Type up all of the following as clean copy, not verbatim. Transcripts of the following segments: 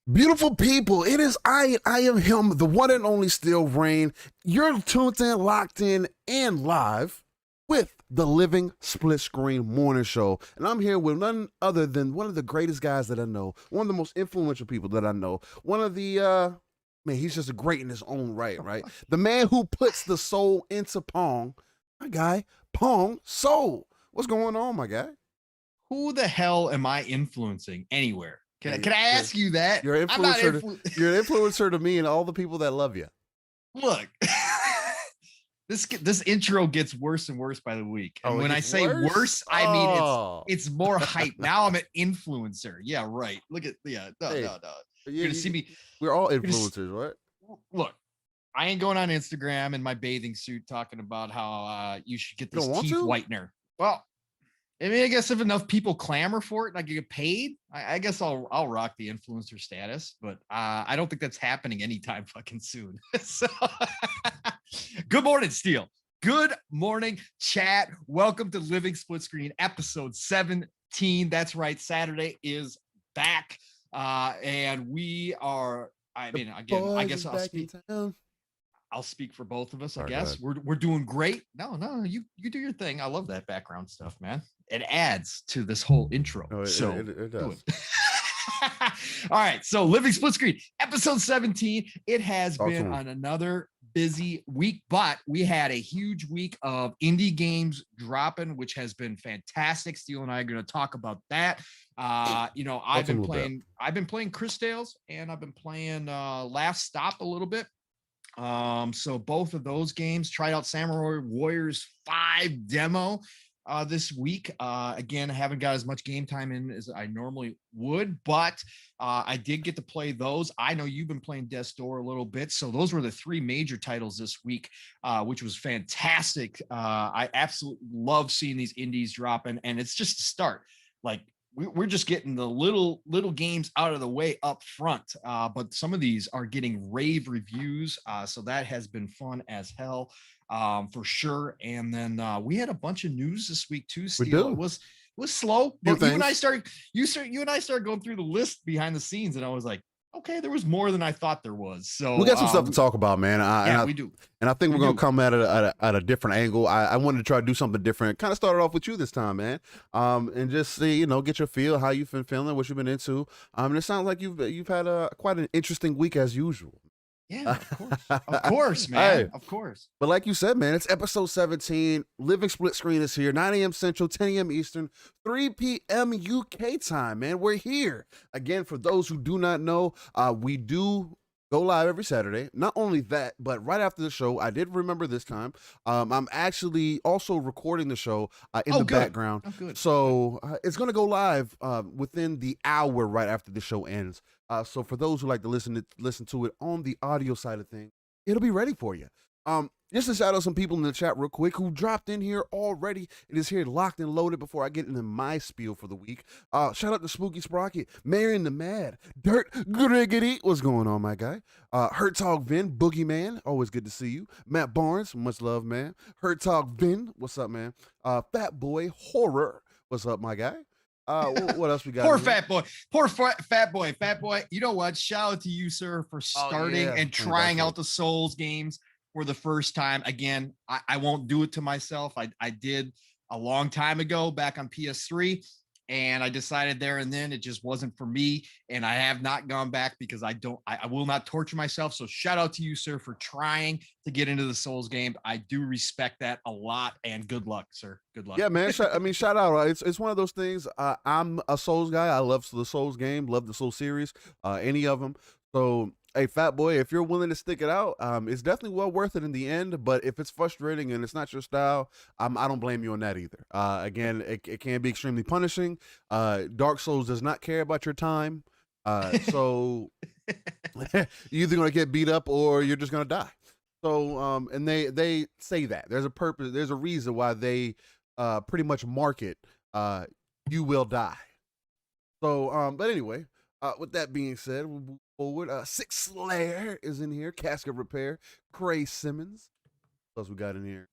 Beautiful people, it is I am him, the one and only Steel Rain. You're tuned in, locked in, and live with the Living Split Screen Morning Show. And I'm here with none other than one of the greatest guys that I know, one of the most influential people that I know, one of the, man, he's just a great in his own right? The man who puts the soul into Pong, my guy, Pong Soul. What's going on, my guy? Who the hell am I influencing anywhere? Can I ask you that? You're an influencer. You're an influencer to me and all the people that love you. Look, this intro gets worse and worse by the week. And when I say worse, I mean it's more hype. Now I'm an influencer. Yeah, right. Look at no. You're gonna see me. We're all influencers, right? Look, I ain't going on Instagram in my bathing suit talking about how you should get this teeth whitener. Well, I mean, I guess if enough people clamor for it and I get paid, I guess I'll rock the influencer status, but I don't think that's happening anytime fucking soon. So good morning, Steel. Good morning, chat. Welcome to Living Split Screen, episode 17. That's right. Saturday is back. And we are, I mean, again, I guess I'll speak for both of us. I guess we're doing great. No, you do your thing. I love that background stuff, man. It adds to this whole intro. It does. All right. So Living Split Screen, episode 17. It has been on another busy week, but we had a huge week of indie games dropping, which has been fantastic. Steel and I are going to talk about that. I've been playing Chris Tales and I've been playing Last Stop a little bit. So both of those games, tried out Samurai Warriors 5 demo this week. Again, I haven't got as much game time in as I normally would, but I did get to play those. I know you've been playing Death's Door a little bit. So those were the three major titles this week, which was fantastic. I absolutely love seeing these indies dropping, and it's just a start. Like, we're just getting the little games out of the way up front, but some of these are getting rave reviews, so that has been fun as hell, for sure. And then we had a bunch of news this week too. Steel. It was slow, but you and I started going through the list behind the scenes, and I was like, okay, there was more than I thought there was. So we got some stuff to talk about, man. We do. And I think we're going to come at it at a different angle. I wanted to try to do something different. Kind of started off with you this time, man. And just see, get your feel, how you've been feeling, what you've been into. And it sounds like you've had quite an interesting week as usual. Yeah, of course, man. Hey, of course. But like you said, man, it's episode 17. Living Split Screen is here. 9 a.m. Central, 10 a.m. Eastern, 3 p.m. UK time, man. We're here. Again, for those who do not know, we do go live every Saturday. Not only that, but right after the show, I did remember this time, I'm actually also recording the show in the background. Oh, good. So it's going to go live within the hour right after the show ends. So for those who like to listen to it on the audio side of things, it'll be ready for you. Just to shout out some people in the chat real quick who dropped in here already. It is here locked and loaded before I get into my spiel for the week. Shout out to Spooky Sprocket, Marion the Mad, Dirt Griggity. What's going on, my guy? Hertog Vin, Boogeyman, always good to see you. Matt Barnes, much love, man. Hertog Vin, what's up, man? Fat Boy Horror, what's up, my guy? What else we got? Poor fat boy. You know what? Shout out to you, sir, for starting and trying out the Souls games for the first time. Again, I won't do it to myself. I did a long time ago back on PS3, and I decided there and then it just wasn't for me, and I have not gone back because I will not torture myself. So shout out to you, sir, for trying to get into the Souls game. I do respect that a lot, and good luck, sir. Good luck. Yeah, man. Shout out. It's one of those things. I'm a Souls guy. I love the Souls game, love the Souls series, any of them. So, hey, fat boy, if you're willing to stick it out, it's definitely well worth it in the end. But if it's frustrating and it's not your style, I don't blame you on that either. Again, it can be extremely punishing. Dark Souls does not care about your time. So you're either going to get beat up or you're just going to die. So, and they say that there's a purpose, there's a reason why they pretty much market you will die. So, but anyway, with that being said, we'll move forward. Six Slayer is in here. Casket Repair. Cray Simmons. What else we got in here?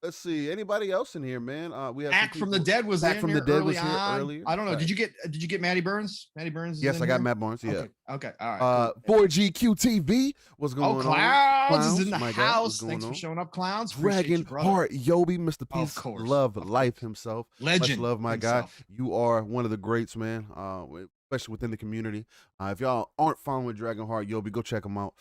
Let's see. Anybody else in here, man? We have Act from the Dead was Back in from here the Dead early was here on. earlier. I don't know. Right. Did you get Matty Burns? Matty Burns is Yes, in I got here? Matt Barnes. Yeah. Okay. All right. Cool. 4GQTV. What's going on? Clowns is in the my guy, what's house. going Thanks on? for showing up, Clowns. Dragon Heart Yobi, Mr. Peace, Of course. love life himself. Legend. Much love, my himself. guy. You are one of the greats, man. Especially within the community. If y'all aren't following Dragon Heart Yobi, go check him out.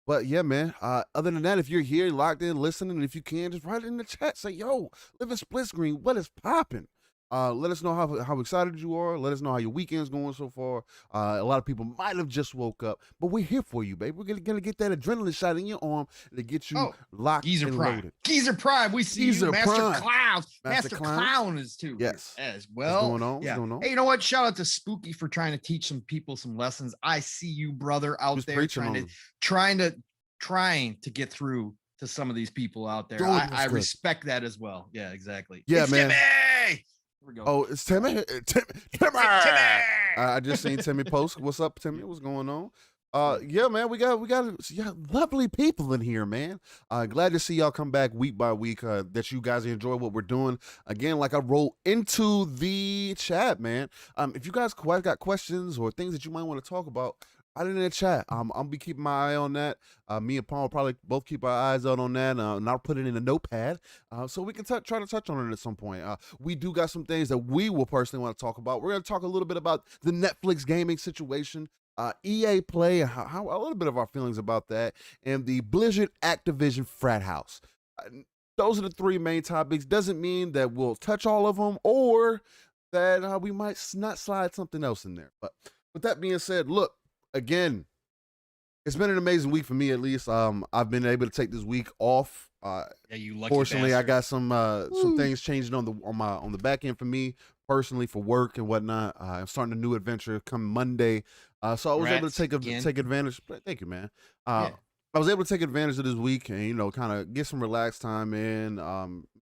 But yeah, man. Other than that, if you're here, locked in, listening, if you can, just write it in the chat. Say, yo, live in Split Screen. What is popping? Let us know how excited you are. Let us know how your weekend's going so far. A lot of people might have just woke up, but we're here for you, baby. We're gonna get that adrenaline shot in your arm to get you locked and loaded. Geezer Prime, we see Geezer you. Master Prime. Clowns. Master Master Clown. Clown is too. Yes. As well. What's going on? Yeah. What's going on? Hey, you know what? Shout out to Spooky for trying to teach some people some lessons. I see you, brother, out there trying to get through to some of these people out there. I respect that as well. Yeah, exactly. Yeah, it's man. Timmy! Here we go. Oh, it's Timmy. Timmy. I just seen Timmy post. What's up, Timmy? What's going on? Yeah, man, we got lovely people in here, man. Glad to see y'all come back week by week. That you guys enjoy what we're doing. Again, like I wrote into the chat, man. If you guys got questions or things that you might want to talk about, write it in the chat. I'll be keeping my eye on that. Me and Paul will probably both keep our eyes out on that, and I'll put it in a notepad so we can try to touch on it at some point. We do got some things that we will personally want to talk about. We're going to talk a little bit about the Netflix gaming situation, EA Play, and how a little bit of our feelings about that, and the Blizzard-Activision Frat House. Those are the three main topics. Doesn't mean that we'll touch all of them or that we might not slide something else in there. But with that being said, look, again, it's been an amazing week for me, at least. I've been able to take this week off. Yeah, you lucky Fortunately, bastard. I got some things changing on the back end for me personally for work and whatnot. I'm starting a new adventure come Monday, so I was able to take advantage. Thank you, man. I was able to take advantage of this week and kind of get some relaxed time in.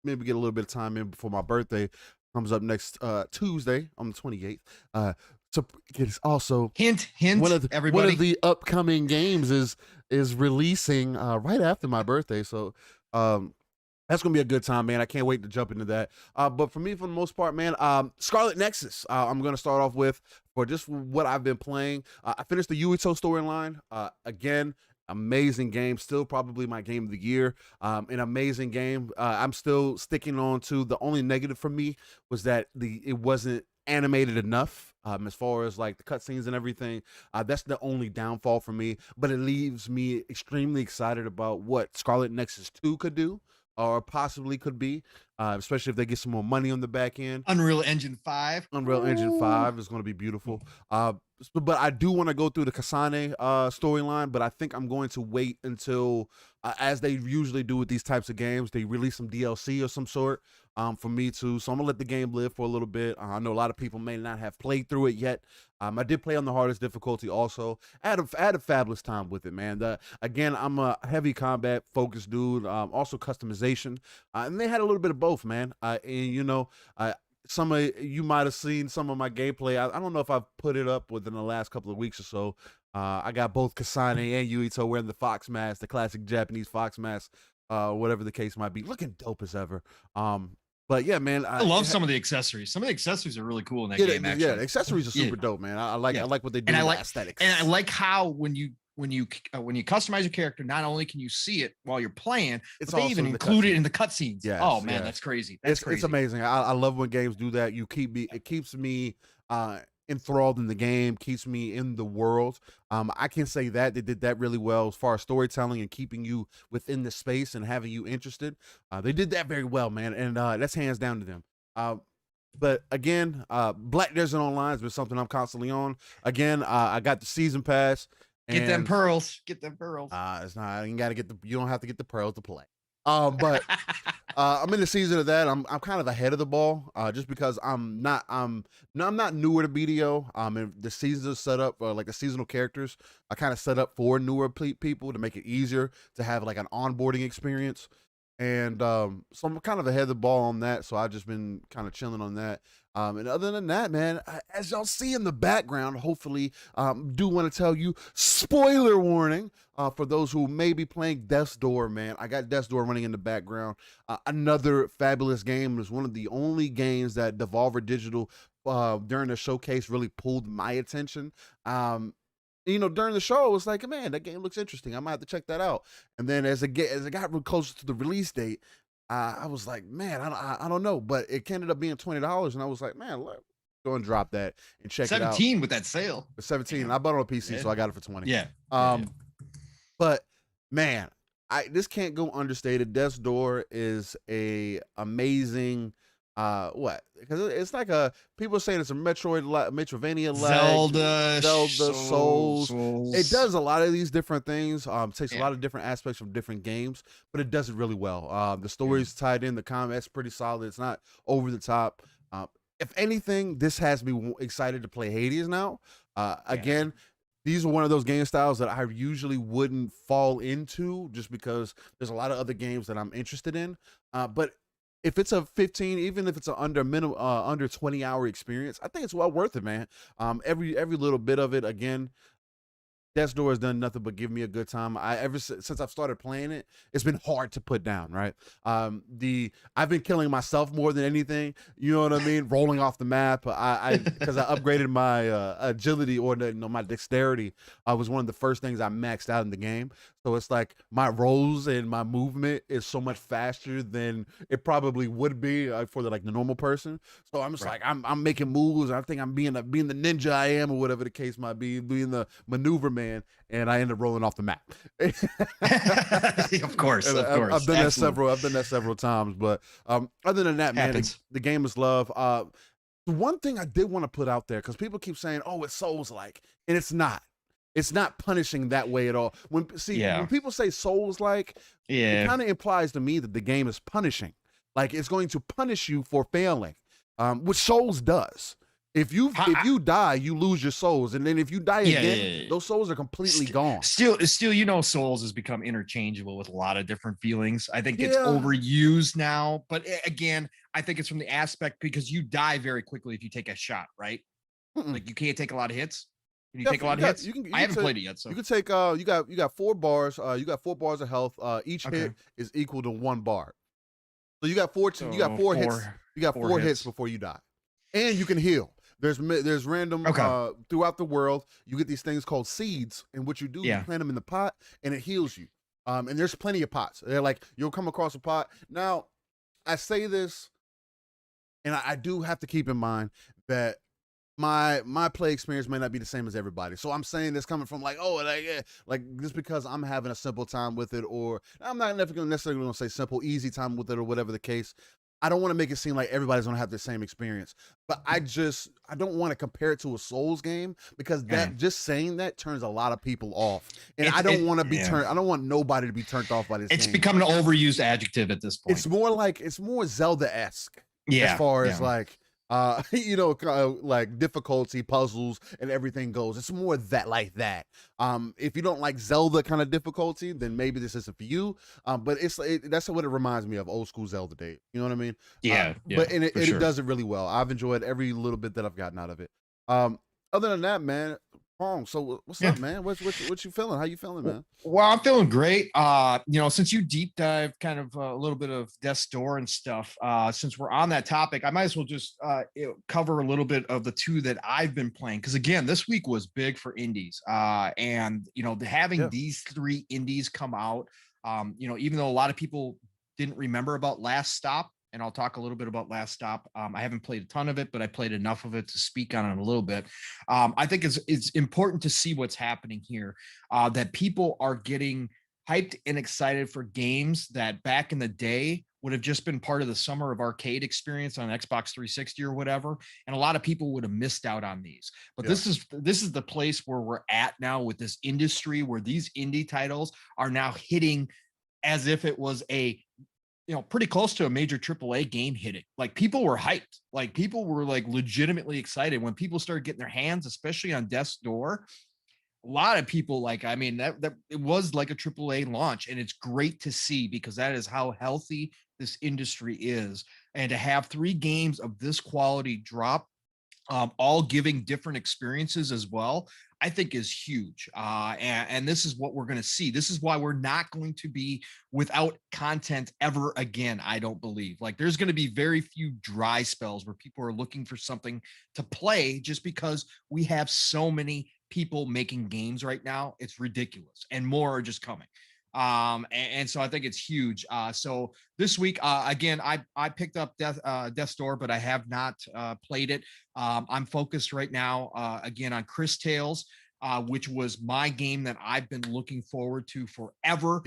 Maybe get a little bit of time in before my birthday comes up next Tuesday on the 28th. So it's also hint. Everybody. One of the upcoming games is releasing right after my birthday, so that's gonna be a good time, man. I can't wait to jump into that. But for me, for the most part, man, Scarlet Nexus. I'm gonna start off with for just what I've been playing. I finished the Yuito storyline. Again, amazing game. Still probably my game of the year. An amazing game. I'm still sticking on to the only negative for me was that it wasn't animated enough. As far as like the cutscenes and everything, that's the only downfall for me. But it leaves me extremely excited about what Scarlet Nexus 2 could do, or possibly could be, especially if they get some more money on the back end. Unreal Engine 5. Unreal Engine 5 is going to be beautiful. But I do want to go through the Kasane storyline, but I think I'm going to wait until, as they usually do with these types of games, they release some DLC or some sort for me too. So I'm going to let the game live for a little bit. I know a lot of people may not have played through it yet. I did play on the hardest difficulty also. I had a fabulous time with it, man. Again, I'm a heavy combat focused dude, also customization. And they had a little bit of both, man. Some of you might have seen some of my gameplay. I don't know if I've put it up within the last couple of weeks or so. I got both Kasane and Yuito wearing the fox mask, the classic Japanese fox mask, whatever the case might be, looking dope as ever. But yeah, man, I love some of the accessories. Some of the accessories are really cool in that game. Actually, yeah, accessories are super dope, man. I like what they do. And I like aesthetics. And I like how when you customize your character, not only can you see it while you're playing, but they even include it in the cutscenes. Yes, oh man, that's crazy. That's crazy. It's amazing. I love when games do that. It keeps me enthralled in the game, keeps me in the world. I can say that they did that really well as far as storytelling and keeping you within the space and having you interested. They did that very well, man, and that's hands down to them. But again, Black Desert Online has been something I'm constantly on. Again, I got the season pass. Get them pearls. Get them pearls. It's not. You don't have to get the pearls to play. But I'm in the season of that. I'm kind of ahead of the ball, just because I'm not newer to BDO. And the seasons are set up like the seasonal characters. I kind of set up for newer people to make it easier to have like an onboarding experience. And so I'm kind of ahead of the ball on that. So I've just been kind of chilling on that. And other than that, man, as y'all see in the background, hopefully, do want to tell you, spoiler warning, for those who may be playing Death's Door, man. I got Death's Door running in the background. Another fabulous game. It was one of the only games that Devolver Digital during the showcase really pulled my attention. During the show, it was like, man, that game looks interesting. I might have to check that out. And then as it got real closer to the release date, I was like, man, I don't know, but it ended up being $20, and I was like, man, let's go and drop that and check it out. 17 with that sale. 17, and I bought it on PC, so I got it for 20. Yeah. But man, this can't go understated. Death's Door is a amazing. Because it's like people saying it's a Metroidvania, Zelda Souls. It does a lot of these different things. Takes a lot of different aspects from different games, but it does it really well. The story's tied in, the combat's pretty solid. It's not over the top. If anything, this has me excited to play Hades now. Again, these are one of those game styles that I usually wouldn't fall into just because there's a lot of other games that I'm interested in. But if it's a 15, even if it's an under 20-hour experience, I think it's well worth it, man. Every little bit of it. Again, Death's Door has done nothing but give me a good time. Ever since I've started playing it, it's been hard to put down, right? I've been killing myself more than anything. You know what I mean? Rolling off the map. Because I upgraded my agility or my dexterity. Was one of the first things I maxed out in the game. So it's like my rolls and my movement is so much faster than it probably would be for the normal person. So I'm just like I'm making moves. I think I'm being the ninja I am, or whatever the case might be, being the maneuver man, and I end up rolling off the map. Of course. I've done that several times. But other than that, man, the game is love. One thing I did want to put out there, because people keep saying, "Oh, it's Souls-like," and it's not. It's not punishing that way at all. When people say Souls-like, it kind of implies to me that the game is punishing. Like it's going to punish you for failing, which Souls does. If you die, you lose your souls, and then if you die again, those souls are completely gone. Still, Souls has become interchangeable with a lot of different feelings. I think it's overused now, but again, I think it's from the aspect because you die very quickly if you take a shot, right? Like you can't take a lot of hits. Can you take a lot of hits? I haven't played it yet, so you can take. You got 4 bars. You got 4 bars of health. Each hit is equal to 1 bar. So you got 4. You got 4 hits. You got 4 hits before you die, and you can heal. There's random throughout the world. You get these things called seeds, and what you do, you plant them in the pot, and it heals you. And there's plenty of pots. They're like you'll come across a pot. Now, I say this, and I do have to keep in mind that my play experience may not be the same as everybody. So I'm saying this coming from like just because I'm having a simple time with it, or I'm not necessarily going to say simple, easy time with it, or whatever the case. I don't want to make it seem like everybody's going to have the same experience, but I don't want to compare it to a Souls game, because just saying that turns a lot of people off, and I don't want to be turned. I don't want nobody to be turned off by this. It's become an overused adjective at this point. It's more Zelda-esque, as far as like like difficulty, puzzles, and everything goes. It's more like that. If you don't like Zelda kind of difficulty, then maybe this isn't for you. But that's what it reminds me of, old school Zelda days. You know what I mean? But it does it really well. I've enjoyed every little bit that I've gotten out of it. Other than that, man, Pong, so what's up, man? What you feeling? How you feeling, man? Well, I'm feeling great. Since you deep dive kind of a little bit of Death's Door and stuff, since we're on that topic, I might as well just cover a little bit of the 2 that I've been playing. Because again, this week was big for indies. And having these 3 indies come out, even though a lot of people didn't remember about Last Stop, and I'll talk a little bit about Last Stop. I haven't played a ton of it, but I played enough of it to speak on it a little bit. I think it's important to see what's happening here, that people are getting hyped and excited for games that back in the day would have just been part of the summer of arcade experience on Xbox 360 or whatever. And a lot of people would have missed out on these. But this is the place where we're at now with this industry, where these indie titles are now hitting as if it was a pretty close to a major AAA game hitting. Like people were hyped. Like people were like legitimately excited when people started getting their hands, especially on Death's Door. a lot of people like, I mean, that it was like a AAA launch, and it's great to see because that is how healthy this industry is. And to have 3 games of this quality drop, all giving different experiences as well, I think is huge. And this is what we're going to see. This is why we're not going to be without content ever again. I don't believe, like, there's going to be very few dry spells where people are looking for something to play, just because we have so many people making games right now. It's ridiculous, and more are just coming. And so I think it's huge. So this week, again, I picked up Death's Door, but I have not played it. I'm focused right now, again, on Chris Tales, which was my game that I've been looking forward to forever.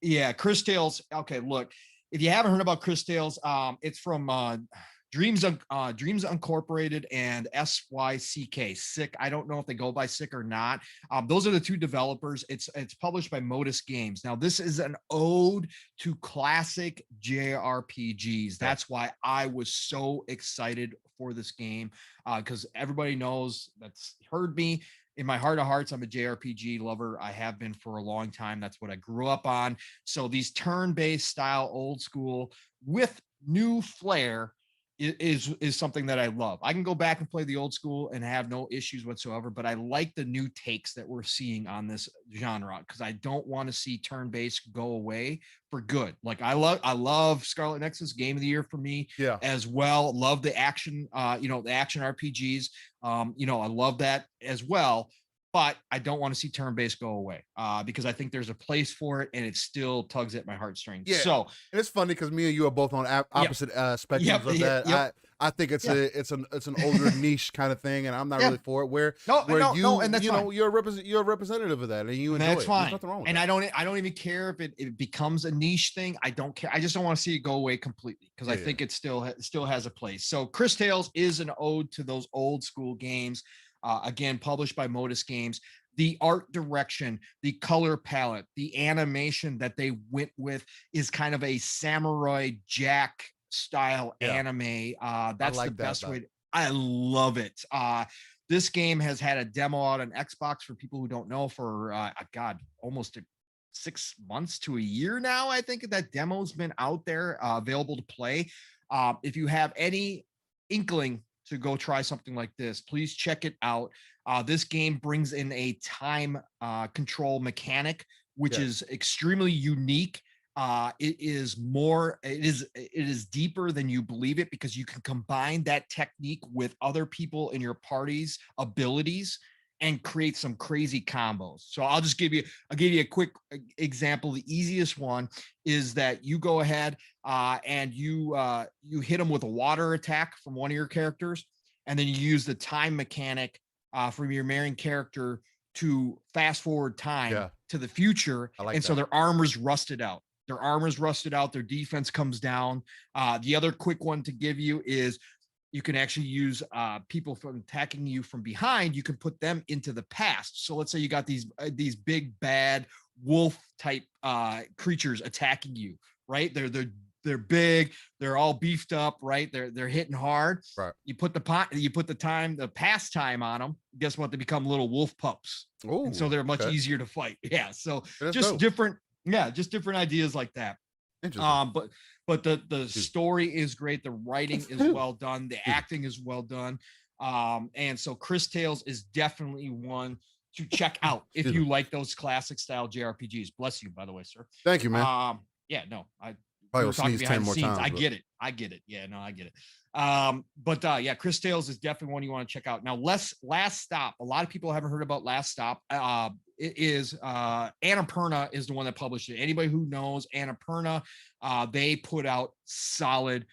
Yeah, Chris Tales. Okay, look, if you haven't heard about Chris Tales, it's from Dreams Incorporated and SYCK Sick. I don't know if they go by Sick or not. Those are the 2 developers. It's published by Modus Games. Now, this is an ode to classic JRPGs. That's why I was so excited for this game, because everybody knows, that's heard me. In my heart of hearts, I'm a JRPG lover. I have been for a long time. That's what I grew up on. So these turn-based style, old school with new flair is something that I love. I can go back and play the old school and have no issues whatsoever, but I like the new takes that we're seeing on this genre, because I don't want to see turn-based go away for good. Like, I love Scarlet Nexus, game of the year for me, as well. Love the action, the action RPGs. I love that as well. But I don't want to see turn-based go away, because I think there's a place for it, and it still tugs at my heartstrings. Yeah. So, and it's funny because me and you are both on opposite spectrums of that. I think it's an older niche kind of thing, and I'm not really for it. Where and that's you're a representative of that, and you enjoy that's it. Fine. There's nothing wrong with and that. I don't even care if it becomes a niche thing. I don't care. I just don't want to see it go away completely, because I think it still has a place. So Chris Tales is an ode to those old school games. Again, published by Modus Games. The art direction, the color palette, the animation that they went with is kind of a Samurai Jack style anime. That's the best way. I love it. This game has had a demo out on Xbox, for people who don't know, for almost 6 months to a year now. I think that demo's been out there, available to play. If you have any inkling to go try something like this, please check it out. This game brings in a time control mechanic, which is extremely unique. It is deeper than you believe it, because you can combine that technique with other people in your party's abilities and create some crazy combos. So I'll give you a quick example. The easiest one is that you go ahead and you hit them with a water attack from one of your characters, and then you use the time mechanic from your main character to fast forward time to the future. So their armor's rusted out. Their defense comes down. The other quick one to give you is, you can actually use people from attacking you from behind. You can put them into the past. So let's say you got these big bad wolf type creatures attacking you, right? They're big, they're all beefed up, right? They're hitting hard. Right. You put the past time on them. Guess what? They become little wolf pups. Ooh, and so they're much easier to fight. Yeah. So that's just dope. different ideas like that. But the story is great. The writing is well done. The acting is well done. And so Chris Tales is definitely one to check out if you like those classic style JRPGs. Bless you, by the way, sir. Thank you, man. Yeah, no, I probably will sneeze 10 more times. I get it. Yeah, no, I get it. But Chris Tales is definitely one you want to check out. Now, Last Stop. A lot of people haven't heard about Last Stop. It is Annapurna is the one that published it. Anybody who knows Annapurna, they put out solid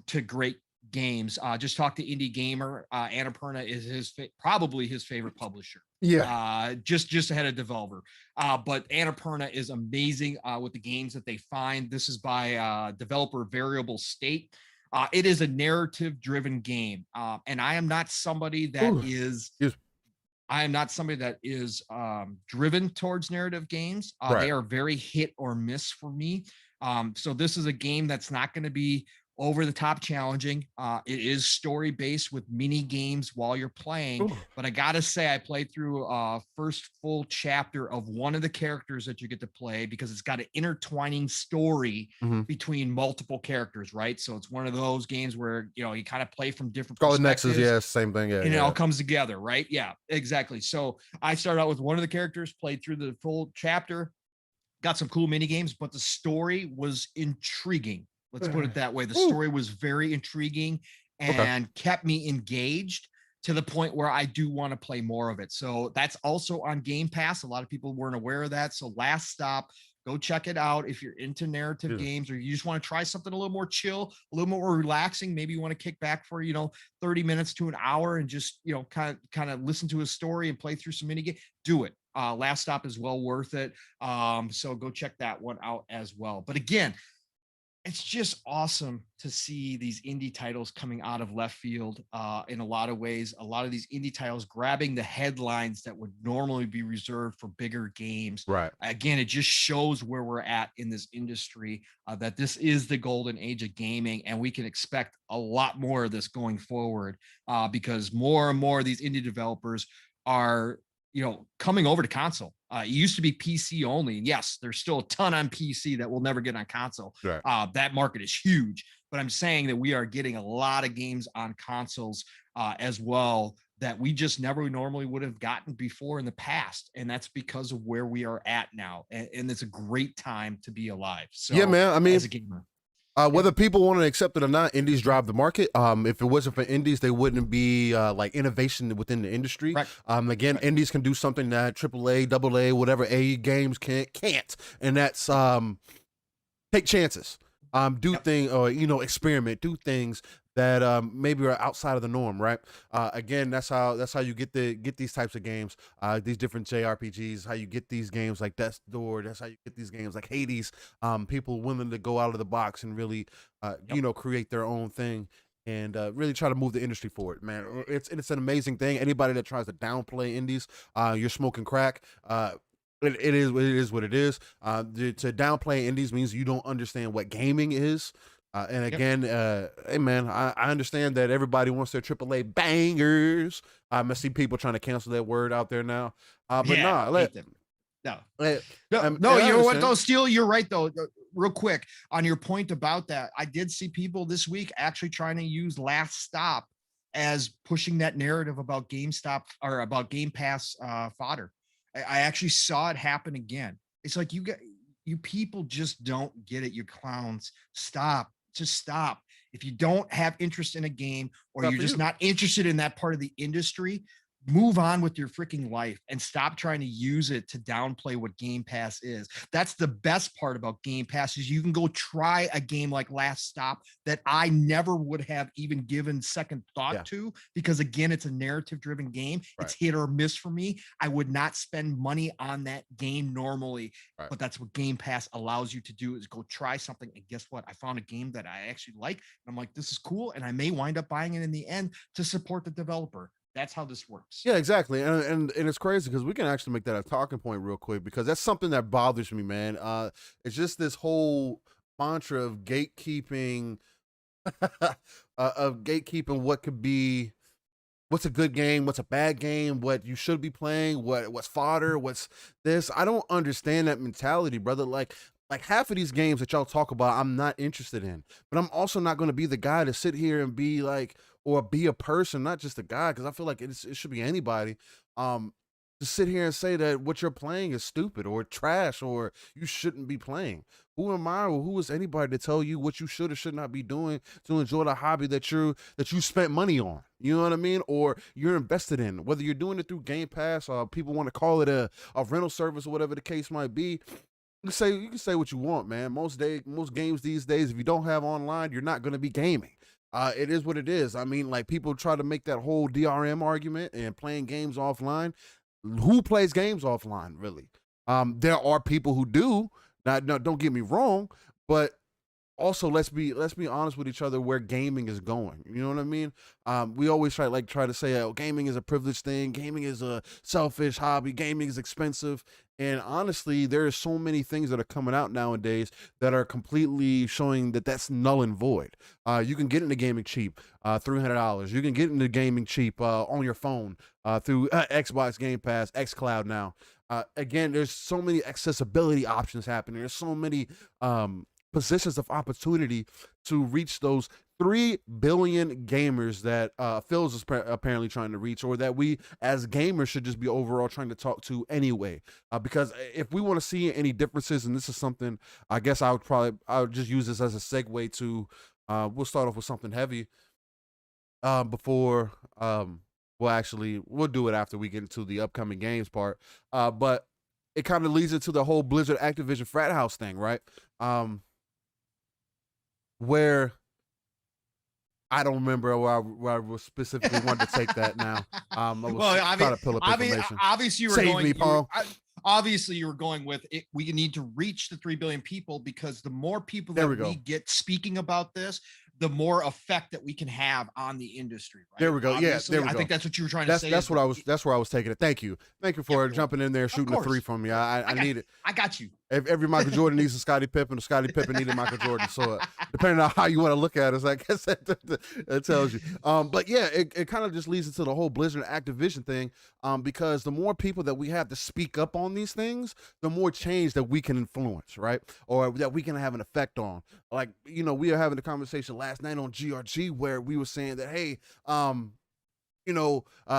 to great games. Just talk to Indie Gamer. Annapurna is probably his favorite publisher. Yeah. Just ahead of Devolver. But Annapurna is amazing with the games that they find. This is by developer Variable State. It is a narrative-driven game, and I am not somebody that is driven towards narrative games. They are very hit or miss for me. So this is a game that's not going to be over the top challenging. It is story based with mini games while you're playing. Ooh. But I gotta say, I played through first full chapter of one of the characters that you get to play, because it's got an intertwining story between multiple characters, right? So it's one of those games where you kind of play from different Call it perspectives. Nexus, yeah, same thing, yeah, and it all comes together, right? Yeah, exactly. So I started out with one of the characters, played through the full chapter, got some cool mini games, but the story was intriguing. Let's put it that way. The story was very intriguing and kept me engaged to the point where I do want to play more of it. So that's also on Game Pass. A lot of people weren't aware of that. So Last Stop, go check it out if you're into narrative games, or you just want to try something a little more chill, a little more relaxing. Maybe you want to kick back for 30 minutes to an hour and just kind of listen to a story and play through some mini game. Do it. Last Stop is well worth it. So go check that one out as well. But again, it's just awesome to see these indie titles coming out of left field in a lot of ways. A lot of these indie titles grabbing the headlines that would normally be reserved for bigger games. Right. Again, it just shows where we're at in this industry, that this is the golden age of gaming, and we can expect a lot more of this going forward because more and more of these indie developers are coming over to console. It used to be PC only. And yes, there's still a ton on PC that will never get on console. Right. That market is huge, but I'm saying that we are getting a lot of games on consoles as well that we just never normally would have gotten before in the past. And that's because of where we are at now. And it's a great time to be alive. So yeah, man. I mean, as a gamer. Whether people want to accept it or not, indies drive the market. If it wasn't for indies, they wouldn't be like innovation within the industry. Right. Again, indies can do something that AAA, AA, whatever A games can't, and that's take chances. Do things, or experiment, do things that maybe are outside of the norm, right? Again, that's how you get these types of games, these different JRPGs. How you get these games like Death's Door. That's how you get these games like Hades. People willing to go out of the box and really, create their own thing and really try to move the industry forward, man. It's an amazing thing. Anybody that tries to downplay indies, you're smoking crack. It is what it is. To downplay indies means you don't understand what gaming is. And again, hey man, I understand that everybody wants their AAA bangers. I see people trying to cancel that word out there now. But you know what though, Steele, you're right though. Real quick on your point about that, I did see people this week actually trying to use Last Stop as pushing that narrative about GameStop or about Game Pass fodder. I actually saw it happen again. It's like you people just don't get it. You clowns, stop. Just stop. If you don't have interest in a game, or you're just not interested in that part of the industry, move on with your freaking life and stop trying to use it to downplay what Game Pass is. That's the best part about Game Pass, is you can go try a game like Last Stop that I never would have even given second thought to, because again, it's a narrative driven game. Right. It's hit or miss for me. I would not spend money on that game normally, but that's what Game Pass allows you to do, is go try something. And guess what? I found a game that I actually like. And I'm like, this is cool. And I may wind up buying it in the end to support the developer. That's how this works. Yeah, exactly. And it's crazy because we can actually make that a talking point real quick, because that's something that bothers me, man. It's just this whole mantra of gatekeeping, what could be, what's a good game, what's a bad game, what you should be playing, what's fodder, what's this. I don't understand that mentality, brother. Like half of these games that y'all talk about, I'm not interested in, but I'm also not going to be the guy to sit here and be like, or be a person, not just a guy, because I feel like it should be anybody, to sit here and say that what you're playing is stupid or trash or you shouldn't be playing. Who am I, or who is anybody to tell you what you should or should not be doing to enjoy the hobby that you spent money on? You know what I mean? Or you're invested in, whether you're doing it through Game Pass, or people want to call it a rental service or whatever the case might be. You can say what you want, man. Most games these days, if you don't have online, you're not going to be gaming. It is what it is. I mean, like, people try to make that whole DRM argument and playing games offline. Who plays games offline, really? There are people who do. Now, don't get me wrong, but also let's be honest with each other where gaming is going. You know what I mean? We always try to say, oh, gaming is a privileged thing. Gaming is a selfish hobby. Gaming is expensive. And honestly, there are so many things that are coming out nowadays that are completely showing that that's null and void. You can get into gaming cheap, $300. You can get into gaming cheap on your phone through Xbox Game Pass, xCloud now. Again, there's so many accessibility options happening. There's so many positions of opportunity to reach those 3 billion gamers that Phil's is apparently trying to reach, or that we as gamers should just be overall trying to talk to anyway. Because if we want to see any differences, and this is something I guess I would just use this as a segue to, we'll start off with something heavy before, we'll do it after we get into the upcoming games part. But it kind of leads into the whole Blizzard-Activision frat house thing, right? Where I don't remember where I was specifically wanted to take that now. I was trying to pull up information. Obviously, you were Save going. me, Paul. Obviously, you were going with it. We need to reach the 3 billion people, because the more people that we get speaking about this, the more effect that we can have on the industry. Right? There we go. Obviously, there we go. I think that's what you were trying to say. That's where I was taking it. Thank you for jumping in there, shooting a 3 from me. I need it. I got you. Every Michael Jordan needs a Scottie Pippen, and Scottie Pippen needed Michael Jordan. So depending on how you want to look at it, I guess that tells you. But yeah, it kind of just leads into the whole Blizzard Activision thing, because the more people that we have to speak up on these things, the more change that we can influence, right? Or that we can have an effect on. Like, we were having a conversation last night on GRG where we were saying that, hey,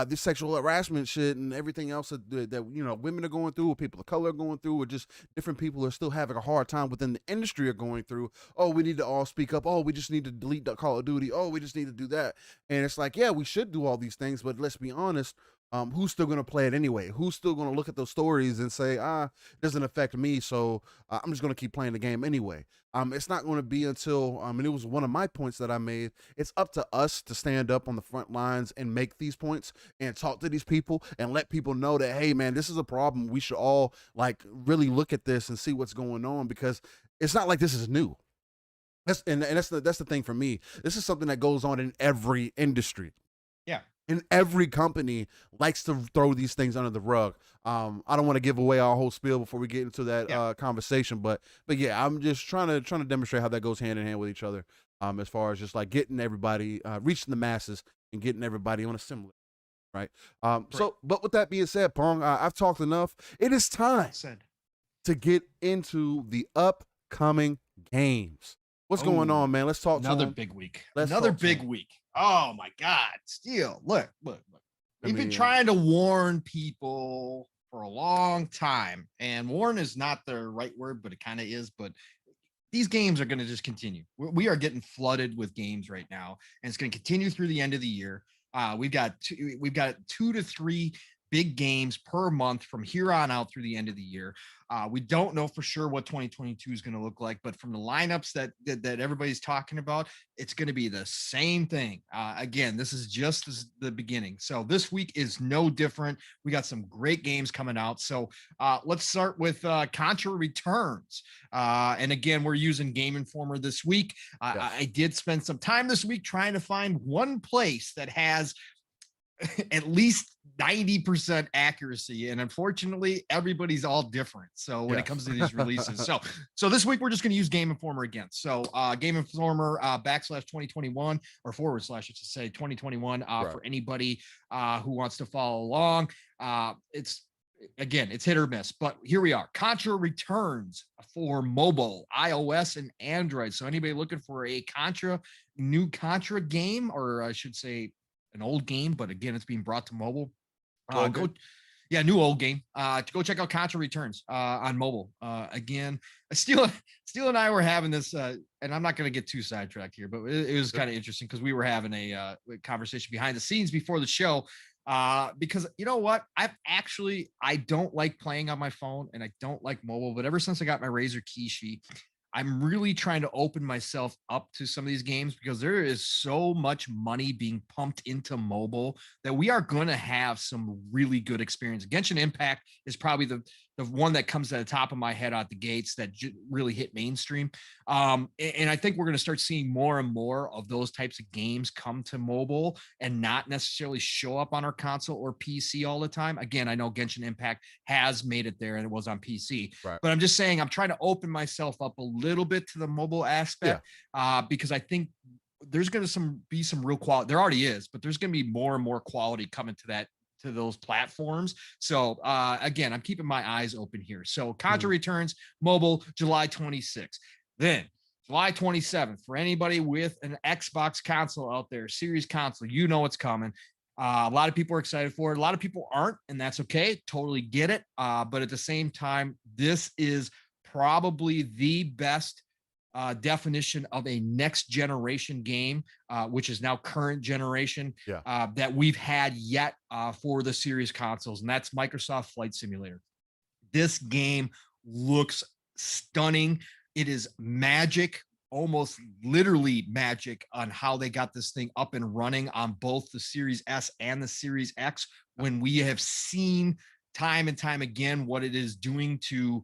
this sexual harassment shit and everything else that women are going through, or people of color are going through, or just different people are still having a hard time within the industry are going through. Oh, we need to all speak up. Oh, we just need to delete the Call of Duty. Oh, we just need to do that. And it's like, yeah, we should do all these things, but let's be honest. Who's still going to play it anyway? Who's still going to look at those stories and say, it doesn't affect me, so I'm just going to keep playing the game anyway? It's not going to be until, and it was one of my points that I made, it's up to us to stand up on the front lines and make these points and talk to these people and let people know that, hey, man, this is a problem. We should all, really look at this and see what's going on, because it's not like this is new. That's the thing for me. This is something that goes on in every industry. Yeah. And every company likes to throw these things under the rug. I don't want to give away our whole spiel before we get into that conversation, but yeah, I'm just trying to demonstrate how that goes hand in hand with each other. As far as just getting everybody, reaching the masses and getting everybody on a similar, right? So, but with that being said, Pong, I've talked enough. It is time to get into the upcoming games. What's going on, man? Let's talk. Another big week. Another big week. Oh my God. Steel. Look. We've been trying to warn people for a long time, and warn is not the right word, but it kind of is. But these games are going to just continue. We are getting flooded with games right now, and it's going to continue through the end of the year. We've got 2 to 3 big games per month from here on out through the end of the year. We don't know for sure what 2022 is going to look like, but from the lineups that everybody's talking about, it's going to be the same thing. Again, this is just the beginning. So this week is no different. We got some great games coming out. So let's start with Contra Returns. And again, we're using Game Informer this week. I did spend some time this week trying to find one place that has at least 90% accuracy, and unfortunately everybody's all different. So when it comes to these releases, so this week we're just going to use Game Informer again. So Game Informer /2021 or / I should say 2021 for anybody who wants to follow along. It's hit or miss, but here we are. Contra Returns for mobile, iOS, and Android. So anybody looking for a new Contra game, or I should say an old game, but again, it's being brought to mobile. New old game. Go check out Contra Returns on mobile. Again, Steele and I were having this, and I'm not going to get too sidetracked here, but it was kind of interesting because we were having a conversation behind the scenes before the show. Because you know what? I don't like playing on my phone, and I don't like mobile, but ever since I got my Razer Kishi, I'm really trying to open myself up to some of these games, because there is so much money being pumped into mobile that we are going to have some really good experience. Genshin Impact is probably the the one that comes to the top of my head out the gates that really hit mainstream. And I think we're going to start seeing more and more of those types of games come to mobile and not necessarily show up on our console or PC all the time. Again, I know Genshin Impact has made it there and it was on PC, but I'm just saying I'm trying to open myself up a little bit to the mobile aspect because I think there's going to be some real quality. There already is, but there's going to be more and more quality coming to those platforms. So again, I'm keeping my eyes open here. So Contra returns mobile July 26th. Then July 27th, for anybody with an Xbox console out there, series console, you know it's coming. A lot of people are excited for it. A lot of people aren't, and that's okay. Totally get it. But at the same time, this is probably the best definition of a next generation game, which is now current generation, that we've had yet for the series consoles, and that's Microsoft Flight Simulator. This game looks stunning. It is magic, almost literally magic, on how they got this thing up and running on both the Series S and the Series X, when we have seen time and time again what it is doing to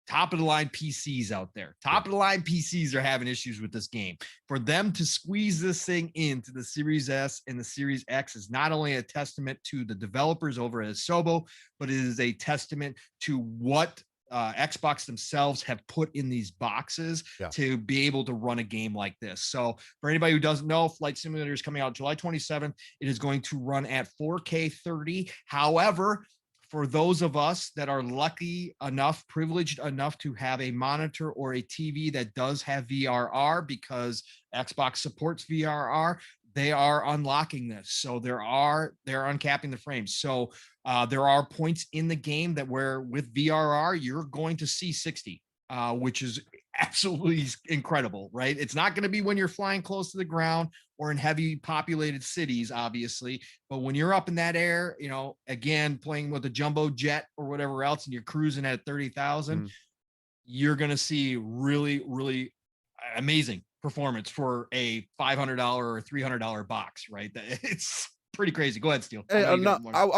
top of the line PCs out there. Top of the line PCs are having issues with this game. For them to squeeze this thing into the Series S and the Series X is not only a testament to the developers over at Asobo, but it is a testament to what Xbox themselves have put in these boxes to be able to run a game like this. So for anybody who doesn't know, Flight Simulator is coming out July 27th. It is going to run at 4K 30. However, for those of us that are lucky enough, privileged enough to have a monitor or a TV that does have VRR, because Xbox supports VRR, they are unlocking this. So they're uncapping the frames. So there are points in the game that where with VRR, you're going to see 60, which is absolutely incredible, right? It's not going to be when you're flying close to the ground or in heavy populated cities, obviously, but when you're up in that air, you know, again, playing with a jumbo jet or whatever else, and you're cruising at 30,000, you're going to see really, really amazing performance for a $500 or $300 box, right? It's pretty crazy. Go ahead, Steele. Hey, I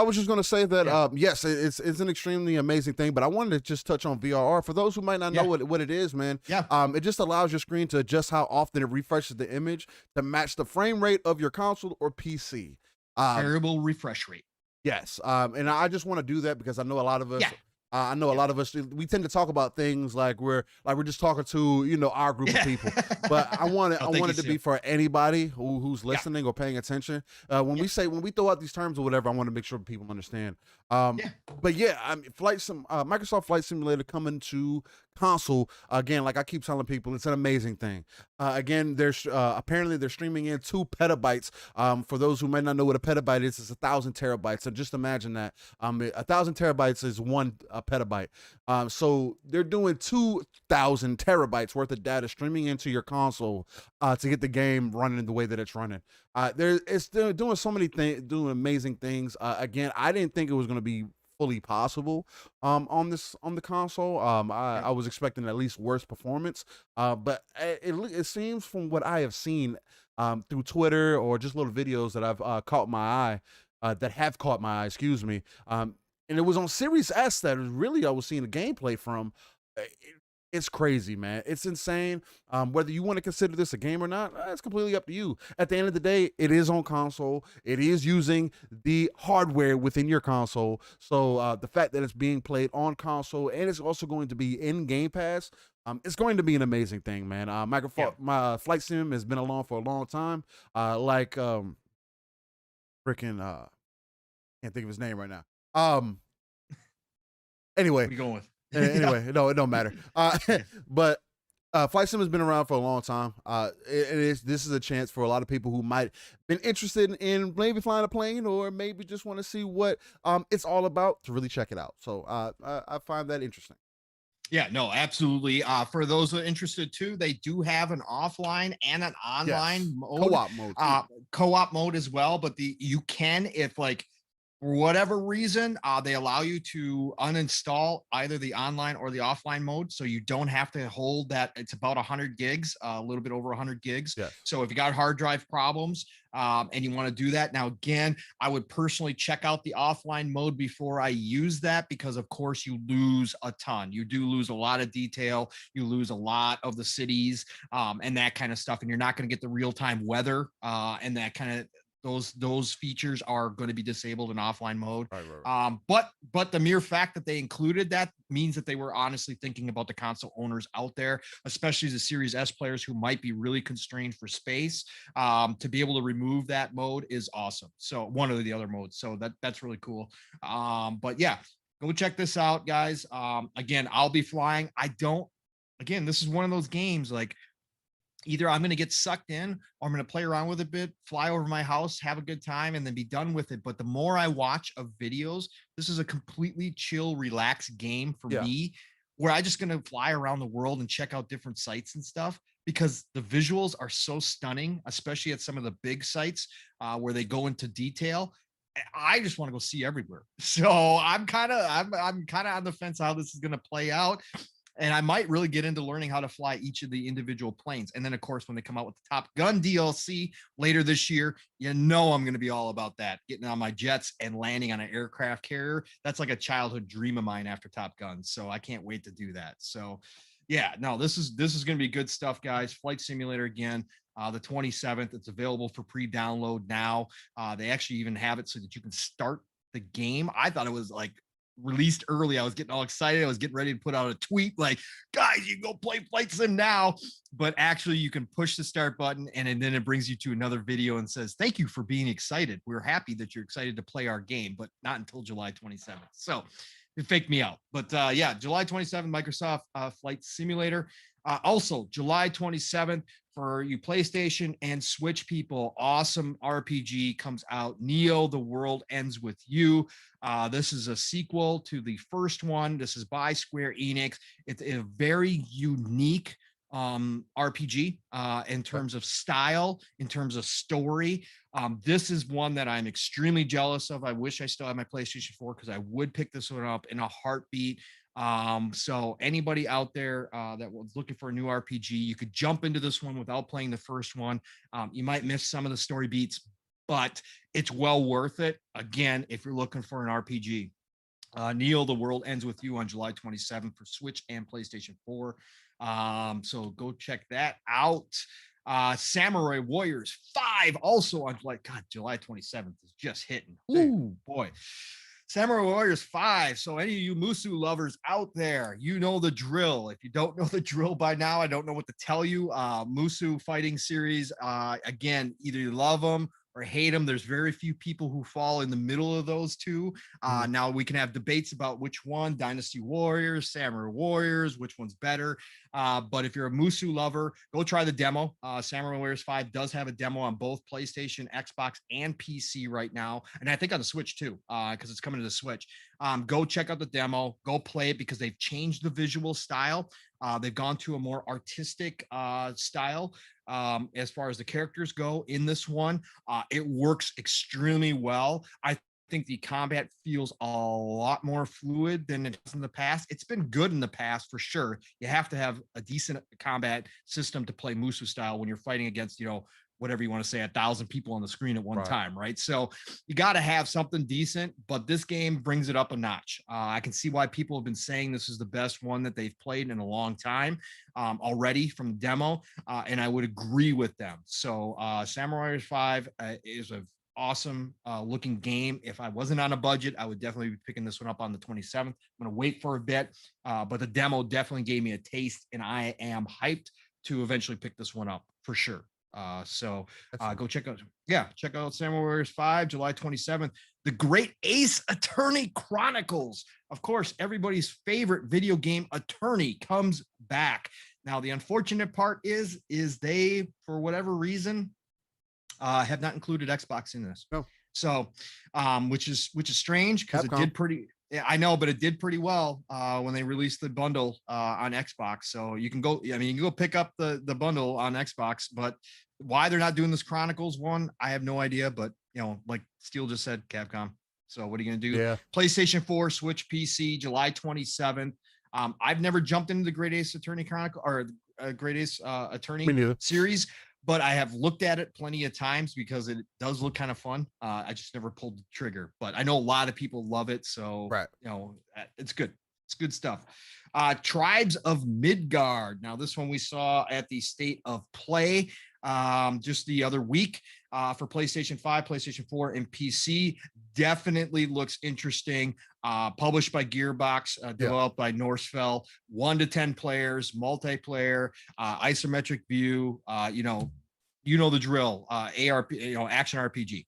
was just going to say that, yes, it's an extremely amazing thing, but I wanted to just touch on VRR. For those who might not know what it is, man, it just allows your screen to adjust how often it refreshes the image to match the frame rate of your console or PC. Variable refresh rate. Yes. And I just want to do that because I know a lot of us, a lot of us, we tend to talk about things like we're just talking to, you know, our group of people, but I want it to be for anybody who's listening or paying attention. When we throw out these terms or whatever, I want to make sure people understand. But yeah, Microsoft Flight Simulator coming to console again. Like I keep telling people, it's an amazing thing. Again, there's apparently they're streaming in 2 petabytes. For those who might not know what a petabyte is, it's 1,000 terabytes. So just imagine that 1,000 terabytes is 1 petabyte. So they're doing 2,000 terabytes worth of data streaming into your console to get the game running the way that it's running. They're doing so many things, doing amazing things. Again, I didn't think it was going to be fully possible on the console. I was expecting at least worse performance, but it seems from what I have seen through Twitter or just little videos that I've caught my eye, excuse me. And it was on Series S that I was seeing the gameplay from. It's crazy, man. It's insane. Whether you want to consider this a game or not, it's completely up to you. At the end of the day, it is on console. It is using the hardware within your console. So the fact that it's being played on console and it's also going to be in Game Pass, it's going to be an amazing thing, man. My Flight Sim has been along for a long time. Can't think of his name right now. Anyway. What are you going with? Anyway, no, it don't matter. But Flight Sim has been around for a long time. This is a chance for a lot of people who might been interested in maybe flying a plane or maybe just want to see what it's all about to really check it out. So I find that interesting. Yeah, no, absolutely. For those who are interested too, they do have an offline and an online mode, co-op mode as well. But you can, if like For whatever reason, they allow you to uninstall either the online or the offline mode. So you don't have to hold that. It's about 100 gigs, a little bit over 100 gigs. Yes. So if you got hard drive problems and you want to do that, now, again, I would personally check out the offline mode before I use that, because, of course, you lose a ton. You do lose a lot of detail. You lose a lot of the cities and that kind of stuff. And you're not going to get the real time weather and that kind of. Those features are going to be disabled in offline mode. Right. But the mere fact that they included that means that they were honestly thinking about the console owners out there, especially the Series S players who might be really constrained for space. To be able to remove that mode is awesome. So one of the other modes. So that's really cool. But yeah, go check this out, guys. Again, I'll be flying. Again, this is one of those games like, either I'm going to get sucked in or I'm going to play around with it a bit, fly over my house, have a good time, and then be done with it. But the more I watch of videos, this is a completely chill, relaxed game for me, where I'm just going to fly around the world and check out different sites and stuff, because the visuals are so stunning, especially at some of the big sites where they go into detail. I just want to go see everywhere. So I'm kind of on the fence how this is going to play out. And I might really get into learning how to fly each of the individual planes. And then, of course, when they come out with the Top Gun DLC later this year, I'm going to be all about that. Getting on my jets and landing on an aircraft carrier. That's like a childhood dream of mine after Top Gun. So I can't wait to do that. So, yeah, no, this is going to be good stuff, guys. Flight Simulator again. The 27th. It's available for pre-download now. They actually even have it so that you can start the game. I thought it was like released early. I was getting all excited. I was getting ready to put out a tweet like, guys, you can go play Flight Sim now. But actually, you can push the start button and then it brings you to another video and says, thank you for being excited. We're happy that you're excited to play our game, but not until July 27th. So it faked me out. But yeah, July 27th, Microsoft Flight Simulator. Also, July 27th, for you PlayStation and Switch people, awesome RPG comes out. Neo, The World Ends With You. This is a sequel to the first one. This is by Square Enix. It's a very unique RPG in terms of style, in terms of story. This is one that I'm extremely jealous of. I wish I still had my PlayStation 4 because I would pick this one up in a heartbeat. So anybody out there that was looking for a new RPG, you could jump into this one without playing the first one. You might miss some of the story beats, but it's well worth it. Again, if you're looking for an RPG, Neo, The World Ends With You on July 27th for Switch and PlayStation 4. So go check that out. Samurai Warriors 5 also on July 27th is just hitting. Ooh, boy. Samurai Warriors 5. So any of you Musu lovers out there, you know the drill. If you don't know the drill by now, I don't know what to tell you. Musu fighting series, again, either you love them or hate them. There's very few people who fall in the middle of those two. Now we can have debates about which one, Dynasty Warriors, Samurai Warriors, which one's better. But if you're a Musu lover, go try the demo. Samurai Warriors 5 does have a demo on both PlayStation, Xbox, and PC right now. And I think on the Switch too, because it's coming to the Switch. Go check out the demo, go play it, because they've changed the visual style. They've gone to a more artistic style as far as the characters go in this one. It works extremely well. I think the combat feels a lot more fluid than it has in the past. It's been good in the past for sure. You have to have a decent combat system to play Musu style when you're fighting against, whatever you want to say, 1,000 people on the screen at one time, right? So you got to have something decent, but this game brings it up a notch. I can see why people have been saying this is the best one that they've played in a long time already from the demo, and I would agree with them. So Samurai Warriors 5 is a awesome looking game. If I wasn't on a budget, I would definitely be picking this one up on the 27th. I'm going to wait for a bit, but the demo definitely gave me a taste, and I am hyped to eventually pick this one up for sure. So go check out Samurai Warriors 5, July 27th. The Great Ace Attorney Chronicles. Of course, everybody's favorite video game attorney comes back. Now, the unfortunate part is they, for whatever reason, have not included Xbox in this. No. So, which is strange, because it did pretty. I know, but it did pretty well when they released the bundle on Xbox. So you can go. I mean, you can go pick up the bundle on Xbox. But why they're not doing this Chronicles one, I have no idea. But like Steele just said, Capcom, So what are you going to do? Yeah. PlayStation 4, Switch, PC, July 27th. I've never jumped into the Great Ace Attorney Chronicle or Great Ace Attorney series, but I have looked at it plenty of times because it does look kind of fun. I just never pulled the trigger, but I know a lot of people love it. So, you know, it's good. It's good stuff. Tribes of Midgard. Now, this one we saw at the State of Play just the other week for PlayStation 5, PlayStation 4, and PC. Definitely looks interesting. Published by Gearbox, developed by Norsefell. 1 to 10 players, multiplayer, isometric view. You know the drill. ARP, action RPG.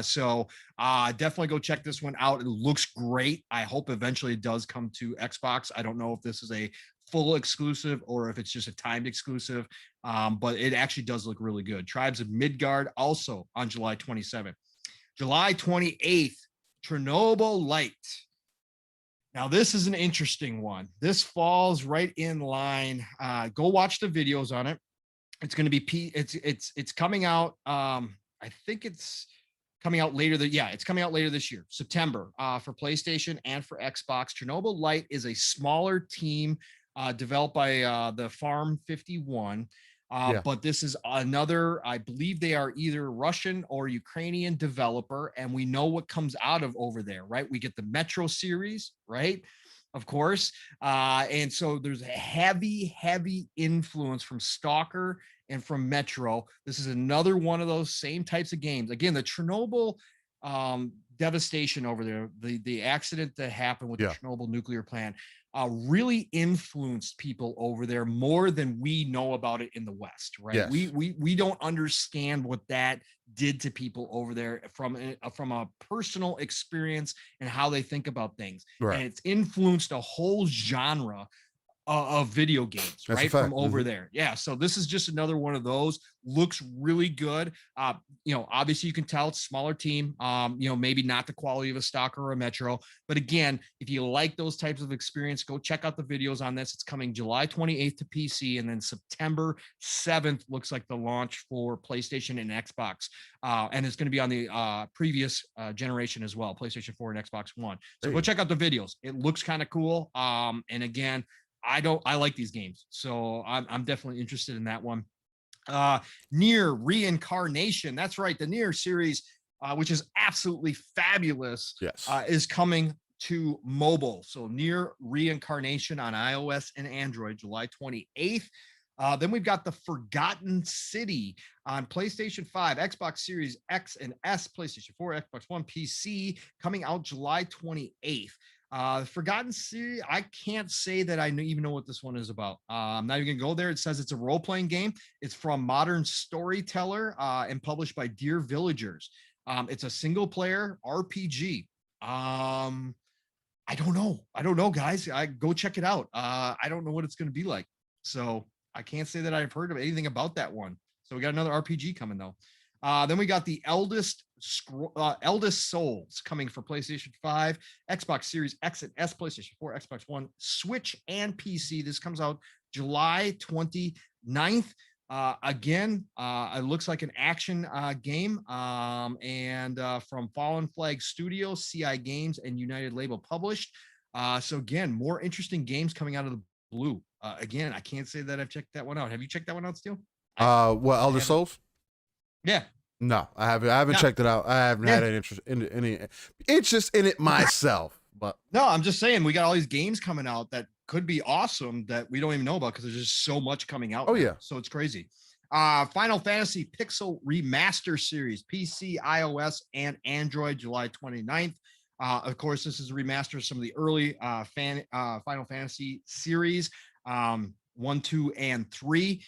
So definitely go check this one out. It looks great. I hope eventually it does come to Xbox. I don't know if this is a full exclusive or if it's just a timed exclusive, but it actually does look really good. Tribes of Midgard also on July 27th. July 28th, Chernobyl Light. Now, this is an interesting one. This falls right in line. Go watch the videos on it. It's going to be it's coming out. I think it's coming out later. It's coming out later this year, September, for PlayStation and for Xbox. Chernobyl Light is a smaller team developed by the Farm 51. But this is another, I believe they are either Russian or Ukrainian developer, and we know what comes out of over there, right? We get the Metro series, right? Of course. And so there's a heavy influence from Stalker and from Metro. This is another one of those same types of games. Again, the Chernobyl devastation over there, the accident that happened with the Chernobyl nuclear plant, really influenced people over there more than we know about it in the West, right? Yes. We don't understand what that did to people over there from a personal experience and how they think about things. Right. And it's influenced a whole genre of video games, right? From over there. Yeah. So this is just another one of those. Looks really good. Obviously you can tell it's a smaller team, maybe not the quality of a Stalker or a Metro, but again, if you like those types of experience, go check out the videos on this. It's coming July 28th to PC, and then September 7th looks like the launch for PlayStation and Xbox. And it's going to be on the previous generation as well, PlayStation 4 and Xbox One. So go check out the videos. It looks kind of cool. And again, I like these games, so I'm definitely interested in that one. Nier Reincarnation. That's right. The Nier series, which is absolutely fabulous, is coming to mobile. So Nier Reincarnation on iOS and Android, July 28th. Then we've got the Forgotten City on PlayStation 5, Xbox Series X and S, PlayStation 4, Xbox One, PC, coming out July 28th. Forgotten City, I can't say that I even know what this one is about. I'm not even gonna go there. It says it's a role-playing game. It's from Modern Storyteller and published by Dear Villagers. It's a single-player RPG. I don't know, guys. Go check it out. I don't know what it's gonna be like, so I can't say that I've heard of anything about that one. So we got another RPG coming though. Then we got the Eldest Souls coming for PlayStation 5, Xbox Series X and S, PlayStation 4, Xbox One, Switch, and PC. This comes out July 29th. Again, it looks like an action game, and from Fallen Flag Studios, CI Games, and United Label published. So again, more interesting games coming out of the blue. Again, I can't say that I've checked that one out. Have you checked that one out, Steele? What, Elder Souls? Yeah. No, I haven't checked it out. I haven't had any interest in it myself. But no, I'm just saying we got all these games coming out that could be awesome that we don't even know about because there's just so much coming out. Oh yeah, so it's crazy. Final Fantasy Pixel Remaster Series, PC, iOS, and Android, July 29th. Of course, this is a remaster of some of the early Final Fantasy series. 1, 2, and 3.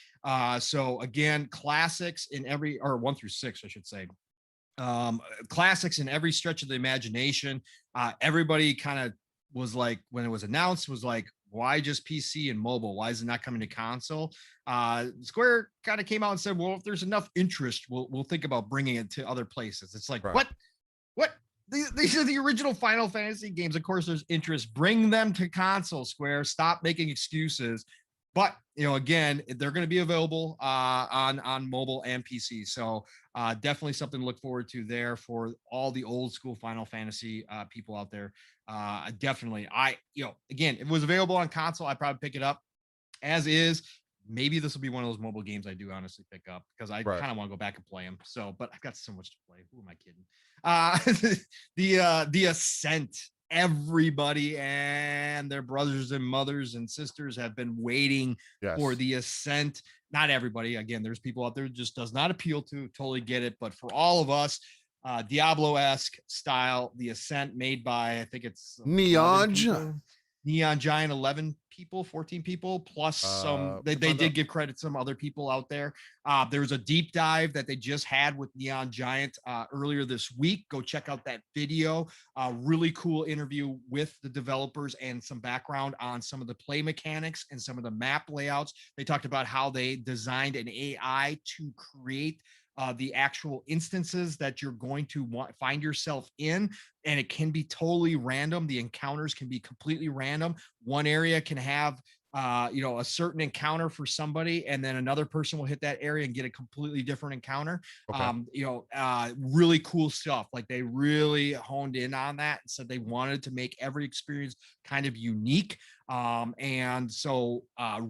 So again, classics in every, or 1 through 6, I should say. Classics in every stretch of the imagination. Everybody kind of was like, when it was announced, was like, why just PC and mobile? Why is it not coming to console? Square kind of came out and said, well, if there's enough interest, we'll think about bringing it to other places. It's like, what? These are the original Final Fantasy games. Of course, there's interest. Bring them to console, Square. Stop making excuses. But again, they're going to be available on mobile and PC. So definitely something to look forward to there for all the old school Final Fantasy people out there. Definitely, again, if it was available on console, I'd probably pick it up. As is, maybe this will be one of those mobile games I do honestly pick up because I kind of want to go back and play them. So, but I've got so much to play. Who am I kidding? The Ascent. Everybody and their brothers and mothers and sisters have been waiting for the Ascent. Not everybody. Again, there's people out there just does not appeal to. Totally get it. But for all of us, Diablo-esque style, the Ascent made by, I think it's Neon Giant, 11 people, 14 people, plus some, they did give credit to some other people out there. There was a deep dive that they just had with Neon Giant earlier this week. Go check out that video. Really cool interview with the developers and some background on some of the play mechanics and some of the map layouts. They talked about how they designed an AI to create the actual instances that you're going to find yourself in, and it can be totally random. The encounters can be completely random. One area can have a certain encounter for somebody, and then another person will hit that area and get a completely different encounter. Really cool stuff. Like they really honed in on that and said they wanted to make every experience kind of unique. And so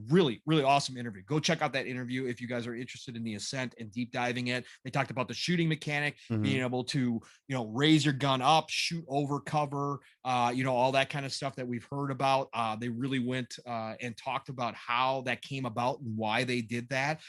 really, really awesome interview. Go check out that interview if you guys are interested in the Ascent and deep diving it. They talked about the shooting mechanic, being able to, raise your gun up, shoot over cover, all that kind of stuff that we've heard about. They really went and talked about how that came about and why they did that.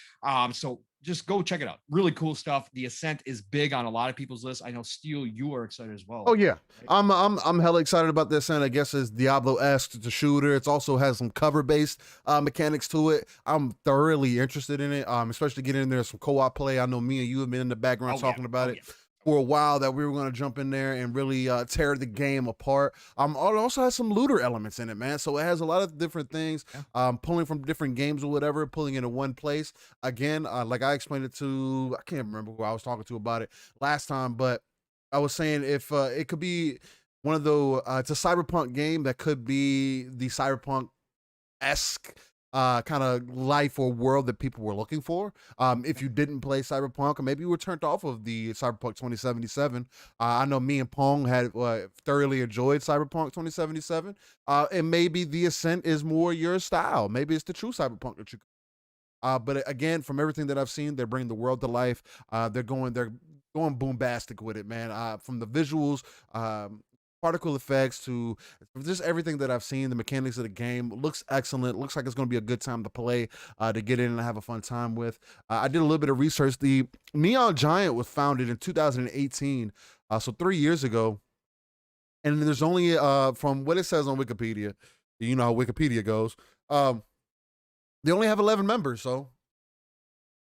So just go check it out. Really cool stuff. The Ascent is big on a lot of people's lists. I know, Steel, you are excited as well. Oh yeah, right? I'm hella excited about the Ascent. I guess it's Diablo-esque. It's a shooter. It also has some cover-based mechanics to it. I'm thoroughly interested in it, especially getting in there some co-op play. I know me and you have been in the background talking about it. For a while that we were going to jump in there and really tear the game apart. It also has some looter elements in it, man. So it has a lot of different things, pulling from different games or whatever, pulling into one place. Again, like I explained it to, I can't remember who I was talking to about it last time, but I was saying if it could be one of the, it's a cyberpunk game that could be the cyberpunk-esque kind of life or world that people were looking for. If you didn't play Cyberpunk, or maybe you were turned off of the Cyberpunk 2077. I know me and Pong had thoroughly enjoyed Cyberpunk 2077. And maybe the Ascent is more your style. Maybe it's the true Cyberpunk that you. But again, from everything that I've seen, they're bringing the world to life. They're going boombastic with it, man. From the visuals, particle effects to just everything that I've seen, the mechanics of the game looks excellent. Looks like it's going to be a good time to play, to get in and have a fun time with. I did a little bit of research. The Neon Giant was founded in 2018, so 3 years ago. And there's only, from what it says on Wikipedia, you know how Wikipedia goes, they only have 11 members, so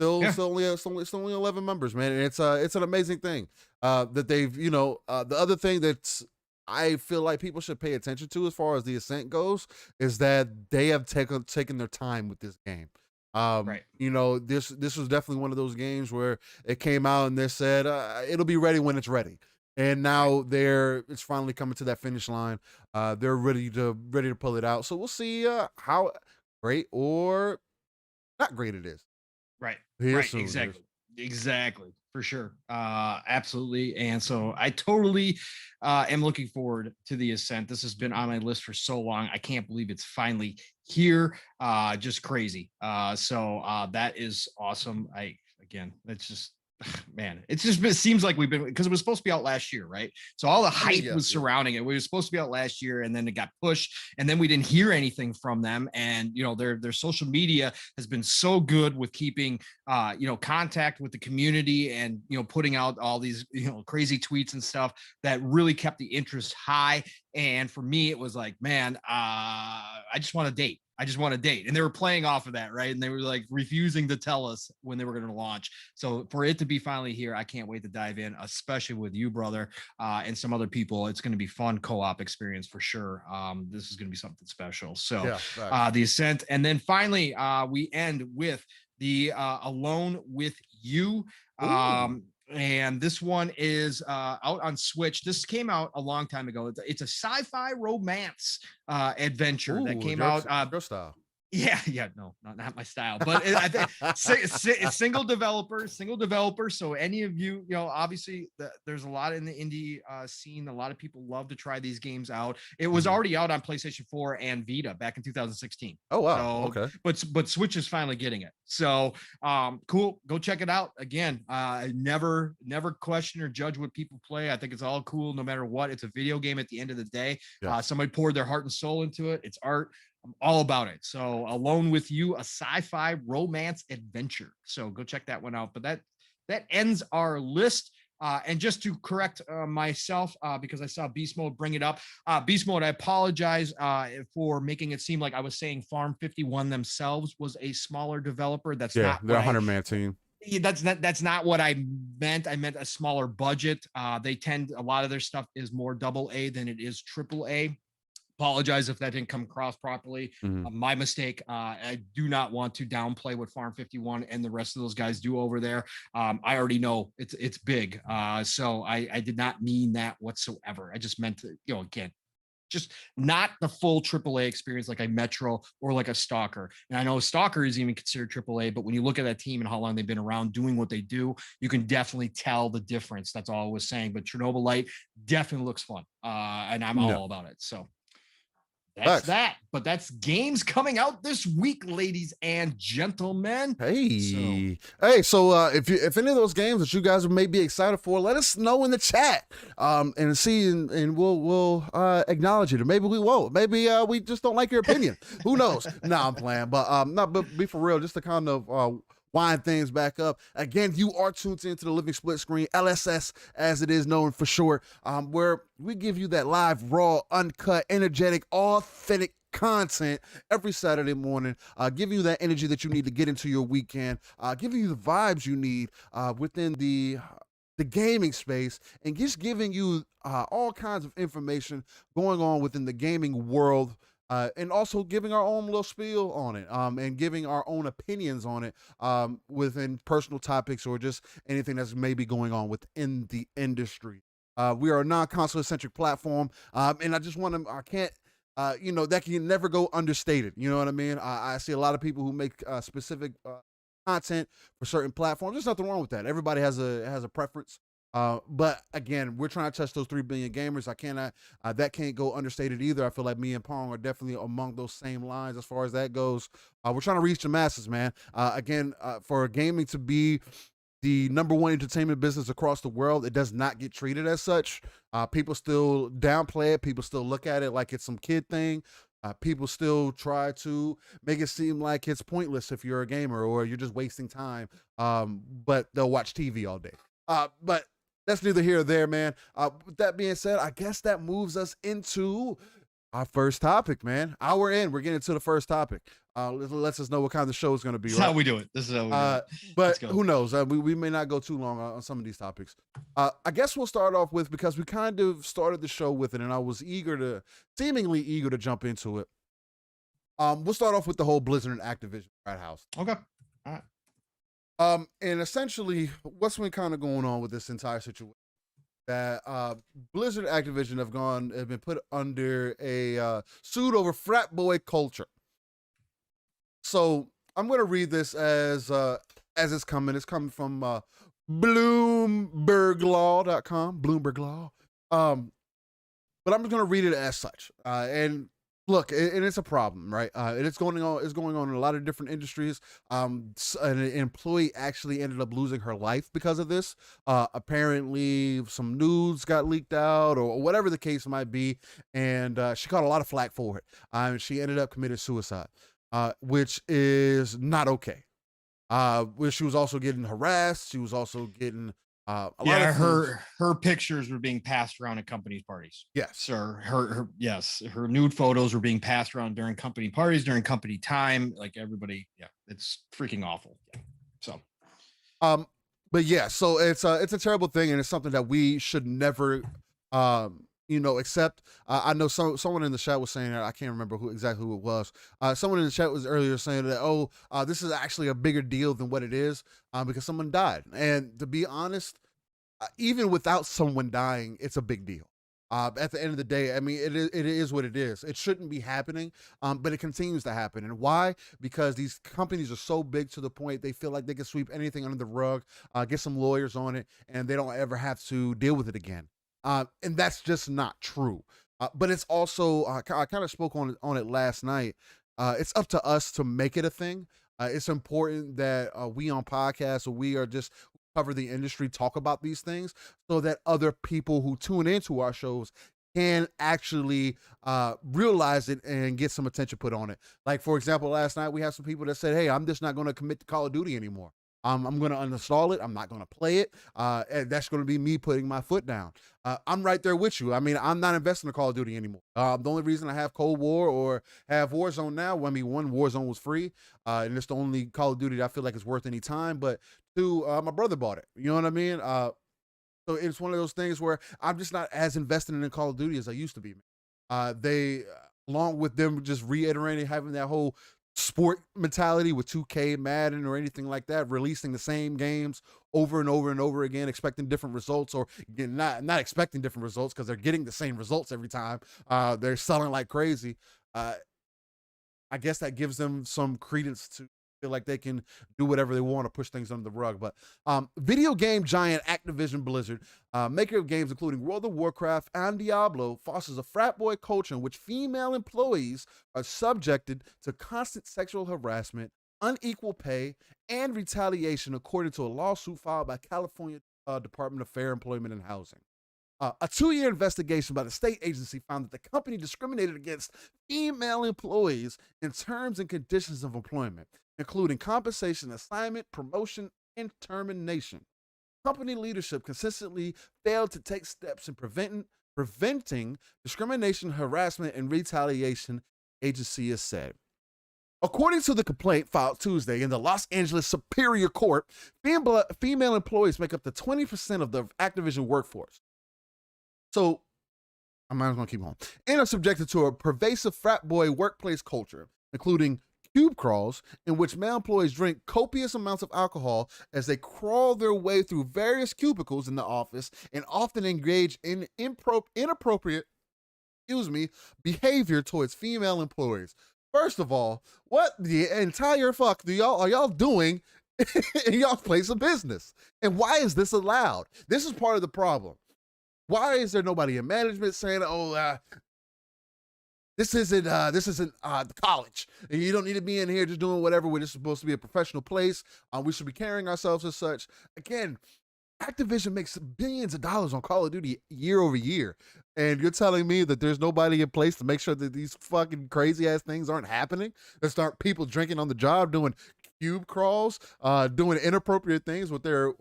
Still only 11 members, man, and it's an amazing thing that they've, the other thing that's I feel like people should pay attention to as far as the Ascent goes is that they have taken their time with this game. Right. This was definitely one of those games where it came out and they said it'll be ready when it's ready, and now it's finally coming to that finish line. They're ready to pull it out. So we'll see how great or not great it is. Right. Here right. Exactly. For sure. Absolutely. And so I totally am looking forward to the Ascent. This has been on my list for so long. I can't believe it's finally here. Just crazy. So that is awesome. That's just, man, it seems like because it was supposed to be out last year, right? So all the hype was surrounding it. We were supposed to be out last year, and then it got pushed, and then we didn't hear anything from them. And their social media has been so good with keeping contact with the community and putting out all these crazy tweets and stuff that really kept the interest high. And for me, it was like, man, I just want a date. And they were playing off of that, right? And they were like refusing to tell us when they were going to launch. So for it to be finally here, I can't wait to dive in, especially with you, brother, and some other people. It's going to be fun co-op experience for sure. This is going to be something special. So the Ascent. And then finally, we end with the Alone with You. And this one is out on Switch. This came out a long time ago. It's a sci-fi romance adventure that came out. Girl style. Yeah, no, not my style, but I think single developer. So any of you, obviously there's a lot in the indie scene. A lot of people love to try these games out. It was already out on PlayStation 4 and Vita back in 2016. Oh wow, so, okay. But Switch is finally getting it. So cool, go check it out. Again, I never question or judge what people play. I think it's all cool no matter what. It's a video game at the end of the day. Yeah. Somebody poured their heart and soul into it. It's art. I'm all about it. So Alone with You, a sci-fi romance adventure. So go check that one out. But that ends our list. And just to correct myself, because I saw Beast Mode bring it up. Beast Mode, I apologize for making it seem like I was saying Farm 51 themselves was a smaller developer. That's not they're a 100-man team. That's not what I meant. I meant a smaller budget. A lot of their stuff is more AA than it is AAA. Apologize if that didn't come across properly. My mistake. I do not want to downplay what Farm 51 and the rest of those guys do over there. I already know it's big. So I did not mean that whatsoever. I just meant to, again, just not the full AAA experience like a Metro or like a Stalker. And I know Stalker is even considered AAA, but when you look at that team and how long they've been around doing what they do, you can definitely tell the difference. That's all I was saying. But Chernobyl Light definitely looks fun. And I'm all about it. So that's that, but that's games coming out this week, ladies and gentlemen. So if any of those games that you guys may be excited for, let us know in the chat, and see, and we'll acknowledge it, or maybe we won't. Maybe we just don't like your opinion. Who knows? I'm playing, but be for real, just to kind of wind things back up. Again, you are tuned into the Living Split Screen, LSS as it is known for short, where we give you that live, raw, uncut, energetic, authentic content every Saturday morning, give you that energy that you need to get into your weekend, give you the vibes you need within the gaming space, and just giving you all kinds of information going on within the gaming world. And also giving our own little spiel on it, and giving our own opinions on it within personal topics or just anything that's maybe going on within the industry. We are a non-console-centric platform, and I just want to, I can't, that can never go understated. You know what I mean? I see a lot of people who make specific content for certain platforms. There's nothing wrong with that. Everybody has a preference. But again, we're trying to touch those 3 billion gamers. That can't go understated either. I feel like me and Pong are definitely among those same lines as far as that goes. We're trying to reach the masses, man. Again, for gaming to be the #1 entertainment business across the world, it does not get treated as such. People still downplay it. People still look at it like it's some kid thing. People still try to make it seem like it's pointless if you're a gamer or you're just wasting time. But they'll watch TV all day. But that's neither here or there, man. With that being said, I guess that moves us into our first topic, man. Hour in, we're getting to the first topic. Lets us know what kind of show is going to be. This is how we do it. But who knows? We may not go too long on some of these topics. I guess we'll start off with, because we kind of started the show with it, and I was seemingly eager to jump into it. We'll start off with the whole Blizzard and Activision Frat house. Okay. All right. And essentially, what's been kind of going on with this entire situation? That Blizzard-Activision have been put under a suit over frat boy culture. So I'm going to read this as it's coming. It's coming from BloombergLaw.com. Bloomberg Law. But I'm just going to read it as such. And look, and it's a problem, right? And it's going on in a lot of different industries. An employee actually ended up losing her life because of this. Apparently, some nudes got leaked out, or whatever the case might be, and she caught a lot of flack for it. She ended up committing suicide, which is not okay. Where she was also getting harassed. She was also getting her pictures were being passed around at company parties. Yes, her nude photos were being passed around during company parties, during company time. Like everybody, it's freaking awful. Yeah. So, but yeah, so it's a terrible thing, and it's something that we should never, accept. I know someone in the chat was saying that. I can't remember who it was. Someone in the chat was earlier saying that, this is actually a bigger deal than what it is, because someone died. And to be honest, even without someone dying, it's a big deal. At the end of the day, I mean, it is what it is. It shouldn't be happening, but it continues to happen. And why? Because these companies are so big to the point they feel like they can sweep anything under the rug, get some lawyers on it, and they don't ever have to deal with it again. And that's just not true. But it's also, I kind of spoke on it last night. It's up to us to make it a thing. It's important that we on podcasts, or we are just cover the industry, talk about these things, so that other people who tune into our shows can actually realize it and get some attention put on it. Like, for example, last night we had some people that said, hey, I'm just not going to commit to Call of Duty anymore. I'm going to uninstall it. I'm not going to play it. And that's going to be me putting my foot down. I'm right there with you. I mean, I'm not investing in Call of Duty anymore. The only reason I have Cold War or have Warzone now, I mean, one, Warzone was free, and it's the only Call of Duty that I feel like is worth any time. But two, my brother bought it. You know what I mean? So it's one of those things where I'm just not as invested in Call of Duty as I used to be. They, along with them just reiterating having that whole sport mentality with 2K, Madden, or anything like that, releasing the same games over and over and over again, expecting different results, or not expecting different results because they're getting the same results every time. They're selling like crazy. I guess that gives them some credence to feel like they can do whatever they want to push things under the rug. But video game giant Activision Blizzard, maker of games including World of Warcraft and Diablo, fosters a frat boy culture in which female employees are subjected to constant sexual harassment, unequal pay, and retaliation, according to a lawsuit filed by California Department of Fair Employment and Housing. A 2-year investigation by the state agency found that the company discriminated against female employees in terms and conditions of employment, including compensation, assignment, promotion, and termination. Company leadership consistently failed to take steps in preventing discrimination, harassment, and retaliation, agency has said. According to the complaint filed Tuesday in the Los Angeles Superior Court, female employees make up to 20% of the Activision workforce. So, I might as well keep on. And are subjected to a pervasive frat boy workplace culture, including cube crawls, in which male employees drink copious amounts of alcohol as they crawl their way through various cubicles in the office, and often engage in inappropriate behavior towards female employees. First of all, what the entire fuck are y'all doing in y'all's place of business? And why is this allowed? This is part of the problem. Why is there nobody in management saying, "Oh, this isn't the college. You don't need to be in here just doing whatever. We're just supposed to be a professional place. We should be carrying ourselves as such." Again, Activision makes billions of dollars on Call of Duty year over year, and you're telling me that there's nobody in place to make sure that these fucking crazy ass things aren't happening? There's not people drinking on the job, doing cube crawls, doing inappropriate things with their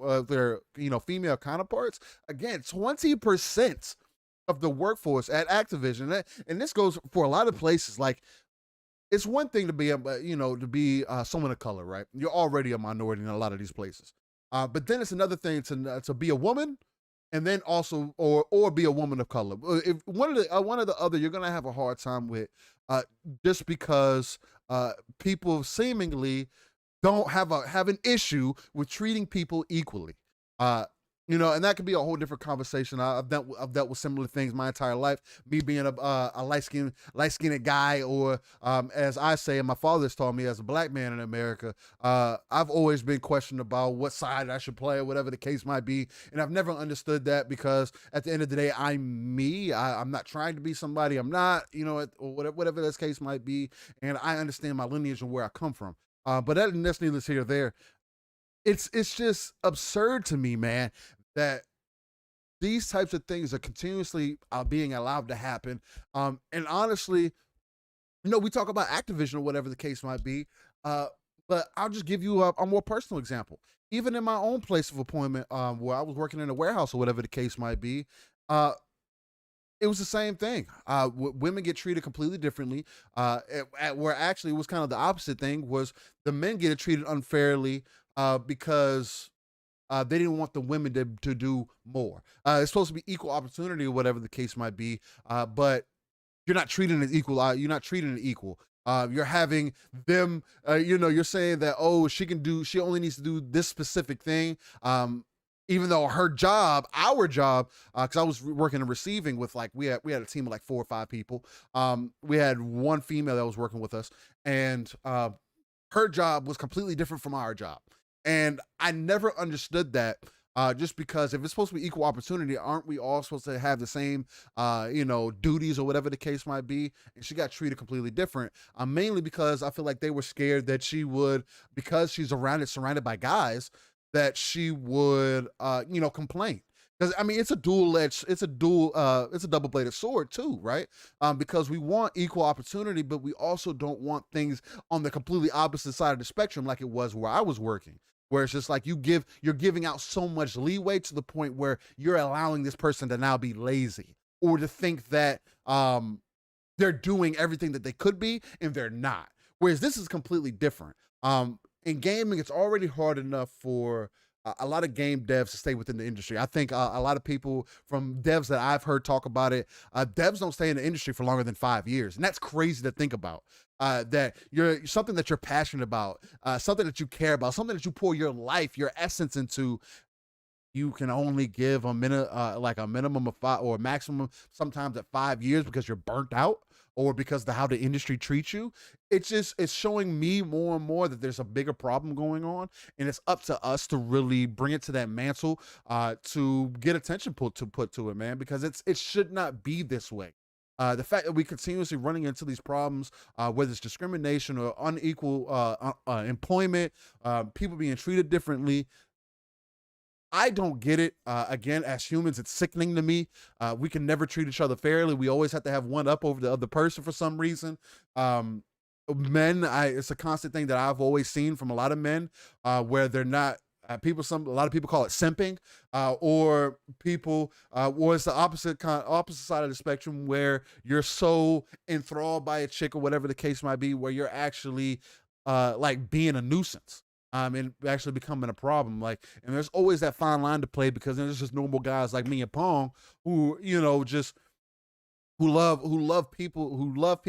female counterparts. Again, 20% of the workforce at Activision, and this goes for a lot of places. Like, it's one thing to be someone of color, right? You're already a minority in a lot of these places, but then it's another thing to be a woman, and then also or be a woman of color. If one of the other, you're gonna have a hard time with, just because people seemingly don't have an issue with treating people equally. And that could be a whole different conversation. I've dealt with similar things my entire life. Me being a light-skinned guy, or as I say, and my father's taught me, as a black man in America, I've always been questioned about what side I should play, or whatever the case might be. And I've never understood that, because at the end of the day, I'm me. I'm not trying to be somebody I'm not, or whatever this case might be. And I understand my lineage and where I come from. But that's neither here nor there. It's just absurd to me, man, that these types of things are continuously being allowed to happen. And honestly, we talk about Activision or whatever the case might be, but I'll just give you a more personal example. Even in my own place of employment, where I was working in a warehouse or whatever the case might be, it was the same thing. Women get treated completely differently. Where actually it was kind of the opposite thing, was the men get treated unfairly because they didn't want the women to do more. It's supposed to be equal opportunity or whatever the case might be, but you're not treating it equal. You're not treating it equal. You're having them, you're saying that, oh, she only needs to do this specific thing. even though our job, because I was working in receiving with like we had a team of like 4 or 5 people. We had one female that was working with us, and her job was completely different from our job, and I never understood that. Just because if it's supposed to be equal opportunity, aren't we all supposed to have the same, duties or whatever the case might be? And she got treated completely different. Mainly because I feel like they were scared that she would, because she's surrounded by guys, that she would, complain. Because I mean, it's a double-bladed sword too, right? Because we want equal opportunity, but we also don't want things on the completely opposite side of the spectrum, like it was where I was working, where it's just like you're giving out so much leeway to the point where you're allowing this person to now be lazy or to think that they're doing everything that they could be and they're not. Whereas this is completely different. In gaming, it's already hard enough for a lot of game devs to stay within the industry. I think a lot of people from devs that I've heard talk about it, devs don't stay in the industry for longer than 5 years. And that's crazy to think about. That you're something that you're passionate about, something that you care about, something that you pour your life, your essence into. You can only give a minute, like a minimum of 5 or a maximum sometimes at 5 years because you're burnt out or because of how the industry treats you. It's showing me more and more that there's a bigger problem going on, and it's up to us to really bring it to that mantle, to get attention put to it, man, because it should not be this way. The fact that we continuously running into these problems, whether it's discrimination or unequal employment, people being treated differently, I don't get it. Again, as humans, it's sickening to me. We can never treat each other fairly. We always have to have one up over the other person for some reason. Men, it's a constant thing that I've always seen from a lot of men, where they're not. A lot of people call it simping, or people, or it's the opposite side of the spectrum where you're so enthralled by a chick or whatever the case might be, where you're actually like being a nuisance. And actually becoming a problem. Like, and there's always that fine line to play, because there's just normal guys like me and Pong who, just who love people. We love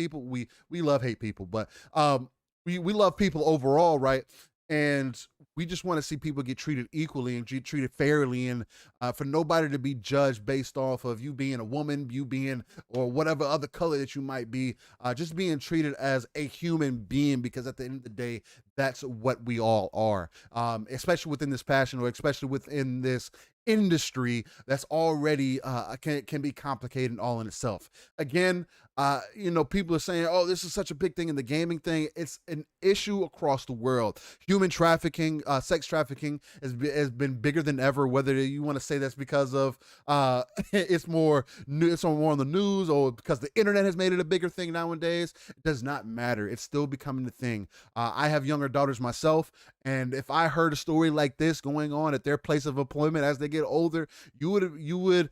hate people, but we love people overall, right? And we just want to see people get treated equally and get treated fairly, and for nobody to be judged based off of you being a woman, you being, or whatever other color that you might be, just being treated as a human being, because at the end of the day, that's what we all are, especially within this passion, or especially within this industry that's already can be complicated all in itself. Again, people are saying, oh, this is such a big thing in the gaming thing. It's an issue across the world. Human trafficking, sex trafficking has been bigger than ever, whether you want to say that's because of it's more on the news, or because the internet has made it a bigger thing nowadays. It does not matter. It's still becoming the thing. I have younger daughters myself, and if I heard a story like this going on at their place of employment as they get older, you would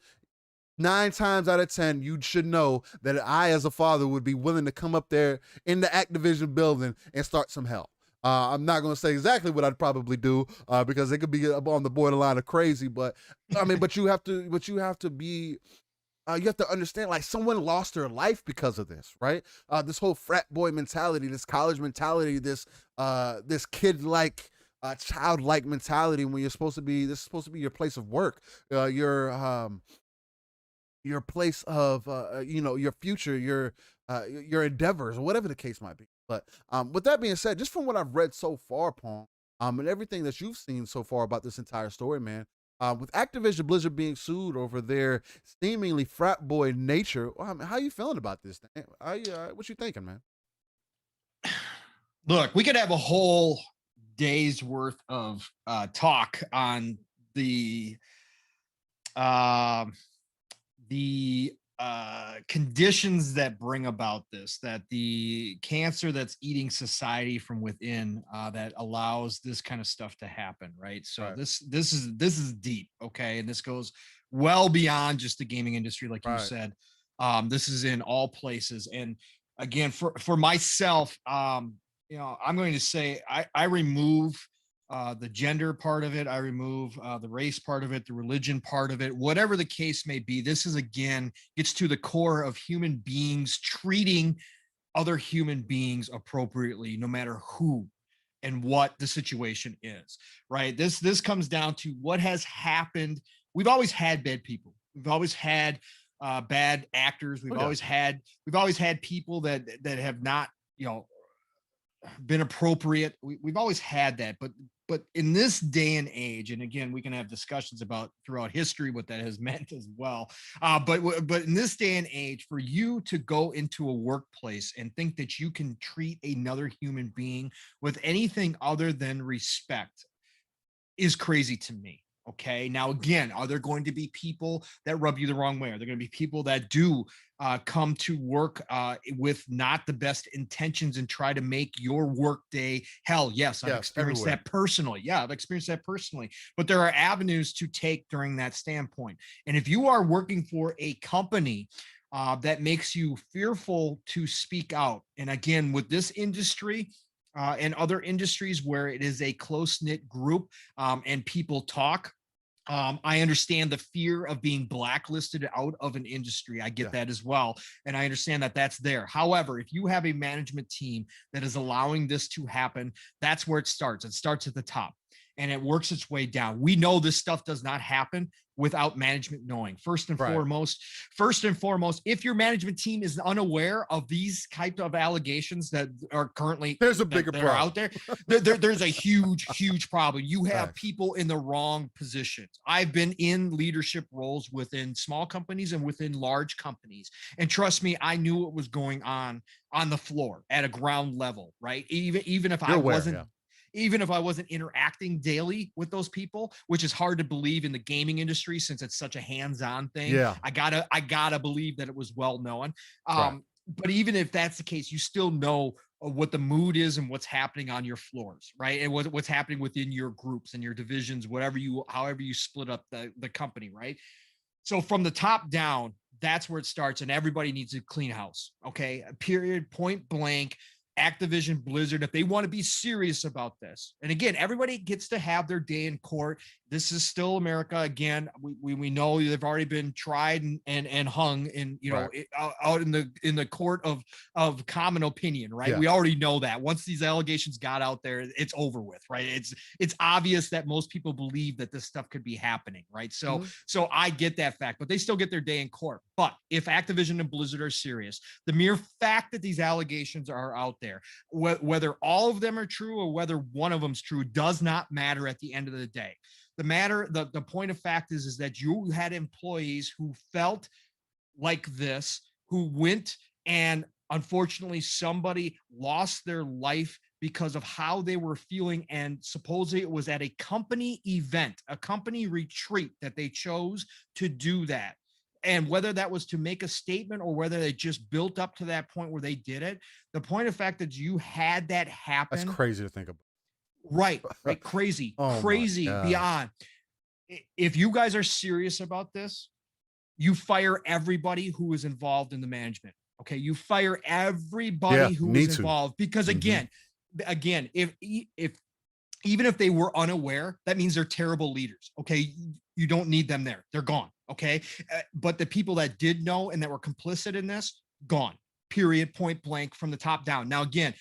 9 times out of 10, you should know that I, as a father, would be willing to come up there in the Activision building and start some hell. I'm not going to say exactly what I'd probably do, because it could be on the borderline of crazy. But I mean, but you have to be. You have to understand, like, someone lost their life because of this, right? This whole frat boy mentality, this college mentality, this kid-like, childlike mentality. When this is supposed to be your place of work, your place of your future, your endeavors, or whatever the case might be. But with that being said, just from what I've read so far, Paul, and everything that you've seen so far about this entire story, man, with Activision Blizzard being sued over their seemingly frat boy nature, how you feeling about this thing? What you thinking, man? Look, we could have a whole day's worth of talk on the conditions that bring about this, that the cancer that's eating society from within, that allows this kind of stuff to happen, right? So right. This is deep, okay, and this goes well beyond just the gaming industry, like you said. This is in all places, and again, for myself, I'm going to say I remove the gender part of it. I remove the race part of it, the religion part of it, whatever the case may be. This is, again, gets to the core of human beings treating other human beings appropriately, no matter who and what the situation is, right? This comes down to what has happened. We've always had bad people. We've always had bad actors. We've always had people that have not, been appropriate. We've always had that, but in this day and age, and again, we can have discussions about throughout history what that has meant as well. But in this day and age, for you to go into a workplace and think that you can treat another human being with anything other than respect is crazy to me. Okay. Now, again, are there going to be people that rub you the wrong way? Are there going to be people that do come to work with not the best intentions and try to make your work day hell? Yes, I've experienced that personally. Yeah, I've experienced that personally. But there are avenues to take during that standpoint. And if you are working for a company that makes you fearful to speak out, and again, with this industry, and other industries where it is a close-knit group and people talk, I understand the fear of being blacklisted out of an industry. I get that as well. And I understand that that's there. However, if you have a management team that is allowing this to happen, that's where it starts. It starts at the top and it works its way down. We know this stuff does not happen without management knowing. First and foremost, if your management team is unaware of these type of allegations that are currently there's a bigger problem out there, there's a huge problem. You have people in the wrong positions. I've been in leadership roles within small companies and within large companies, and trust me, I knew what was going on the floor at a ground level, right? Even if even if I wasn't interacting daily with those people, which is hard to believe in the gaming industry since it's such a hands-on thing. Yeah. I gotta believe that it was well known. But even if that's the case, you still know what the mood is and what's happening on your floors, right? And what's happening within your groups and your divisions, however you split up the company, right? So from the top down, that's where it starts, and everybody needs to clean house. Okay, period, point blank. Activision, Blizzard, if they want to be serious about this. And again, everybody gets to have their day in court. This is still America. Again, we know they've already been tried and hung in, out in the court of common opinion, right? We already know that once these allegations got out there, it's over with, right? It's obvious that most people believe that this stuff could be happening, right? So I get that fact, but they still get their day in court. But if Activision and Blizzard are serious, the mere fact that these allegations are out there, whether all of them are true or whether one of them's true, does not matter at the end of the day. The point of fact is that you had employees who felt like this, who went and unfortunately somebody lost their life because of how they were feeling, and supposedly it was at a company event, a company retreat, that they chose to do that. And whether that was to make a statement or whether they just built up to that point where they did it, the point of fact that you had that happen. That's crazy to think about. Right. Crazy, crazy beyond. If you guys are serious about this, you fire everybody who is involved in the management. Okay. You fire everybody who is involved, because again, if even if they were unaware, that means they're terrible leaders. Okay. You don't need them there. They're gone. Okay. But the people that did know and that were complicit in this, gone, period, point blank, from the top down. Now, again,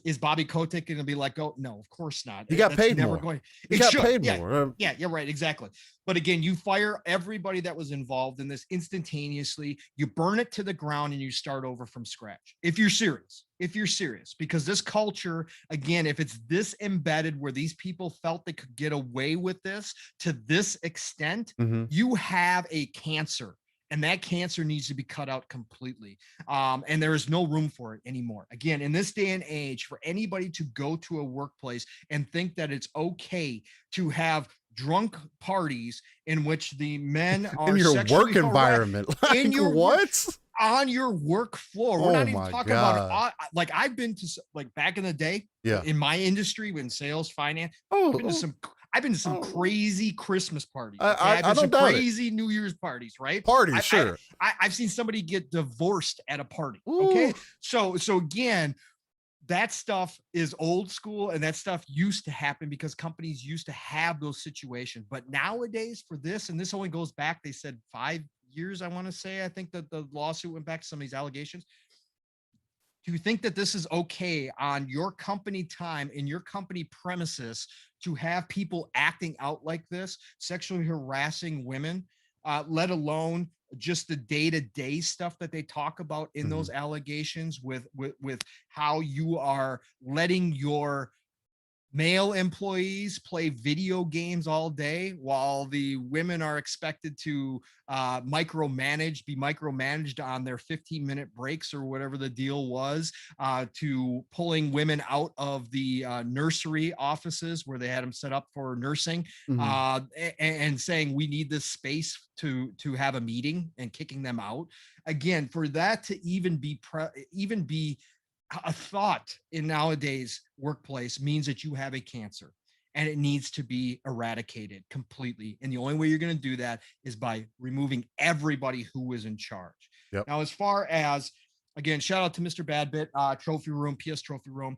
is Bobby Kotick going to be like, oh, no, of course not. He got paid more. He got paid more. Yeah, you're right. Exactly. But again, you fire everybody that was involved in this instantaneously. You burn it to the ground and you start over from scratch. If you're serious, because this culture, again, if it's this embedded where these people felt they could get away with this to this extent, you have a cancer. And that cancer needs to be cut out completely. And there is no room for it anymore. Again, in this day and age, for anybody to go to a workplace and think that it's okay to have drunk parties in which the men are in your work environment, in your what? On your work floor. We're not even talking about like I've been to, like, back in the day, in my industry, in sales, finance, I've been to some crazy Christmas parties. Okay? I've been to some crazy New Year's parties, right? I've seen somebody get divorced at a party. Okay. So again, that stuff is old school, and that stuff used to happen because companies used to have those situations. But nowadays, for this, and this only goes back, they said 5 years, I want to say. I think that the lawsuit went back to some of these allegations. to think that this is okay on your company time in your company premises to have people acting out like this, sexually harassing women, let alone just the day-to-day stuff that they talk about in those allegations with how you are letting your male employees play video games all day while the women are expected to be micromanaged on their 15-minute breaks or whatever the deal was, to pulling women out of the nursery offices where they had them set up for nursing, and saying we need this space to have a meeting and kicking them out. Again, for that to even be a thought in nowadays workplace means that you have a cancer and it needs to be eradicated completely. And the only way you're going to do that is by removing everybody who is in charge. Yep. Now, as far as, again, shout out to Mr. Badbit, Trophy Room, PS Trophy Room.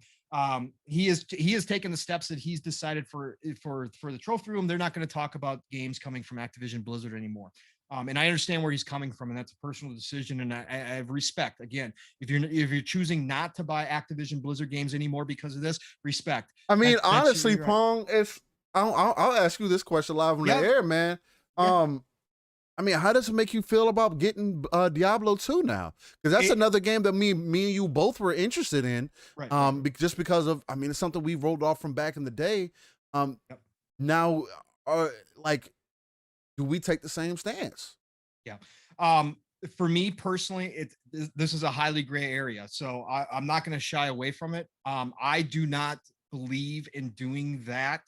He has taken the steps that he's decided for the Trophy Room. They're not going to talk about games coming from Activision Blizzard anymore. And I understand where he's coming from, and that's a personal decision. And I have respect. Again, if you're choosing not to buy Activision Blizzard games anymore because of this, respect. I mean, honestly, Pong, if I'll ask you this question live on the air, man. I mean, how does it make you feel about getting Diablo 2 now? Because that's another game that me and you both were interested in. Right. Just because of, I mean, it's something we rolled off from back in the day. Now, like, do we take the same stance? Yeah. For me personally, this is a highly gray area. So I'm not going to shy away from it. I do not believe in doing that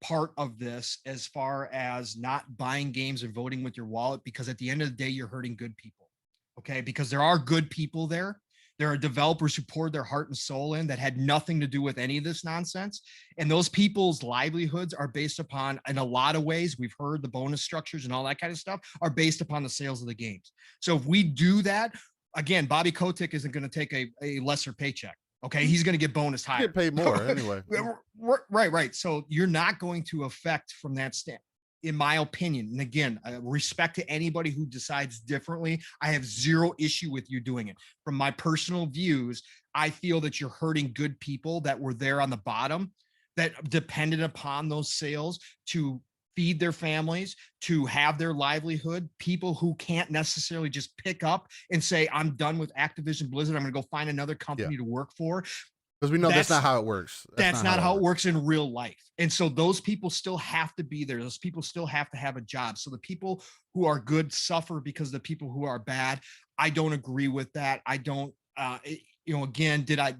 part of this as far as not buying games and voting with your wallet, because at the end of the day, you're hurting good people. Okay. Because there are good people there. There are developers who poured their heart and soul in that had nothing to do with any of this nonsense. And those people's livelihoods are based upon, in a lot of ways, we've heard the bonus structures and all that kind of stuff are based upon the sales of the games. So if we do that, again, Bobby Kotick isn't going to take a lesser paycheck. Okay. He's going to get bonus higher. Get paid more anyway. Right. So you're not going to affect from that standpoint, in my opinion. And again, respect to anybody who decides differently. I have zero issue with you doing it. From my personal views, I feel that you're hurting good people that were there on the bottom, that depended upon those sales to feed their families, to have their livelihood, people who can't necessarily just pick up and say, I'm done with Activision Blizzard, I'm going to go find another company to work for. Because we know that's not how it works. That's not how it works in real life. And so those people still have to be there. Those people still have to have a job. So the people who are good suffer because the people who are bad. I don't agree with that. I don't, again, did I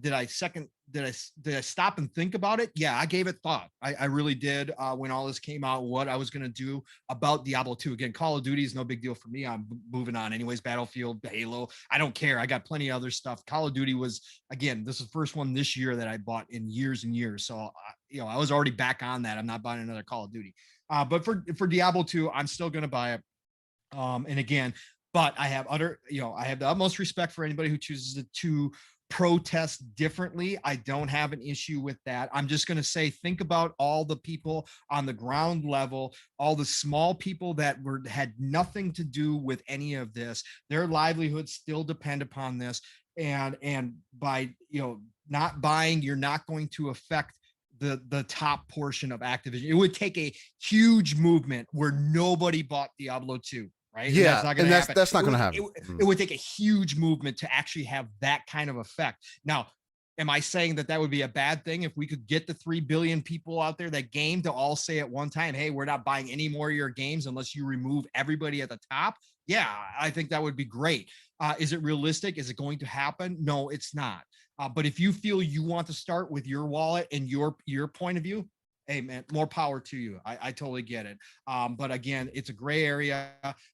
stop and think about it? Yeah, I gave it thought. I really did when all this came out, what I was going to do about Diablo 2. Again, Call of Duty is no big deal for me. I'm moving on anyways. Battlefield, Halo, I don't care. I got plenty of other stuff. Call of Duty was, again, this is the first one this year that I bought in years and years. So, I was already back on that. I'm not buying another Call of Duty. But for Diablo 2, I'm still going to buy it. And again, but I have I have the utmost respect for anybody who chooses to protest differently. I don't have an issue with that. I'm just going to say, think about all the people on the ground level, all the small people that had nothing to do with any of this. Their livelihoods still depend upon this. And by, not buying, you're not going to affect the top portion of Activision. It would take a huge movement where nobody bought Diablo 2. Right. Yeah. That's not going to happen. It would take a huge movement to actually have that kind of effect. Now, am I saying that would be a bad thing if we could get the 3 billion people out there that game to all say at one time, hey, we're not buying any more of your games unless you remove everybody at the top? Yeah, I think that would be great. Is it realistic? Is it going to happen? No, it's not. But if you feel you want to start with your wallet and your point of view, hey man, more power to you. I totally get it. But again, it's a gray area.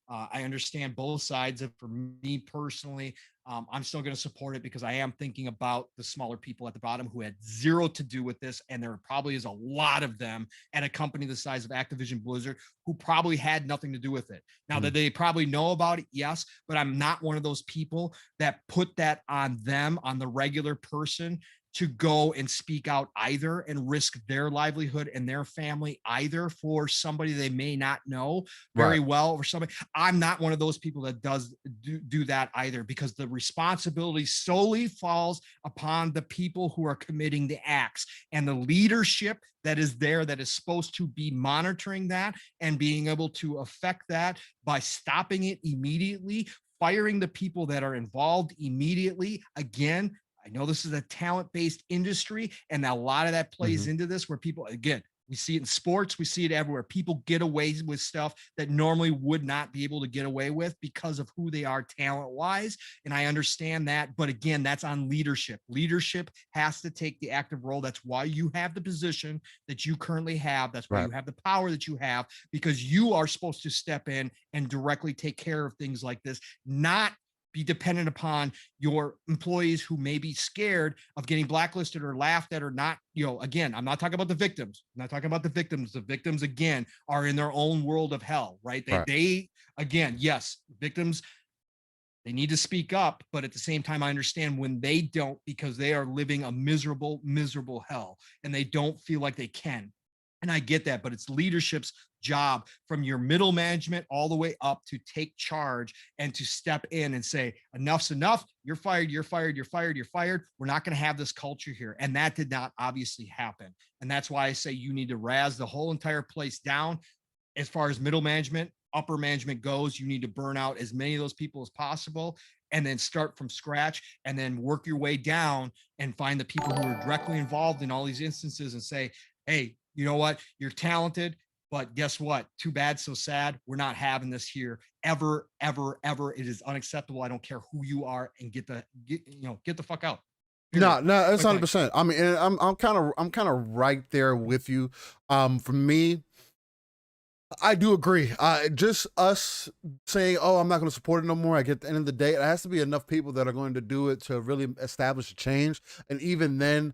I understand both sides of, for me personally, I'm still going to support it because I am thinking about the smaller people at the bottom who had zero to do with this. And there probably is a lot of them at a company the size of Activision Blizzard who probably had nothing to do with it. Now that they probably know about it, yes, but I'm not one of those people that put that on them, on the regular person, to go and speak out either and risk their livelihood and their family either for somebody they may not know very well or somebody. I'm not one of those people that does do that either, because the responsibility solely falls upon the people who are committing the acts, and the leadership that is there that is supposed to be monitoring that and being able to affect that by stopping it immediately, firing the people that are involved immediately. Again, I know this is a talent-based industry, and a lot of that plays into this, where people, again, we see it in sports, we see it everywhere. People get away with stuff that normally would not be able to get away with because of who they are talent-wise. And I understand that. But again, that's on leadership. Leadership has to take the active role. That's why you have the position that you currently have. That's why you have the power that you have, because you are supposed to step in and directly take care of things like this, not be dependent upon your employees who may be scared of getting blacklisted or laughed at or not. Again, I'm not talking about the victims. I'm not talking about the victims. The victims, again, are in their own world of hell, right? They again, yes, victims, they need to speak up, but at the same time, I understand when they don't, because they are living a miserable, miserable hell and they don't feel like they can. And I get that, but it's leadership's job from your middle management all the way up to take charge and to step in and say, enough's enough. You're fired. You're fired. You're fired. You're fired. We're not going to have this culture here. And that did not obviously happen. And that's why I say you need to razz the whole entire place down. As far as middle management, upper management goes, you need to burn out as many of those people as possible, and then start from scratch, and then work your way down and find the people who are directly involved in all these instances and say, hey, you know what? You're talented, but guess what? Too bad, so sad. We're not having this here ever, ever, ever. It is unacceptable. I don't care who you are, and get the fuck out. No, it's 100%. I mean, and I'm kind of right there with you. For me, I do agree. Just us saying, "Oh, I'm not going to support it no more." At the end of the day, it has to be enough people that are going to do it to really establish a change. And even then,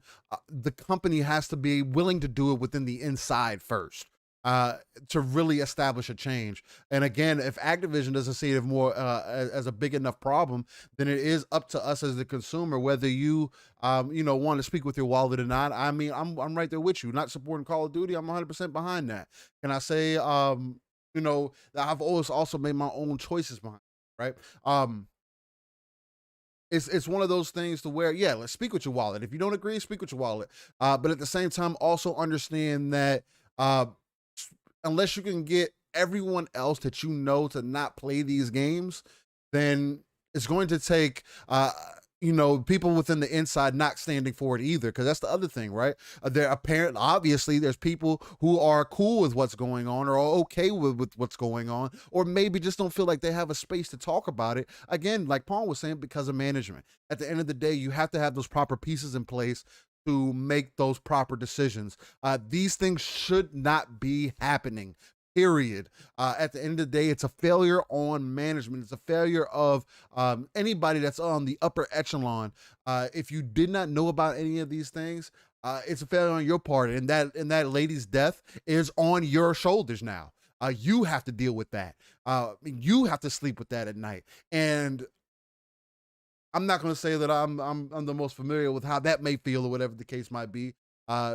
the company has to be willing to do it within the inside first, to really establish a change. And again, if Activision doesn't see it more as a big enough problem, then it is up to us as the consumer whether you want to speak with your wallet or not. I mean, I'm right there with you. Not supporting Call of Duty, I'm 100% behind that. Can I say that I've always also made my own choices behind it, right? It's one of those things to where, yeah, let's speak with your wallet. If you don't agree, speak with your wallet. But at the same time, also understand that unless you can get everyone else that you know to not play these games, then it's going to take people within the inside not standing for it either, because that's the other thing, right? Obviously there's people who are cool with what's going on or are okay with what's going on, or maybe just don't feel like they have a space to talk about it. Again, like Paul was saying, because of management. At the end of the day, you have to have those proper pieces in place to make those proper decisions. These things should not be happening, period. At the end of the day, it's a failure on management. It's a failure of anybody that's on the upper echelon. If you did not know about any of these things, it's a failure on your part. And that lady's death is on your shoulders now. You have to deal with that. You have to sleep with that at night. And I'm not going to say that I'm the most familiar with how that may feel or whatever the case might be,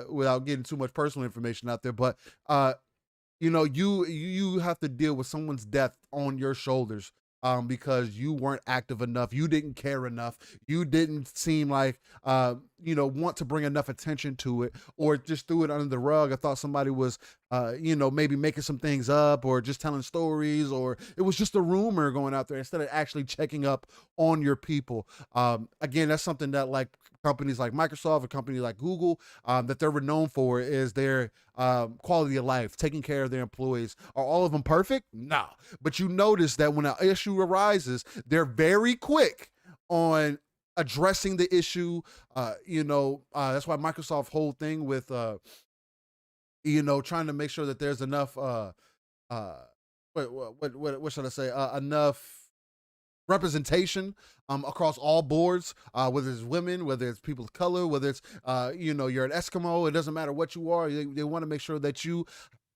without getting too much personal information out there. But you have to deal with someone's death on your shoulders, because you weren't active enough. You didn't care enough. You didn't seem like want to bring enough attention to it, or just threw it under the rug. I thought somebody was maybe making some things up or just telling stories, or it was just a rumor going out there instead of actually checking up on your people. Again, that's something that like companies like Microsoft, a company like Google, that they're renowned for is their quality of life, taking care of their employees. Are all of them perfect? No. But you notice that when an issue arises, they're very quick on addressing the issue. That's why Microsoft's whole thing with trying to make sure that there's enough what should I say? Enough representation across all boards, whether it's women, whether it's people of color, whether it's you're an Eskimo. It doesn't matter what you are. They want to make sure that you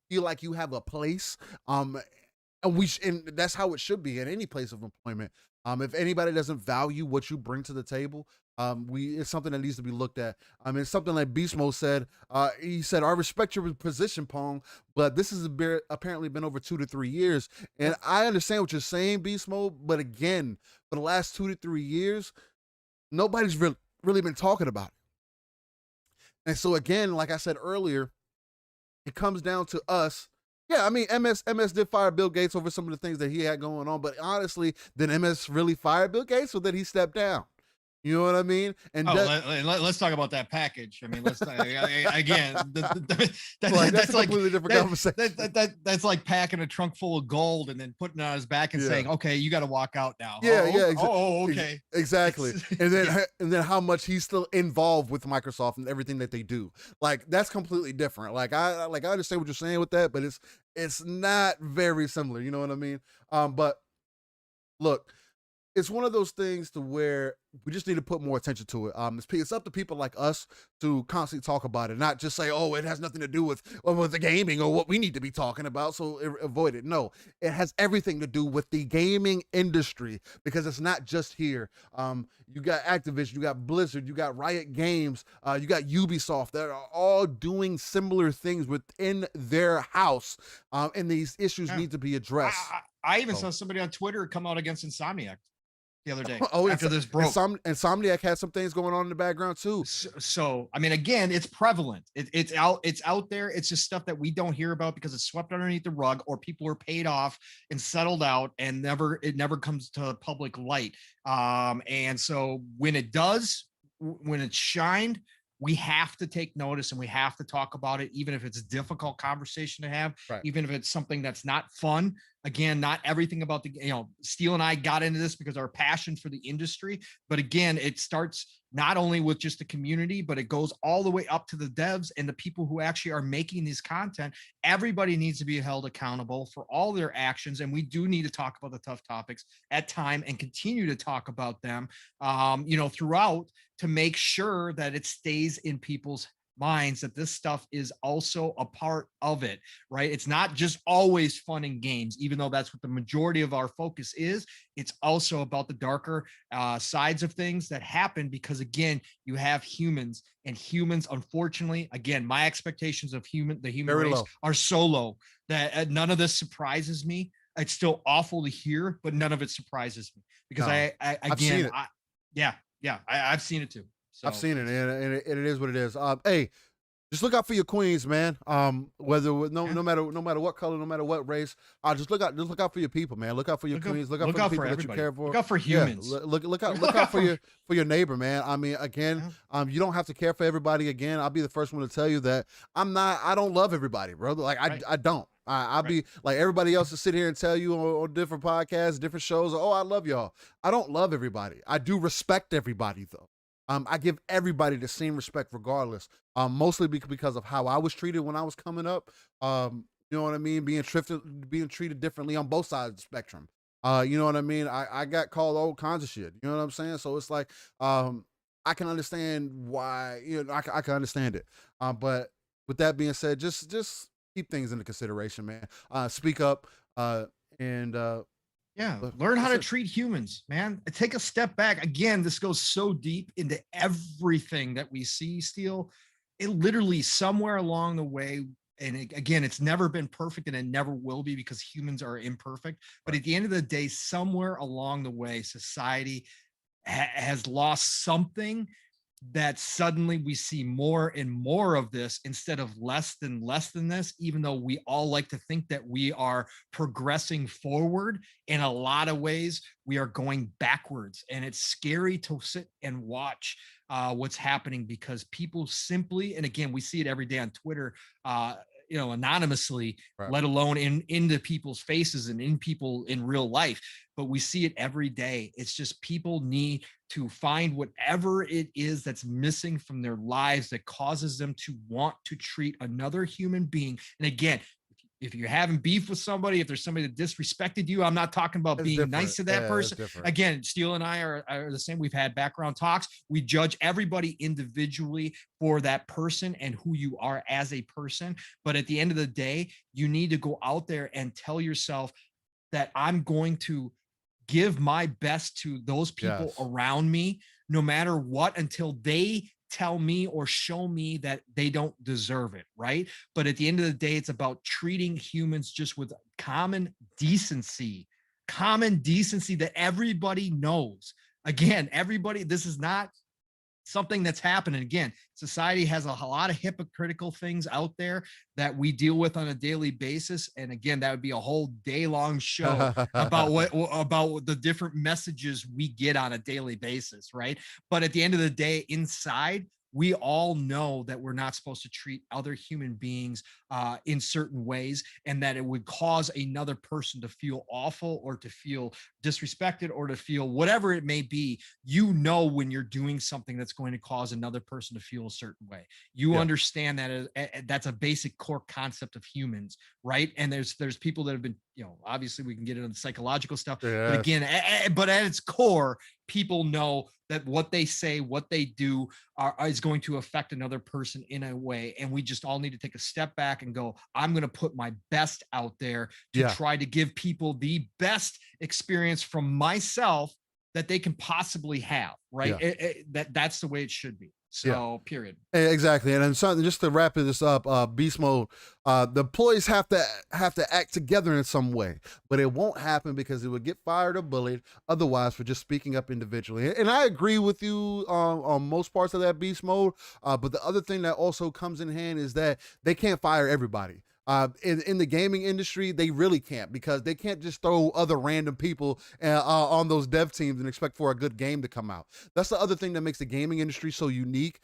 feel like you have a place, and that's how it should be in any place of employment. If anybody doesn't value what you bring to the table, It's something that needs to be looked at. I mean, something like Beast Mode said. He said, "I respect your position, Pong, but this has apparently been over 2 to 3 years." And I understand what you're saying, Beast Mode, but again, for the last 2 to 3 years, nobody's really been talking about it. And so again, like I said earlier, it comes down to us. Yeah, I mean, MS did fire Bill Gates over some of the things that he had going on, but honestly, did MS really fire Bill Gates, or did he step down? You know what I mean? And let's talk about that package. I mean, let's again. That's a completely different conversation. That's like packing a trunk full of gold and then putting it on his back and saying, "Okay, you got to walk out now." Okay, exactly. And then how much he's still involved with Microsoft and everything that they do. Like that's completely different. Like I understand what you're saying with that, but it's not very similar. You know what I mean? But look. It's one of those things to where we just need to put more attention to it. It's up to people like us to constantly talk about it, not just say, "Oh, it has nothing to do with the gaming or what we need to be talking about," so avoid it. No, it has everything to do with the gaming industry because it's not just here. You got Activision, you got Blizzard, you got Riot Games, you got Ubisoft that are all doing similar things within their house, and these issues need to be addressed. I even saw somebody on Twitter come out against Insomniac the other day. After this broke. Insomniac had some things going on in the background too. So I mean, again, it's prevalent. It's out there. It's just stuff that we don't hear about because it's swept underneath the rug, or people are paid off and settled out, and it never comes to public light. And so when it does, when it's shined, we have to take notice and we have to talk about it, even if it's a difficult conversation to have, even if it's something that's not fun. Again, not everything about Steele and I got into this because our passion for the industry, but again, it starts not only with just the community, but it goes all the way up to the devs and the people who actually are making this content. Everybody needs to be held accountable for all their actions. And we do need to talk about the tough topics at time and continue to talk about them, throughout, to make sure that it stays in people's minds that this stuff is also a part of it, right? It's not just always fun and games, even though that's what the majority of our focus is. It's also about the darker sides of things that happen because, again, you have humans, and humans, unfortunately, again, my expectations of the human Very race low. are so low that none of this surprises me. It's still awful to hear, but none of it surprises me because I've seen it too. So, I've seen it, and it is what it is. Hey, just look out for your queens, man. No matter what color, no matter what race, just look out for your people, man. Look out for your queens. Look out for the people that you care for. Look out for humans. Yeah, look out for your neighbor, man. I mean, again, you don't have to care for everybody. Again, I'll be the first one to tell you that I don't love everybody, brother. Like I don't. I'll be like everybody else to sit here and tell you on different podcasts, different shows. Oh, I love y'all. I don't love everybody. I do respect everybody though. I give everybody the same respect regardless, mostly because of how I was treated when I was coming up. You know what I mean? Being treated differently on both sides of the spectrum. You know what I mean? I got called all kinds of shit. You know what I'm saying? So it's like, I can understand why, I can understand it. But with that being said, just keep things into consideration, man. Speak up, and learn how to treat humans, man. Take a step back. Again, this goes so deep into everything that we see, Steele. It literally somewhere along the way, and again, it's never been perfect and it never will be because humans are imperfect. But at the end of the day, somewhere along the way, society has lost something that suddenly we see more and more of this instead of less than this, even though we all like to think that we are progressing forward. In a lot of ways, we are going backwards, and it's scary to sit and watch what's happening because people simply, and again, we see it every day on Twitter, anonymously, let alone into people's faces and in people in real life. But we see it every day. It's just people need to find whatever it is that's missing from their lives that causes them to want to treat another human being. And again, if you're having beef with somebody, if there's somebody that disrespected you, I'm not talking about being nice to that person. Again, Steele and I are the same. We've had background talks. We judge everybody individually for that person and who you are as a person. But at the end of the day, you need to go out there and tell yourself that I'm going to give my best to those people around me, no matter what, until they tell me or show me that they don't deserve it, right? But at the end of the day, it's about treating humans just with common decency that everybody knows. Again, everybody, this is not something that's happening. Again, society has a lot of hypocritical things out there that we deal with on a daily basis. And again, that would be a whole day-long show about the different messages we get on a daily basis, right? But at the end of the day, inside, we all know that we're not supposed to treat other human beings in certain ways, and that it would cause another person to feel awful or to feel disrespected or to feel whatever it may be. You know, when you're doing something that's going to cause another person to feel a certain way, you understand that that's a basic core concept of humans, right? And there's people that have been, obviously we can get into the psychological stuff, but again, but at its core, people know that what they say, what they do is going to affect another person in a way. And we just all need to take a step back and go, I'm going to put my best out there to try to give people the best experience from myself that they can possibly have, right? That's the way it should be. So period. Exactly. And then something just to wrap this up, beast mode, the employees have to act together in some way, but it won't happen because they would get fired or bullied otherwise for just speaking up individually. And I agree with you on most parts of that beast mode. But the other thing that also comes in hand is that they can't fire everybody. In the gaming industry, they really can't, because they can't just throw other random people on those dev teams and expect for a good game to come out. That's the other thing that makes the gaming industry so unique,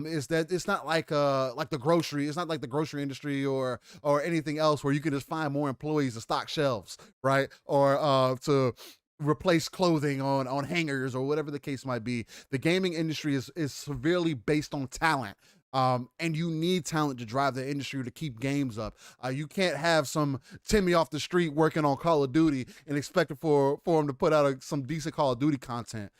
is that it's not like the grocery. It's not like the grocery industry or anything else where you can just find more employees to stock shelves, right? Or to replace clothing on hangers or whatever the case might be. The gaming industry is severely based on talent. And you need talent to drive the industry to keep games up. You can't have some Timmy off the street working on Call of Duty and expect for him to put out some decent Call of Duty content.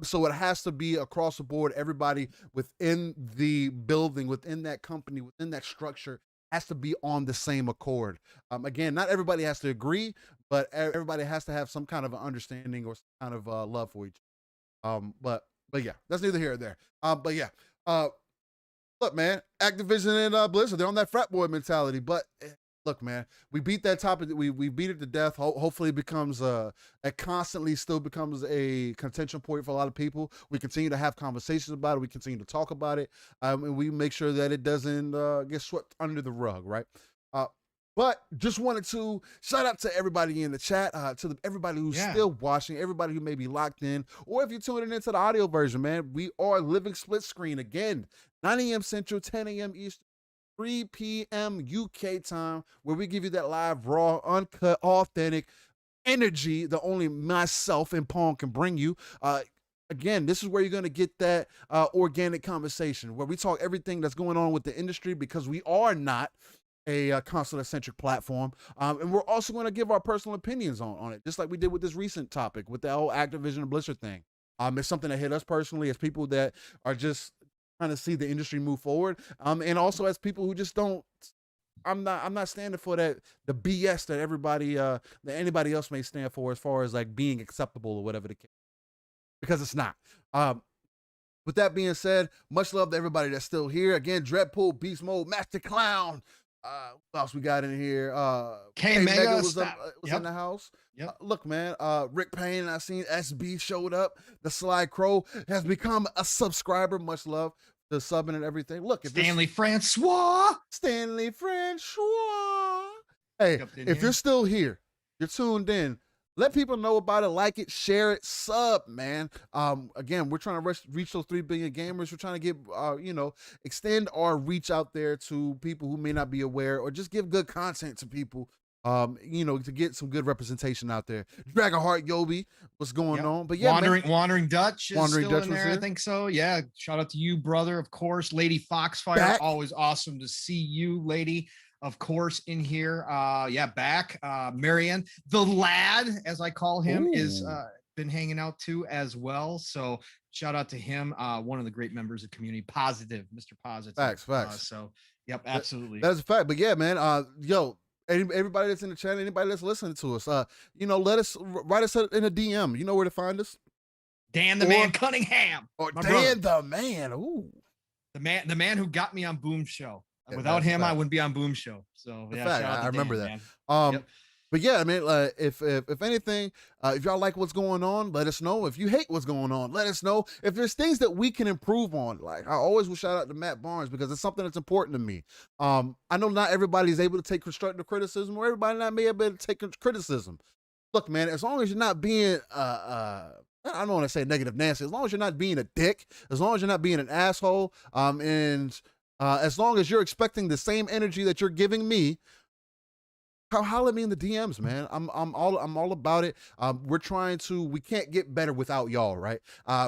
So it has to be across the board. Everybody within the building, within that company, within that structure has to be on the same accord. Again, not everybody has to agree, but everybody has to have some kind of an understanding or some kind of love for each other. But yeah, that's neither here or there. But yeah, look, man, Activision and Blizzard, they're on that frat boy mentality. But look, man, we beat that topic. We beat it to death. Hopefully it becomes it constantly still becomes a contention point for a lot of people. We continue to have conversations about it. We continue to talk about it. And we make sure that it doesn't get swept under the rug, right? But just wanted to shout out to everybody in the chat, to everybody who's still watching, everybody who may be locked in, or if you're tuning into the audio version, man, we are living split screen again, 9 a.m. Central, 10 a.m. Eastern, 3 p.m. UK time, where we give you that live, raw, uncut, authentic energy that only myself and Pawn can bring you. Again, this is where you're going to get that organic conversation, where we talk everything that's going on with the industry, because we are not a console-centric platform. And we're also going to give our personal opinions on it, just like we did with this recent topic with the whole Activision and Blizzard thing. It's something that hit us personally as people that are just trying to see the industry move forward. And also as people who just don't, I'm not standing for the BS that that anybody else may stand for, as far as like being acceptable or whatever the case, because it's not. With that being said, much love to everybody that's still here. Again, Dreadpool, Beast Mode, Master Clown. What else we got in here? K-Mega was in the house. Look, man, Rick Payne, I seen SB showed up. The Sly Crow has become a subscriber. Much love to subbing and everything. Look, if Stanley Francois. Hey, if you're still here, you're tuned in, let people know about it, like it, share it, sub, man. Again, we're trying to reach those 3 billion gamers. We're trying to get, extend our reach out there to people who may not be aware, or just give good content to people, to get some good representation out there. Dragonheart Yobi, what's going on? But yeah, Wandering Dutch is still in there, I think so. Yeah, shout out to you, brother, of course. Lady Foxfire, always awesome to see you, lady. Of course, in here, back. Marianne, the lad, as I call him, is been hanging out too as well. So shout out to him. One of the great members of community, Positive, Mr. Positive. Facts. So, yep, absolutely. That's a fact. But yeah, man, everybody that's in the chat, anybody that's listening to us, write us in a DM. You know where to find us. Dan the Man Cunningham. Or Dan the Man. Ooh. The man who got me on Boom Show. Yeah, without him, I wouldn't be on Boom Show. So yeah, shout out to I remember Dan, that. Yep. But yeah, I mean, if anything, if y'all like what's going on, let us know. If you hate what's going on, let us know. If there's things that we can improve on, like I always will shout out to Matt Barnes because it's something that's important to me. I know not everybody is able to take constructive criticism, or everybody not may be able to take criticism. Look, man, as long as you're not being I don't want to say negative Nancy, as long as you're not being a dick, as long as you're not being an asshole, and as long as you're expecting the same energy that you're giving me, holler at me in the DMs, man. I'm all about it. We can't get better without y'all, right?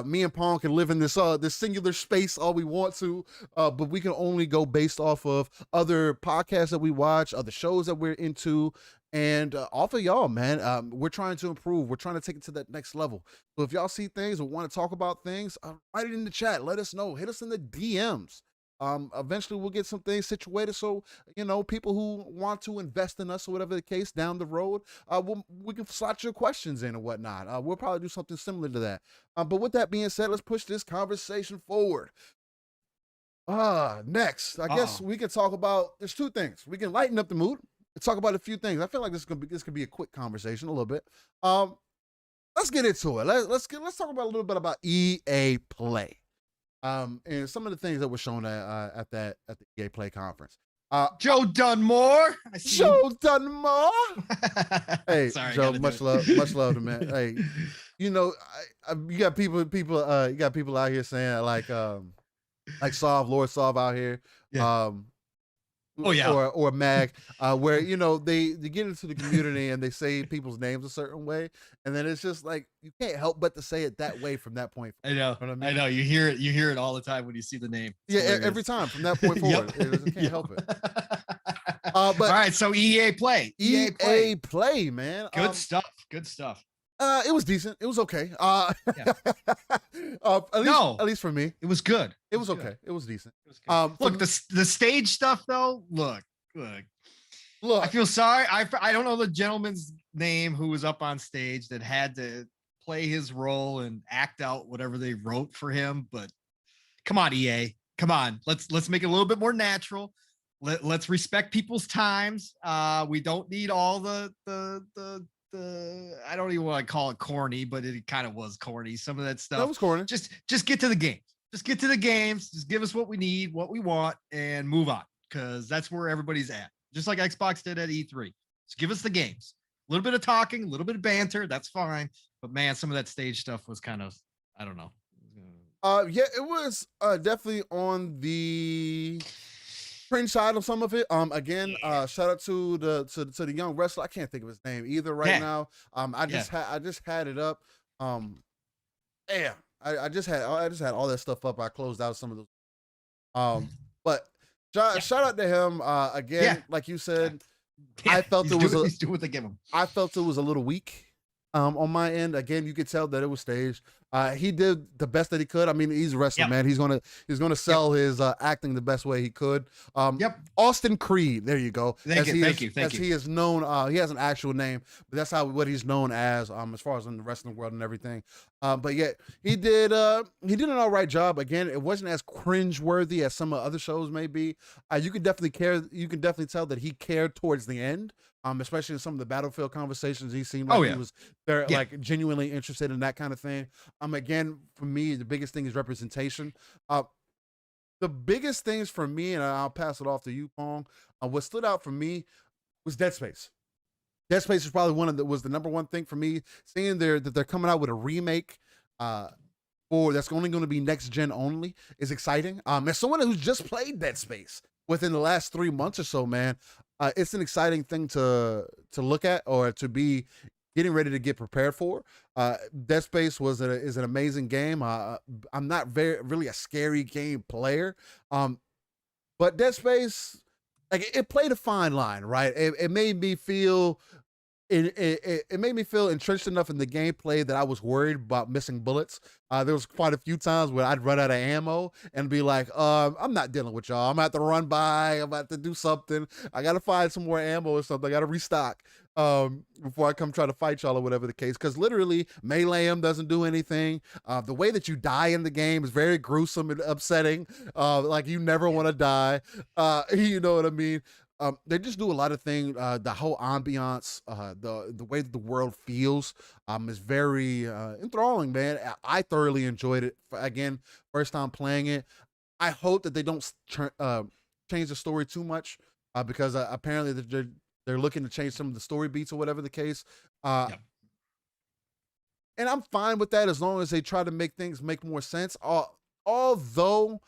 Me and Pong can live in this singular space all we want to, but we can only go based off of other podcasts that we watch, other shows that we're into, and off of y'all, man. We're trying to improve. We're trying to take it to that next level. So if y'all see things or want to talk about things, write it in the chat. Let us know. Hit us in the DMs. Eventually we'll get some things situated so, people who want to invest in us or whatever the case down the road, we can slot your questions in or whatnot. We'll probably do something similar to that. But with that being said, let's push this conversation forward. Next, I guess we can talk about, there's two things. We can lighten up the mood and talk about a few things. I feel like this could be a quick conversation a little bit. Let's get into it. Let's talk about a little bit about EA Play. And some of the things that were shown at the EA Play conference. Joe Dunmore. Joe Dunmore. Hey, sorry, Joe, much love to man. Hey, you got people out here saying like Lord Sov out here. Yeah. Or Mag, where they get into the community and they say people's names a certain way, and then it's just like you can't help but to say it that way from that point forward. I know. You know what I mean? I know. You hear it all the time when you see the name. It's hilarious. Every time from that point forward. You can't help it. But all right, so EA Play. EA Play, man. Good stuff. Good stuff. It was decent. It was okay. At least for me, it was good. It was okay. It was decent. It was good. Look, the stage stuff though. Look. I feel sorry. I don't know the gentleman's name who was up on stage that had to play his role and act out whatever they wrote for him. But come on, EA. Come on. Let's make it a little bit more natural. Let's respect people's times. We don't need all the I don't even want to call it corny, but it kind of was corny. Some of that stuff. That was corny. Just get to the game. Just get to the games. Just give us what we need, what we want, and move on. Because that's where everybody's at. Just like Xbox did at E3. Just give us the games. A little bit of talking, a little bit of banter. That's fine. But man, some of that stage stuff was kind of, I don't know. Yeah, it was definitely on the cringe side of some of it. Again, shout out to the young wrestler. I can't think of his name either now. I just had it up. I just had all that stuff up. I closed out some of those. But shout out to him again. Like you said, I felt he's doing what they give him. I felt it was a little weak. On my end, again, you could tell that it was staged. He did the best that he could. I mean, he's a wrestler, man. He's gonna sell his acting the best way he could. Austin Creed, there you go. Thank you. He is known. He has an actual name, but that's what he's known as far as in the wrestling world and everything. But yet he did an all right job. Again, it wasn't as cringe-worthy as some of other shows may be. You can definitely tell that he cared towards the end. Especially in some of the Battlefield conversations, he seemed like he was there, like genuinely interested in that kind of thing. Again, for me, the biggest thing is representation. The biggest things for me, and I'll pass it off to you, Pong. What stood out for me was Dead Space. Dead Space is probably was the number one thing for me. Seeing that they're coming out with a remake, or that's only going to be next gen only, is exciting. As someone who's just played Dead Space within the last 3 months or so, man. It's an exciting thing to look at or to be getting ready to get prepared for. Dead Space is an amazing game. I'm not really a scary game player, but Dead Space, like, it played a fine line, right? It made me feel it made me feel entrenched enough in the gameplay that I was worried about missing bullets. There was quite a few times where I'd run out of ammo and be like, I'm not dealing with y'all. I'm about to run by. I'm about to do something. I got to find some more ammo or something. I got to restock. before I come try to fight y'all or whatever the case. Because literally, melee him doesn't do anything. The way that you die in the game is very gruesome and upsetting. Like you never want to die. You know what I mean? They just do a lot of things. The whole ambiance, the way that the world feels, is very enthralling, man. I thoroughly enjoyed it. Again, first time playing it. I hope that they don't change the story too much, because apparently they're looking to change some of the story beats or whatever the case. Yep. And I'm fine with that as long as they try to make things make more sense. Although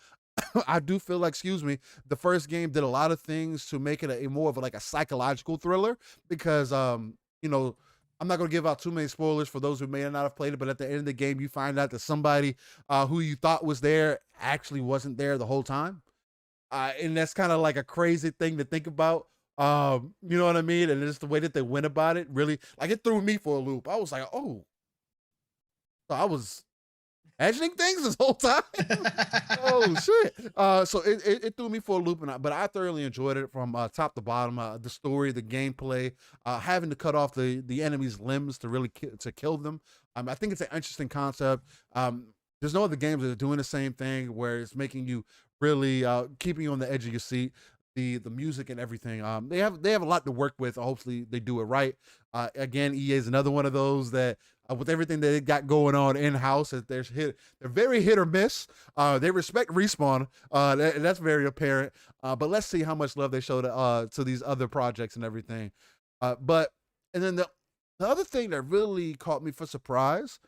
I do feel like, the first game did a lot of things to make it a more of like a psychological thriller, because you know, I'm not going to give out too many spoilers for those who may not have played it, but at the end of the game, you find out that somebody who you thought was there actually wasn't there the whole time. And that's kind of like a crazy thing to think about. You know what I mean? And just the way that they went about it, really, like, it threw me for a loop. I was like, oh, so I was imagining things this whole time. Oh shit. So it threw me for a loop, but I thoroughly enjoyed it from top to bottom. The story, the gameplay, having to cut off the enemy's limbs to really to kill them. I think it's an interesting concept. There's no other games that are doing the same thing, where it's making you really keeping you on the edge of your seat. The music and everything. They have a lot to work with. Hopefully they do it right. Again, EA is another one of those that with everything that they got going on in house, they're very hit or miss. They respect Respawn. That's very apparent. But let's see how much love they show to these other projects and everything. And then the other thing that really caught me by surprise,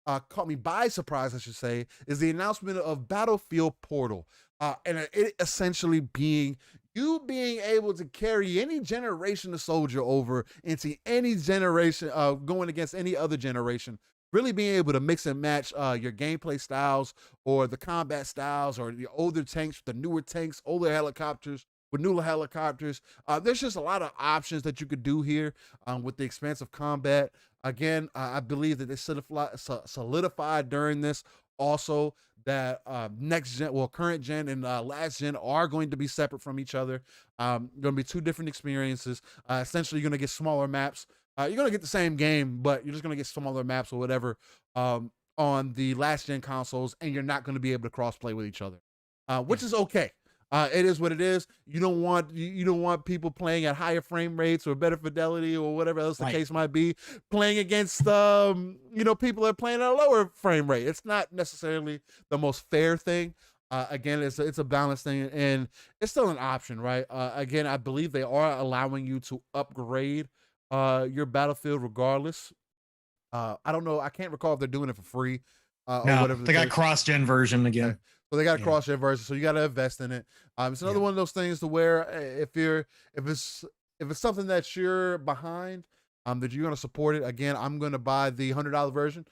I should say, is the announcement of Battlefield Portal. And it essentially being able to carry any generation of soldier over into any generation, going against any other generation, really being able to mix and match your gameplay styles or the combat styles, or the older tanks, the newer tanks, older helicopters with newer helicopters. There's just a lot of options that you could do here with the expansive combat. Again, I believe that they solidified during this also that next gen, current gen and last gen are going to be separate from each other. Going to be two different experiences. Essentially, you're going to get smaller maps. You're going to get the same game, but you're just going to get smaller maps or whatever on the last gen consoles, and you're not going to be able to cross play with each other, which is okay. It is what it is. You don't want people playing at higher frame rates or better fidelity or whatever else the case might be, playing against people that are playing at a lower frame rate. It's not necessarily the most fair thing. Again, it's a balance thing, and it's still an option, right? Again, I believe they are allowing you to upgrade your Battlefield regardless. I don't know. I can't recall if they're doing it for free or whatever. They got cross-gen version again. Okay. So they got a cross-gen version, so you got to invest in it. It's another one of those things to where if it's something that you're behind, that you're gonna support it. Again, I'm gonna buy the $100 version,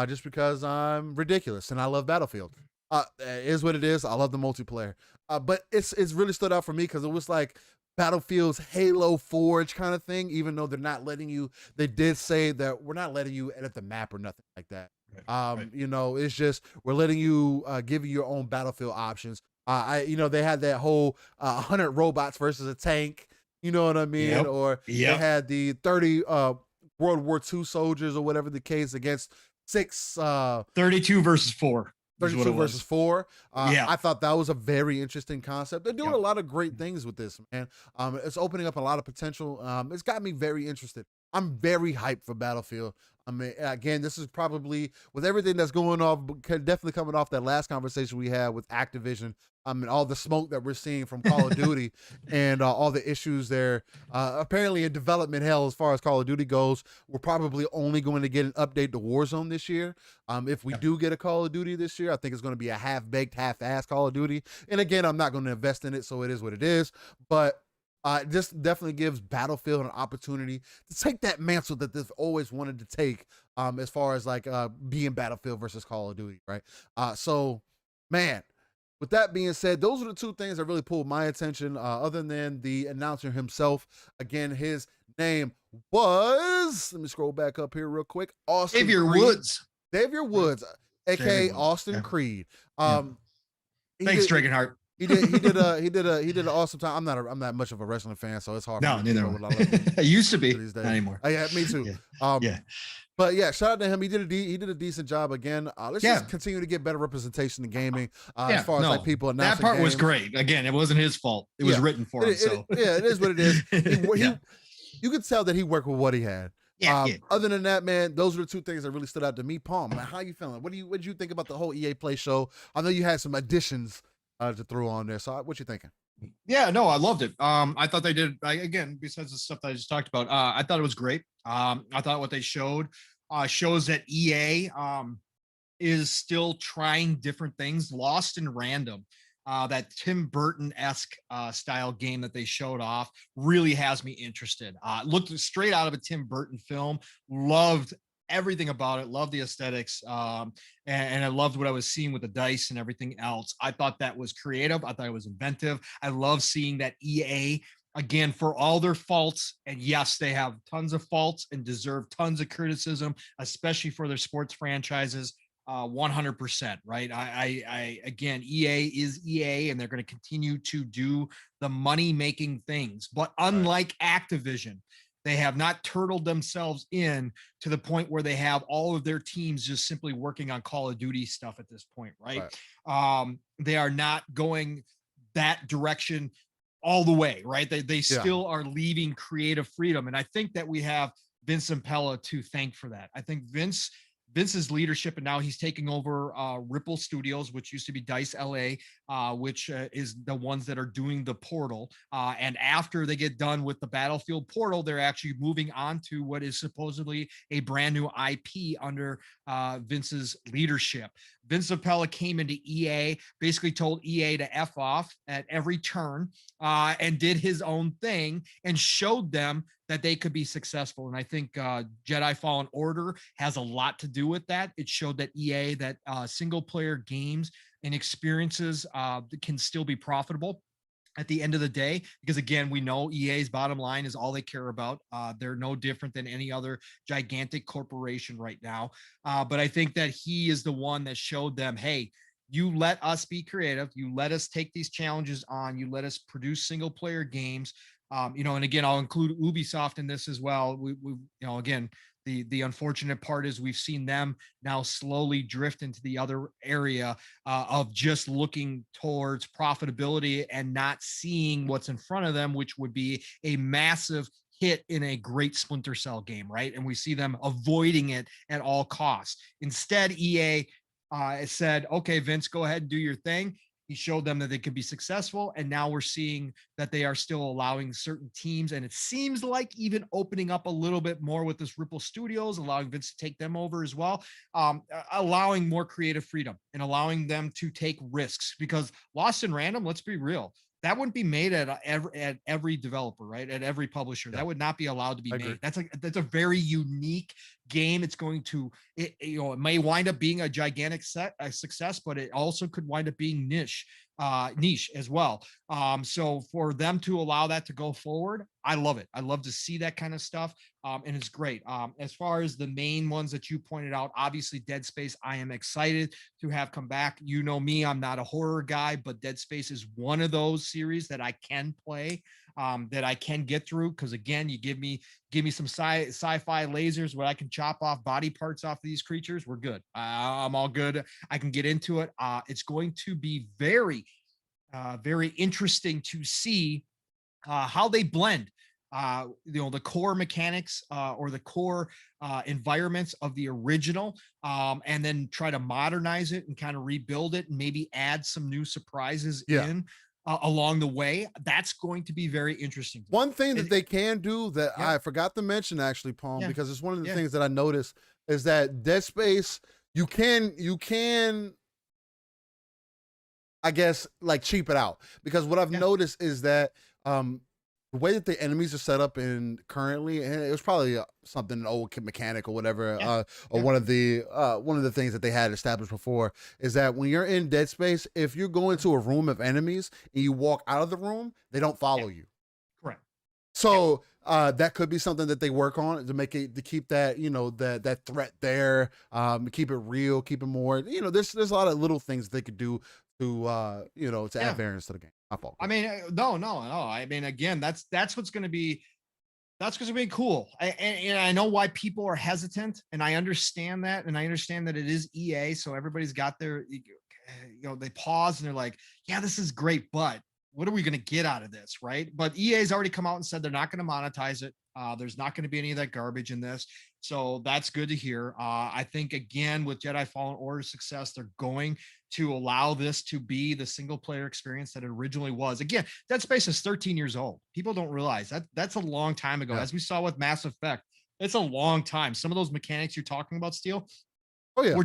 just because I'm ridiculous and I love Battlefield. It is what it is. I love the multiplayer, but it's really stood out for me because it was like Battlefield's Halo Forge kind of thing. Even though they're not letting you, they did say that we're not letting you edit the map or nothing like that. Right. It's just we're letting you give you your own Battlefield options. They had that whole 100 robots versus a tank. You know what I mean? Yep. Or they had the 30 World War II soldiers or whatever the case against 32 versus 4. 32 versus 4. I thought that was a very interesting concept. They're doing a lot of great things with this, man. It's opening up a lot of potential. It's got me very interested. I'm very hyped for Battlefield. I mean, again, this is probably, with everything that's going on, definitely coming off that last conversation we had with Activision, and all the smoke that we're seeing from Call of Duty and all the issues there. Apparently in development hell as far as Call of Duty goes, we're probably only going to get an update to Warzone this year. If we do get a Call of Duty this year, I think it's going to be a half-baked, half-assed Call of Duty. And again, I'm not going to invest in it, so it is what it is. But this definitely gives Battlefield an opportunity to take that mantle that they've always wanted to take, as far as like being Battlefield versus Call of Duty, right? So, man, with that being said, those are the two things that really pulled my attention, other than the announcer himself. Again, his name was, let me scroll back up here real quick, Xavier Woods, aka Austin Creed. Thanks, Dragonheart. he did an awesome time. I'm not much of a wrestling fan, so it's hard. No, for me neither. to know what I love I used to be, these days. not anymore. Yeah, me too. Yeah. Yeah. But yeah, shout out to him. He did a decent job again. Let's Yeah. just continue to get better representation in gaming. Yeah, As far as like people that announcing part was games. great. Again, it wasn't his fault. It was written for him. So Yeah, it is what it is. Yeah. You could tell that he worked with what he had. Yeah, yeah. Other than that, man, those are the two things that really stood out to me. Palm, man, how you feeling? What did you think about the whole EA Play show? I know you had some additions to throw on there. So what you thinking? Yeah, no, I loved it. I thought they did, again, besides the stuff that I just talked about, I thought it was great. I thought what they showed shows that EA is still trying different things. Lost in Random, that Tim Burton-esque style game that they showed off really has me interested. Looked straight out of a Tim Burton film. Loved everything about it. Loved the aesthetics. And I loved what I was seeing with the dice and everything else. I thought that was creative. I thought it was inventive. I love seeing that EA, again, for all their faults, and yes, they have tons of faults and deserve tons of criticism, especially for their sports franchises. 100%, right? I again, EA is EA, and they're going to continue to do the money-making things. But unlike Activision, they have not turtled themselves in to the point where they have all of their teams just simply working on Call of Duty stuff at this point, right? They are not going that direction all the way, right? They still are leaving creative freedom. And I think that we have Vince Impella to thank for that. I think Vince's leadership, and now he's taking over Ripple Studios, which used to be Dice LA, which is the ones that are doing the Portal. And after they get done with the Battlefield Portal, they're actually moving on to what is supposedly a brand new IP under Vince's leadership. Vince Impella came into EA, basically told EA to F off at every turn, and did his own thing and showed them that they could be successful. And I think Jedi Fallen Order has a lot to do with that. It showed that EA, that single player games and experiences can still be profitable at the end of the day, because again, we know EA's bottom line is all they care about. They're no different than any other gigantic corporation right now. But I think that he is the one that showed them, hey, you let us be creative. You let us take these challenges on. You let us produce single player games. And again, I'll include Ubisoft in this as well. We again, the unfortunate part is we've seen them now slowly drift into the other area of just looking towards profitability and not seeing what's in front of them, which would be a massive hit in a great Splinter Cell game, right? And we see them avoiding it at all costs. Instead, EA said, okay, Vince, go ahead and do your thing. He showed them that they could be successful. And now we're seeing that they are still allowing certain teams. And it seems like even opening up a little bit more with this Ripple Studios, allowing Vince to take them over as well, allowing more creative freedom and allowing them to take risks, because Lost in Random, let's be real, that wouldn't be made at every developer, right? At every publisher. That would not be allowed to be made. That's a very unique game. It's going to, it may wind up being a gigantic success, but it also could wind up being niche as well. So for them to allow that to go forward, I love it. I love to see that kind of stuff. And it's great. As far as the main ones that you pointed out, obviously Dead Space, I am excited to have come back. You know me, I'm not a horror guy, but Dead Space is one of those series that I can play, that I can get through. Cause again, you give me some sci-fi lasers where I can chop off body parts off of these creatures. We're good. I'm all good. I can get into it. It's going to be very interesting to see how they blend the core mechanics or the core environments of the original, and then try to modernize it and kind of rebuild it and maybe add some new surprises in along the way. That's going to be very interesting. One thing that they can do that I forgot to mention, actually, Palm, because it's one of the things that I noticed, is that Dead Space, you can I guess like cheap it out, because what I've noticed is that the way that the enemies are set up in currently, and it was probably something, an old mechanic or whatever, or one of the things that they had established before, is that when you're in Dead Space, if you go into a room of enemies and you walk out of the room, they don't follow you. Correct. So that could be something that they work on to make it, to keep that, that threat there, keep it real, keep it more, there's a lot of little things they could do to to add variance to the game. My fault. I mean, no. I mean, again, that's what's going to be. That's going to be cool. And I know why people are hesitant, and I understand that. And I understand that it is EA, so everybody's got their, they pause and they're like, yeah, this is great, but what are we going to get out of this, right? But EA's already come out and said they're not going to monetize it. There's not going to be any of that garbage in this. So that's good to hear. I think, again, with Jedi Fallen Order success, they're going to allow this to be the single player experience that it originally was. Again, Dead Space is 13 years old. People don't realize that that's a long time ago. As we saw with Mass Effect, it's a long time. Some of those mechanics you're talking about, Steel, oh yeah,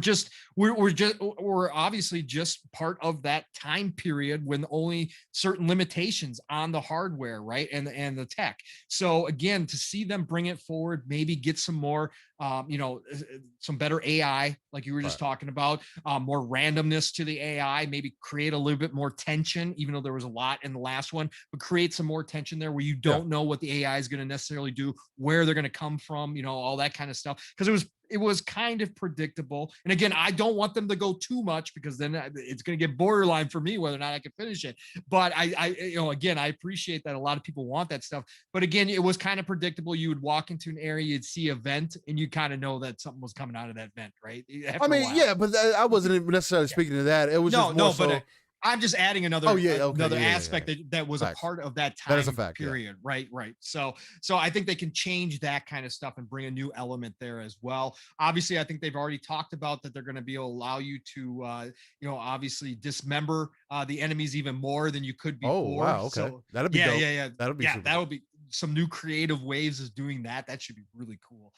we're obviously just part of that time period when only certain limitations on the hardware, right, and the tech. So again, to see them bring it forward, maybe get some more some better AI, like you were just talking about, more randomness to the AI, maybe create a little bit more tension, even though there was a lot in the last one, but create some more tension there where you don't know what the AI is going to necessarily do, where they're going to come from, all that kind of stuff. Because it was kind of predictable. And again, I don't want them to go too much, because then it's going to get borderline for me whether or not I can finish it. But again, I appreciate that a lot of people want that stuff. But again, it was kind of predictable. You would walk into an area, you'd see a vent, and you kind of know that something was coming out of that vent, right? I mean, yeah, but I wasn't necessarily speaking to that. It was but I'm just adding another aspect that was Facts. a part of that time period. Yeah. Right. So I think they can change that kind of stuff and bring a new element there as well. Obviously, I think they've already talked about that they're going to be able to allow you to, obviously dismember the enemies even more than you could before. Oh, wow. Okay. So, that'll be dope. Yeah. That'll be some new creative ways of doing that. That should be really cool.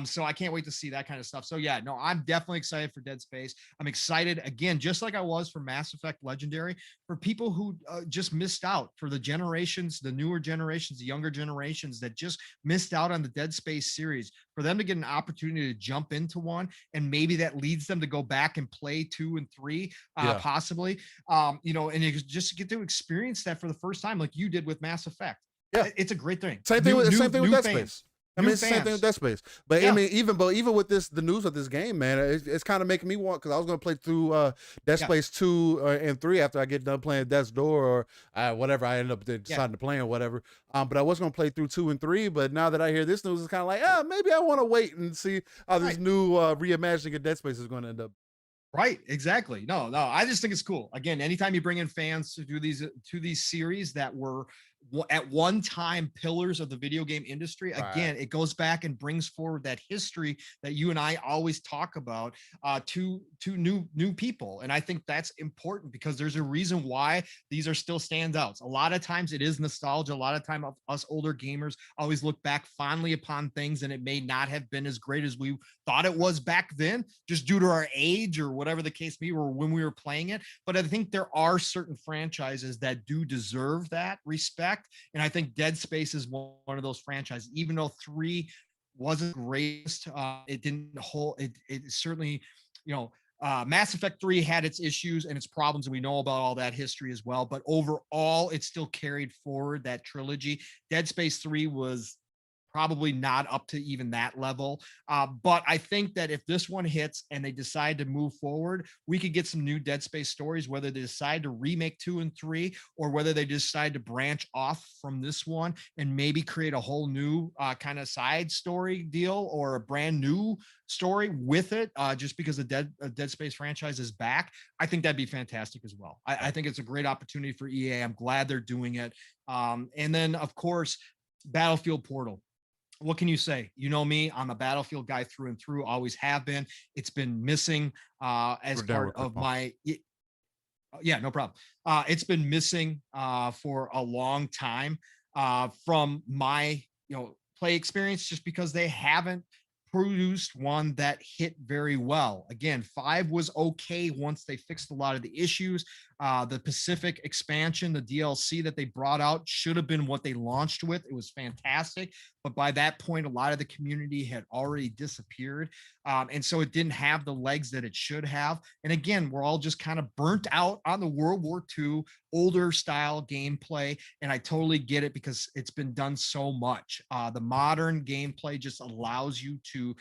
So I can't wait to see that kind of stuff. So yeah, no, I'm definitely excited for Dead Space. I'm excited again, just like I was for Mass Effect Legendary, for people who just missed out, for the generations, the newer generations, the younger generations that just missed out on the Dead Space series, for them to get an opportunity to jump into one, and maybe that leads them to go back and play 2 and 3, possibly, and you just get to experience that for the first time, like you did with Mass Effect. Yeah, it's a great thing. Same thing with Dead Space. I mean, it's the same thing with Dead Space. But I mean, even with the news of this game, man, it's kind of making me want, because I was going to play through Dead Space 2 and 3 after I get done playing Death's Door, or whatever I end up deciding to play or whatever. But I was going to play through 2 and 3. But now that I hear this news, it's kind of like, maybe I want to wait and see how this new reimagining of Dead Space is going to end up. Right, exactly. No, I just think it's cool. Again, anytime you bring in fans to do these series that were at one time pillars of the video game industry, again, it goes back and brings forward that history that you and I always talk about to new people. And I think that's important, because there's a reason why these are still standouts. A lot of times it is nostalgia. A lot of time us older gamers always look back fondly upon things, and it may not have been as great as we thought it was back then, just due to our age or whatever the case may be, or when we were playing it. But I think there are certain franchises that do deserve that respect. And I think Dead Space is one of those franchises. Even though 3 wasn't greatest, it didn't hold it certainly, Mass Effect 3 had its issues and its problems, and we know about all that history as well. But overall, it still carried forward that trilogy. Dead Space 3 was probably not up to even that level. But I think that if this one hits and they decide to move forward, we could get some new Dead Space stories, whether they decide to remake 2 and 3, or whether they decide to branch off from this one and maybe create a whole new kind of side story deal, or a brand new story with it, just because the Dead Space franchise is back. I think that'd be fantastic as well. I think it's a great opportunity for EA. I'm glad they're doing it. And then, of course, Battlefield Portal. What can you say? You know me, I'm a Battlefield guy through and through, always have been. It's been missing as part of my, no problem. It's been missing for a long time from my, play experience, just because they haven't produced one that hit very well. Again, 5 was okay once they fixed a lot of the issues. The Pacific expansion, the DLC that they brought out, should have been what they launched with. It was fantastic. But by that point, a lot of the community had already disappeared. And so it didn't have the legs that it should have. And again, we're all just kind of burnt out on the World War II, older style gameplay. And I totally get it, because it's been done so much. The modern gameplay just allows you to,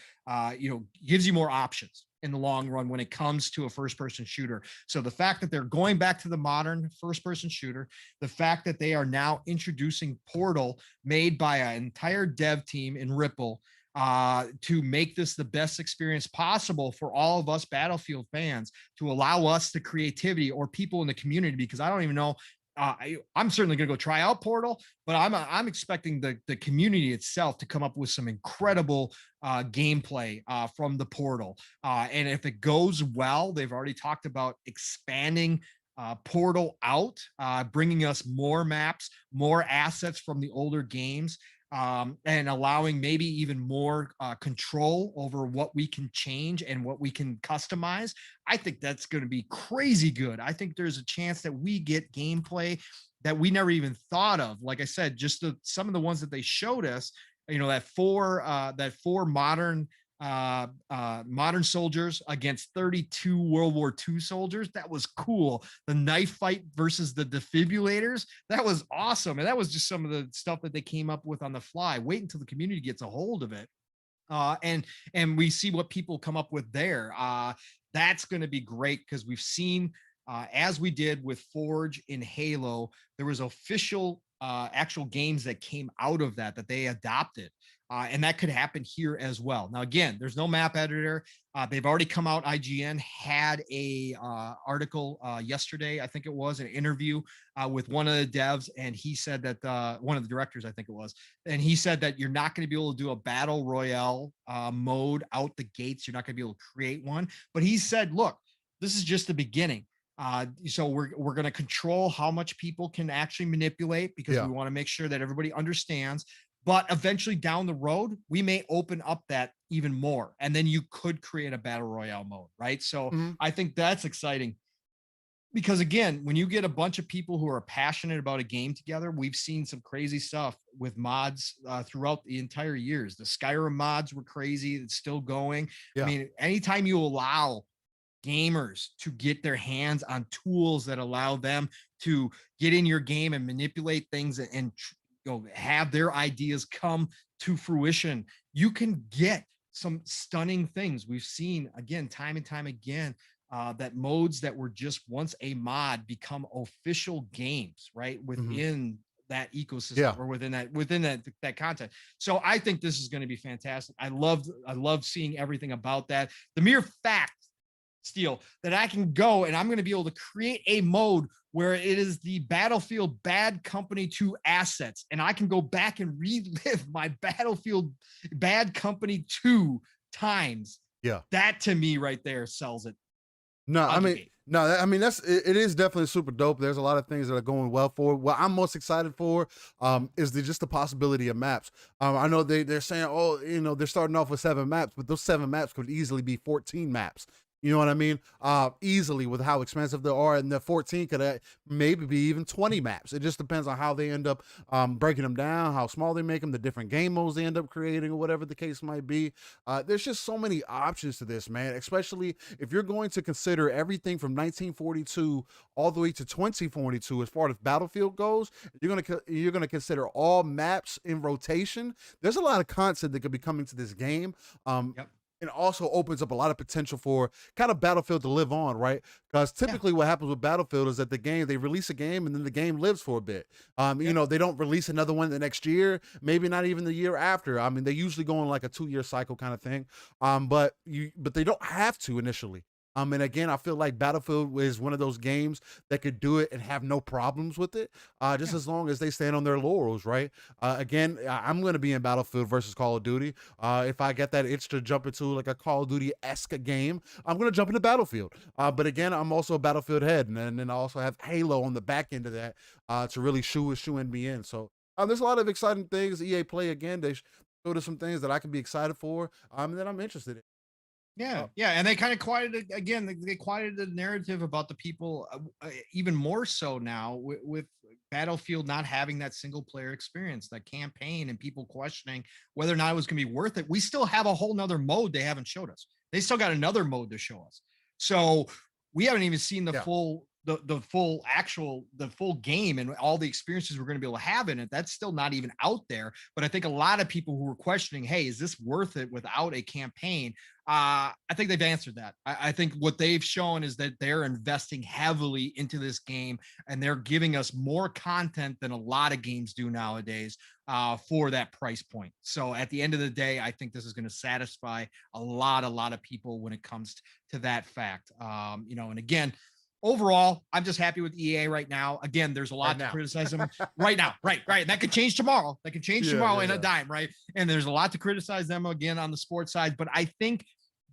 gives you more options. in the long run when it comes to a first-person shooter. So the fact that they're going back to the modern first-person shooter, the fact that they are now introducing Portal, made by an entire dev team in Ripple, to make this the best experience possible for all of us Battlefield fans, to allow us the creativity, or people in the community, because I don't even know. I'm certainly going to go try out Portal, but I'm expecting the community itself to come up with some incredible gameplay from the Portal. And if it goes well, they've already talked about expanding Portal out, bringing us more maps, more assets from the older games, and allowing maybe even more control over what we can change and what we can customize. I think that's going to be crazy good. I think there's a chance that we get gameplay that we never even thought of. Like I said, just some of the ones that they showed us, that four modern soldiers against 32 World War II soldiers. That was cool. The knife fight versus the defibrillators. That was awesome. And that was just some of the stuff that they came up with on the fly. Wait until the community gets a hold of it. And we see what people come up with there. That's going to be great, because we've seen, as we did with Forge in Halo, there was official actual games that came out of that they adopted. And that could happen here as well. Now, again, there's no map editor. They've already come out. IGN had a article yesterday, I think it was, an interview with one of the devs, and he said that one of the directors, I think it was, and he said that you're not going to be able to do a battle royale mode out the gates. You're not going to be able to create one. But he said, look, this is just the beginning. So we're going to control how much people can actually manipulate, because we want to make sure that everybody understands. But eventually down the road, we may open up that even more. And then you could create a battle royale mode, right? So I think that's exciting, because again, when you get a bunch of people who are passionate about a game together, we've seen some crazy stuff with mods throughout the entire years. The Skyrim mods were crazy. It's still going. I mean, anytime you allow gamers to get their hands on tools that allow them to get in your game and manipulate things and have their ideas come to fruition, you can get some stunning things. We've seen, again, time and time again, that modes that were just once a mod become official games, right, within that ecosystem, or within that content. So I think this is going to be fantastic. I love seeing everything about that. The mere fact, Steel, that I can go and I'm going to be able to create a mode where it is the Battlefield Bad Company 2 assets, and I can go back and relive my Battlefield Bad Company 2 times. That to me right there sells it. I mean, it is definitely super dope. There's a lot of things that are going well for it. What I'm most excited for is just the possibility of maps. I know they're saying, they're starting off with 7 maps, but those 7 maps could easily be 14 maps. You know what I mean? Easily, with how expensive they are, and the 14 could maybe be even 20 maps. It just depends on how they end up breaking them down, how small they make them, the different game modes they end up creating, or whatever the case might be. There's just so many options to this, man, especially if you're going to consider everything from 1942 all the way to 2042 as far as Battlefield goes. You're gonna consider all maps in rotation. There's a lot of content that could be coming to this game. And also opens up a lot of potential for kind of Battlefield to live on, right? Because typically what happens with Battlefield is that they release a game and then the game lives for a bit. They don't release another one the next year, maybe not even the year after. I mean, they usually go on like a 2-year cycle kind of thing. But they don't have to initially. And again, I feel like Battlefield is one of those games that could do it and have no problems with it, as long as they stand on their laurels, right? Again, I'm going to be in Battlefield versus Call of Duty. If I get that itch to jump into like a Call of Duty-esque game, I'm going to jump into Battlefield. But again, I'm also a Battlefield head, and then I also have Halo on the back end of that to really shoe me in. So there's a lot of exciting things. EA Play, again, they showed us some things that I can be excited for and that I'm interested in. And they kind of quieted again. They quieted the narrative about the people even more so now with Battlefield not having that single player experience, that campaign, and people questioning whether or not it was going to be worth it. We still have a whole nother mode they haven't showed us. They still got another mode to show us. So we haven't even seen the the full game and all the experiences we're going to be able to have in it, that's still not even out there. But I think a lot of people who were questioning, hey, is this worth it without a campaign? I think they've answered that. I think what they've shown is that they're investing heavily into this game, and they're giving us more content than a lot of games do nowadays for that price point. So at the end of the day, I think this is going to satisfy a lot of people when it comes to that fact. And again, overall, I'm just happy with EA right now. Again, there's a lot to criticize them right now. Right. That could change tomorrow. That could change tomorrow in a dime, right? And there's a lot to criticize them again on the sports side. But I think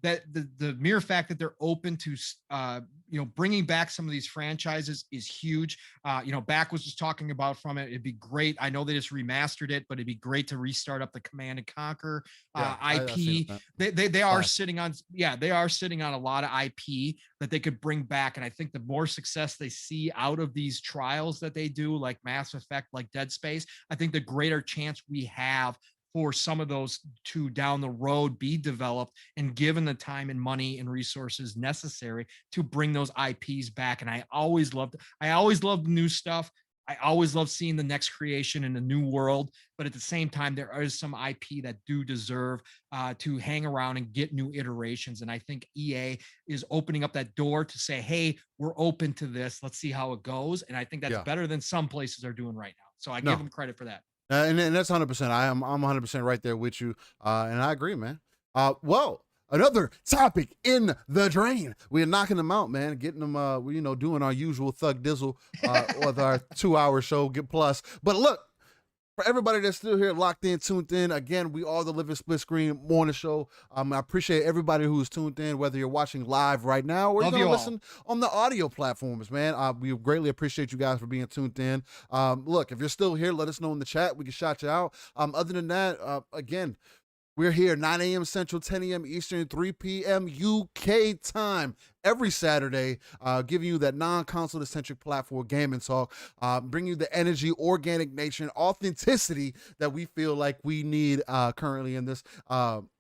that the mere fact that they're open to bringing back some of these franchises is huge. Back was just talking about from it. It'd be great. I know they just remastered it, but it'd be great to restart up the Command and Conquer IP. They are sitting on a lot of IP that they could bring back. And I think the more success they see out of these trials that they do, like Mass Effect, like Dead Space, I think the greater chance we have for some of those to down the road be developed and given the time and money and resources necessary to bring those IPs back. And I always loved new stuff. I always love seeing the next creation in a new world, but at the same time, there is some IP that do deserve to hang around and get new iterations. And I think EA is opening up that door to say, hey, we're open to this. Let's see how it goes. And I think that's better than some places are doing right now. So I give them credit for that. And that's 100%. I'm 100% right there with you. And I agree, man. Well, another topic in the drain. We're knocking them out, man. Getting them, doing our usual thug dizzle with our 2-hour show, get plus. But look, for everybody that's still here, locked in, tuned in, again, we are the Living Split Screen Morning Show. I appreciate everybody who's tuned in, whether you're watching live right now or you're going to listen on the audio platforms, man. We greatly appreciate you guys for being tuned in. Look, if you're still here, let us know in the chat. We can shout you out. Other than that, again, we're here 9 a.m. Central, 10 a.m. Eastern, 3 p.m. UK time every Saturday, giving you that non-console-centric platform gaming talk, bring you the energy, organic nature, and authenticity that we feel like we need currently in this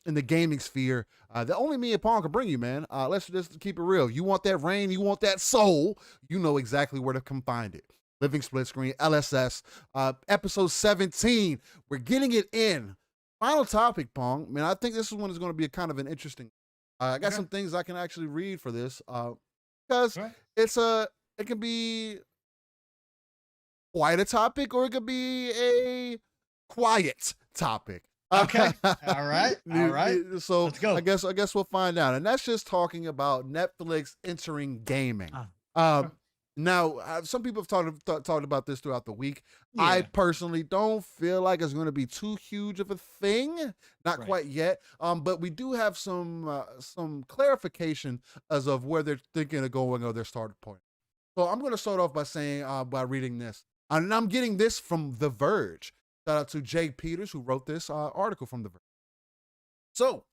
in the gaming sphere that only me and Pong can bring you, man. Let's just keep it real. You want that rain, you want that soul, you know exactly where to come find it. Living Split Screen, LSS, episode 17. We're getting it in. Final topic, Pong. Man, I think this one is going to be a kind of an interesting. I got some things I can actually read for this because it can be quite a topic or it could be a quiet topic. Okay. All right. So let's go. I guess we'll find out. And that's just talking about Netflix entering gaming. Now, some people have talked about this throughout the week. Yeah. I personally don't feel like it's going to be too huge of a thing, not quite yet. But we do have some clarification as of where they're thinking of going or their starting point. So I'm going to start off by saying by reading this, and I'm getting this from The Verge. Shout out to Jay Peters who wrote this article from The Verge. So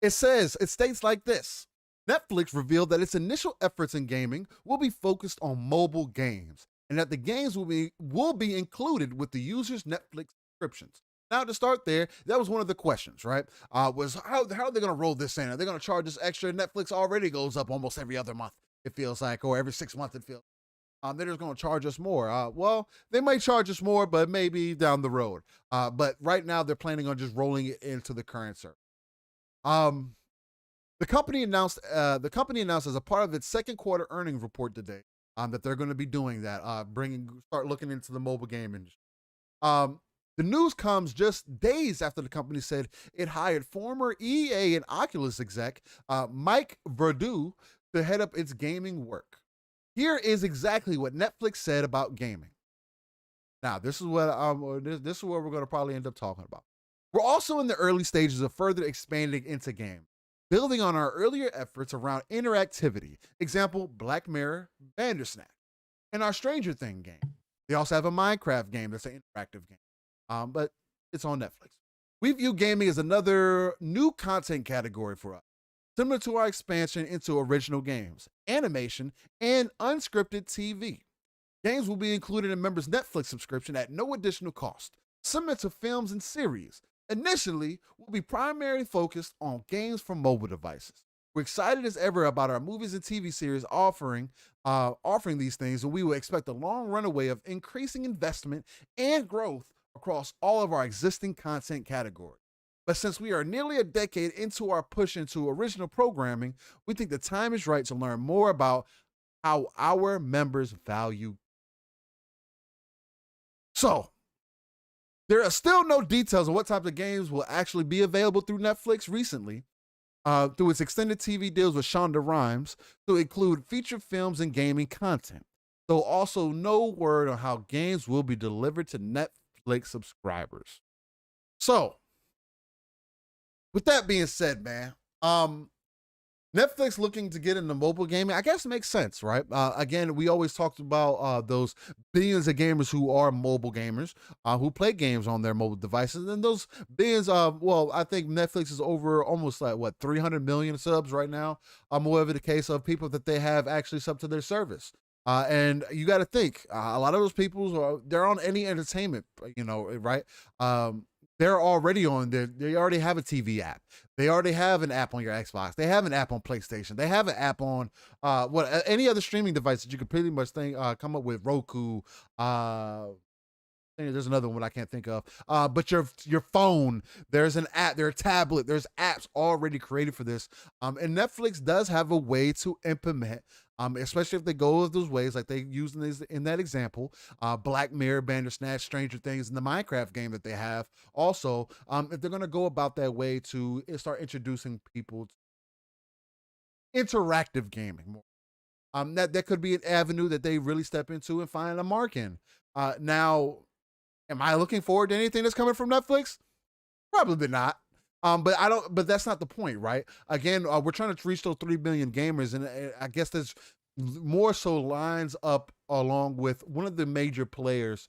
it states like this. Netflix revealed that its initial efforts in gaming will be focused on mobile games, and that the games will be included with the user's Netflix subscriptions. Now, to start there, that was one of the questions, right? Was how are they going to roll this in? Are they going to charge us extra? Netflix already goes up almost every other month, it feels like, or every 6 months, it feels. They're just going to charge us more. Well, they might charge us more, but maybe down the road. But right now, they're planning on just rolling it into the current service. The company announced as a part of its second quarter earnings report today that they're going to be doing that, start looking into the mobile game industry. The news comes just days after the company said it hired former EA and Oculus exec Mike Verdu to head up its gaming work. Here is exactly what Netflix said about gaming. Now, this is what this is what we're going to probably end up talking about. We're also in the early stages of further expanding into games, building on our earlier efforts around interactivity. Example, Black Mirror, Bandersnatch, and our Stranger Things game. They also have a Minecraft game that's an interactive game, but it's on Netflix. We view gaming as another new content category for us, similar to our expansion into original games, animation, and unscripted TV. Games will be included in members' Netflix subscription at no additional cost, similar to films and series. Initially, we'll be primarily focused on games for mobile devices. We're excited as ever about our movies and TV series offering these things, and we will expect a long runaway of increasing investment and growth across all of our existing content categories. But since we are nearly a decade into our push into original programming, we think the time is right to learn more about how our members value. So, there are still no details on what type of games will actually be available through Netflix recently, through its extended TV deals with Shonda Rhimes to include feature films and gaming content. Though also no word on how games will be delivered to Netflix subscribers. So, with that being said, man, Netflix looking to get into mobile gaming, I guess it makes sense, right? Again, we always talked about those billions of gamers who are mobile gamers, who play games on their mobile devices. And those billions, well, I think Netflix is over almost like, 300 million subs right now, whatever the case of people that they have actually sub to their service. And you got to think, a lot of those people, they're on any entertainment, right? They're already on there. They already have a TV app. They already have an app on your Xbox. They have an app on PlayStation. They have an app on any other streaming device that you could pretty much come up with. Roku. There's another one I can't think of. But your phone, there's an app, there's a tablet, there's apps already created for this. And Netflix does have a way to implement, especially if they go of those ways like they used in that example, Black Mirror, Bandersnatch, Stranger Things, and the Minecraft game that they have. Also, if they're going to go about that way to start introducing people to interactive gaming more. That could be an avenue that they really step into and find a mark in. Now, am I looking forward to anything that's coming from Netflix? Probably not. But that's not the point, right? Again, we're trying to reach those 3 billion gamers, and I guess there's more so lines up along with one of the major players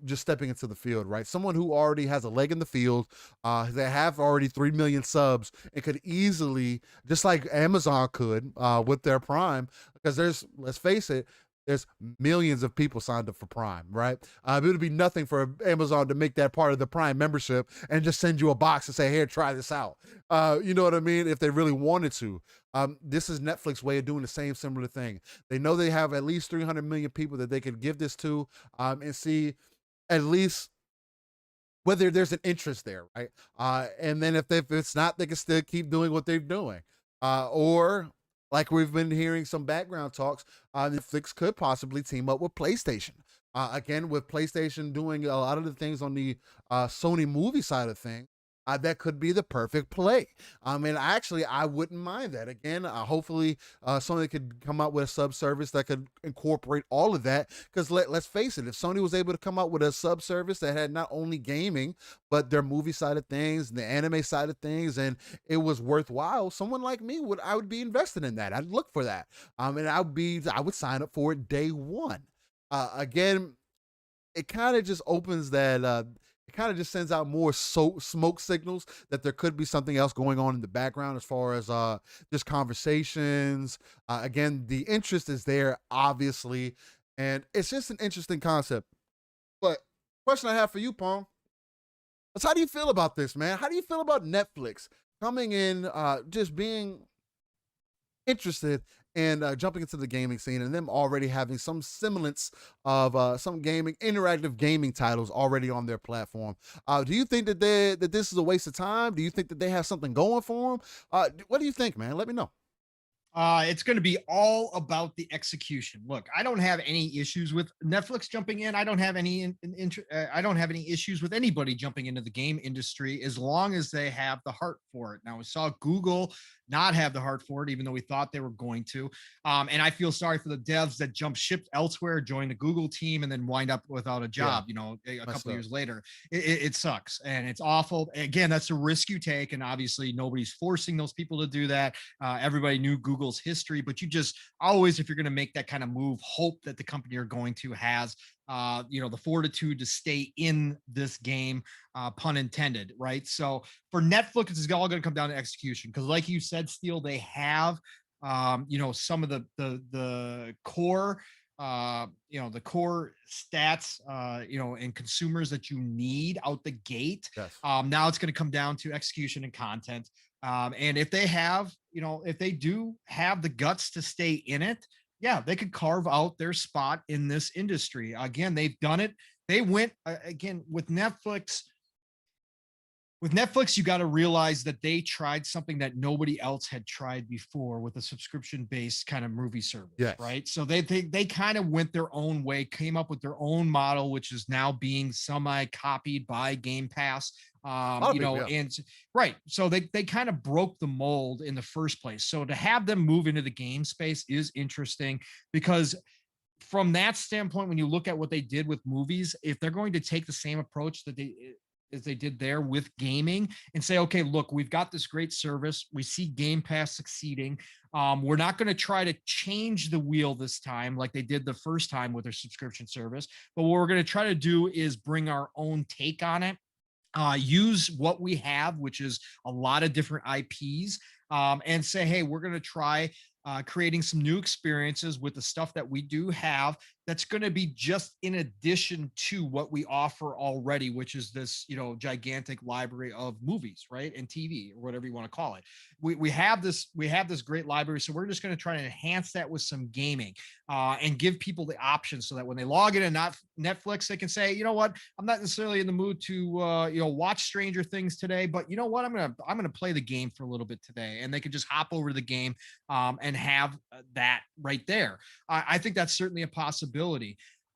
just stepping into the field, right? Someone who already has a leg in the field, they have already 3 million subs and could easily, just like Amazon could with their Prime, because let's face it, there's millions of people signed up for Prime, right? It would be nothing for Amazon to make that part of the Prime membership and just send you a box and say, here, try this out. You know what I mean? If they really wanted to. This is Netflix's way of doing the same similar thing. They know they have at least 300 million people that they could give this to and see at least whether there's an interest there, right? And then if it's not, they can still keep doing what they're doing. Or like we've been hearing some background talks, Netflix could possibly team up with PlayStation. Again, with PlayStation doing a lot of the things on the Sony movie side of things, that could be the perfect play. And actually, I wouldn't mind that. Again, hopefully, Sony could come out with a sub service that could incorporate all of that. Because let's face it, if Sony was able to come out with a sub service that had not only gaming, but their movie side of things, the anime side of things, and it was worthwhile, someone like me I would be invested in that. I'd look for that. And I would sign up for it day one. Again, it kind of just opens that. It kind of just sends out more smoke signals that there could be something else going on in the background as far as just conversations. Again, the interest is there, obviously, and it's just an interesting concept. But question I have for you, Pong, is how do you feel about this, man? How do you feel about Netflix coming in, just being interested and jumping into the gaming scene, and them already having some semblance of some interactive gaming titles already on their platform? Do you think that this is a waste of time? Do you think that they have something going for them? What do you think, man? Let me know. It's going to be all about the execution. Look, I don't have any issues with Netflix jumping in. I don't have any I don't have any issues with anybody jumping into the game industry as long as they have the heart for it. Now, we saw Google not have the heart for it, even though we thought they were going to. And I feel sorry for the devs that jump ship elsewhere, join the Google team, and then wind up without a job, a couple of years later. It sucks and it's awful. Again, that's a risk you take. And obviously nobody's forcing those people to do that. Everybody knew Google's history, but you just always, if you're going to make that kind of move, hope that the company you're going to has the fortitude to stay in this game, pun intended, right? So for Netflix, it's all going to come down to execution, because like you said, Steele, they have some of the core the core stats and consumers that you need out the gate. Yes. Now it's going to come down to execution and content. And if they have, if they do have the guts to stay in it, yeah, they could carve out their spot in this industry. Again, they've done it. They went again with Netflix. With Netflix, you got to realize that they tried something that nobody else had tried before with a subscription-based kind of movie service, Yes. right? So they kind of went their own way, came up with their own model, which is now being semi-copied by Game Pass. And right. So they kind of broke the mold in the first place. So to have them move into the game space is interesting because from that standpoint, when you look at what they did with movies, if they're going to take the same approach that as they did there with gaming and say, okay, look, we've got this great service. We see Game Pass succeeding. We're not going to try to change the wheel this time like they did the first time with their subscription service. But what we're going to try to do is bring our own take on it. Use what we have, which is a lot of different IPs, and say, hey, we're going to try creating some new experiences with the stuff that we do have that's going to be just in addition to what we offer already, which is this, gigantic library of movies, right? And TV or whatever you want to call it. We have this great library. So we're just going to try to enhance that with some gaming and give people the option so that when they log in and not Netflix, they can say, you know what, I'm not necessarily in the mood to, watch Stranger Things today, but you know what, I'm going to play the game for a little bit today. And they could just hop over to the game and have that right there. I think that's certainly a possibility.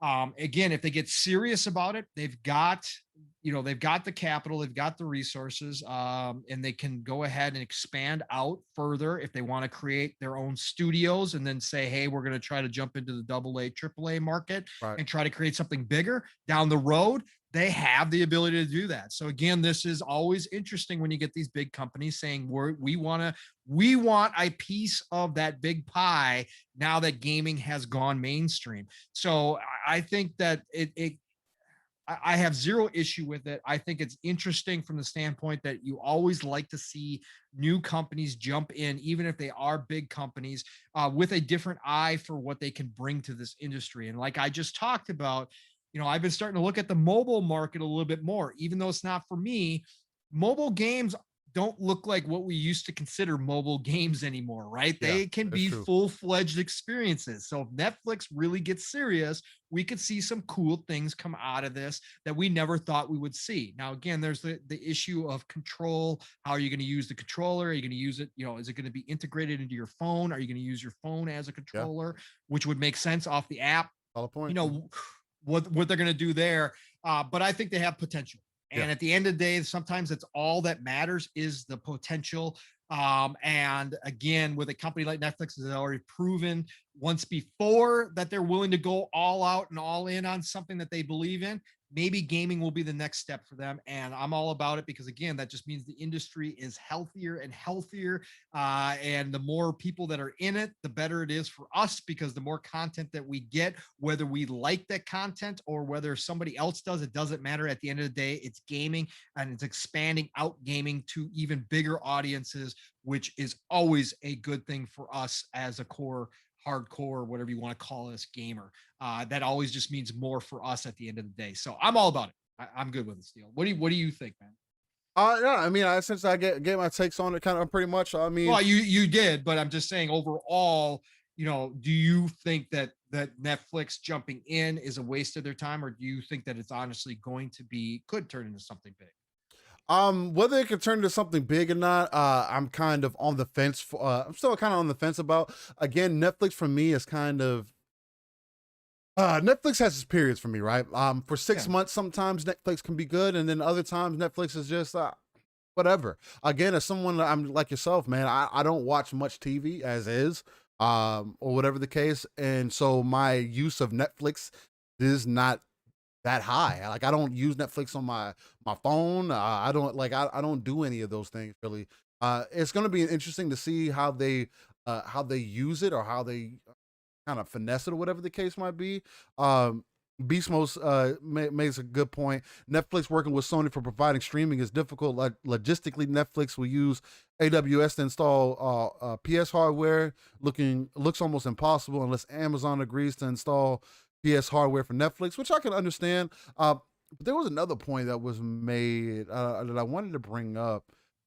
Again, if they get serious about it, they've got the capital, they've got the resources, and they can go ahead and expand out further if they want to create their own studios and then say, hey, we're going to try to jump into the AA, AAA market and try to create something bigger down the road. They have the ability to do that. So again, this is always interesting when you get these big companies saying we want a piece of that big pie now that gaming has gone mainstream. So I think that I have zero issue with it. I think it's interesting from the standpoint that you always like to see new companies jump in, even if they are big companies, with a different eye for what they can bring to this industry. And like I just talked about, I've been starting to look at the mobile market a little bit more, even though it's not for me. Mobile games don't look like what we used to consider mobile games anymore, right? Yeah, they can be full-fledged experiences. So if Netflix really gets serious, we could see some cool things come out of this that we never thought we would see. Now, again, there's the issue of control. How are you going to use the controller? Are you going to use it? Is it going to be integrated into your phone? Are you going to use your phone as a controller, which would make sense off the app? All the point. What they're going to do there. But I think they have potential. And at the end of the day, sometimes it's all that matters is the potential. And again, with a company like Netflix has already proven once before that they're willing to go all out and all in on something that they believe in. Maybe gaming will be the next step for them. And I'm all about it because, again, that just means the industry is healthier and healthier. And the more people that are in it, the better it is for us because the more content that we get, whether we like that content or whether somebody else does, it doesn't matter. At the end of the day, it's gaming and it's expanding out gaming to even bigger audiences, which is always a good thing for us as a hardcore, whatever you want to call this gamer. That always just means more for us at the end of the day. So I'm all about it. I'm good with it, Steele. What do you think, man? Yeah, I mean, since I get my takes on it kind of pretty much. I mean, well, you did, but I'm just saying overall, do you think that Netflix jumping in is a waste of their time, or do you think that it's honestly could turn into something big? Whether it could turn into something big or not, I'm kind of on the fence. I'm still kind of on the fence about. Again, Netflix for me is kind of. Netflix has its periods for me, right? For 6 months, sometimes Netflix can be good, and then other times Netflix is just whatever. Again, as someone I'm like yourself, man, I don't watch much TV as is, or whatever the case, and so my use of Netflix is not that high. Like I don't use Netflix on my phone. I don't do any of those things really. It's going to be interesting to see how they use it or how they kind of finesse it or whatever the case might be. Beast Mode makes a good point. Netflix working with Sony for providing streaming is difficult. Logistically, Netflix will use AWS to install PS hardware. Looks almost impossible unless Amazon agrees to install PS hardware for Netflix, which I can understand. But there was another point that was made that I wanted to bring up.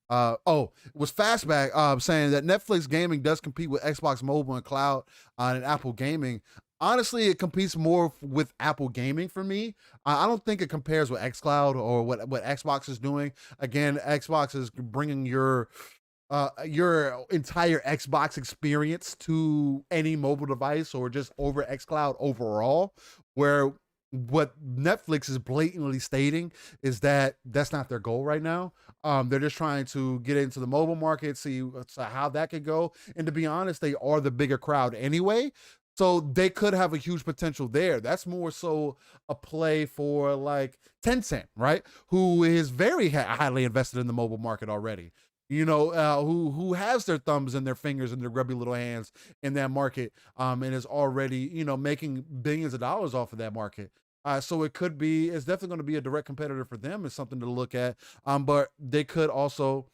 It was Fastback saying that Netflix gaming does compete with Xbox Mobile and Cloud and Apple Gaming. Honestly, it competes more with Apple Gaming for me. I don't think it compares with xCloud or what Xbox is doing. Again, Xbox is bringing your entire Xbox experience to any mobile device or just over xCloud overall, where what Netflix is blatantly stating is that that's not their goal right now. They're just trying to get into the mobile market, see how that could go. And to be honest, they are the bigger crowd anyway. So they could have a huge potential there. That's more so a play for like Tencent, right? Who is very highly invested in the mobile market already. Who has their thumbs and their fingers and their grubby little hands in that market, and is already, making billions of dollars off of that market. So it's definitely going to be a direct competitor for them. It's something to look at. But they could also.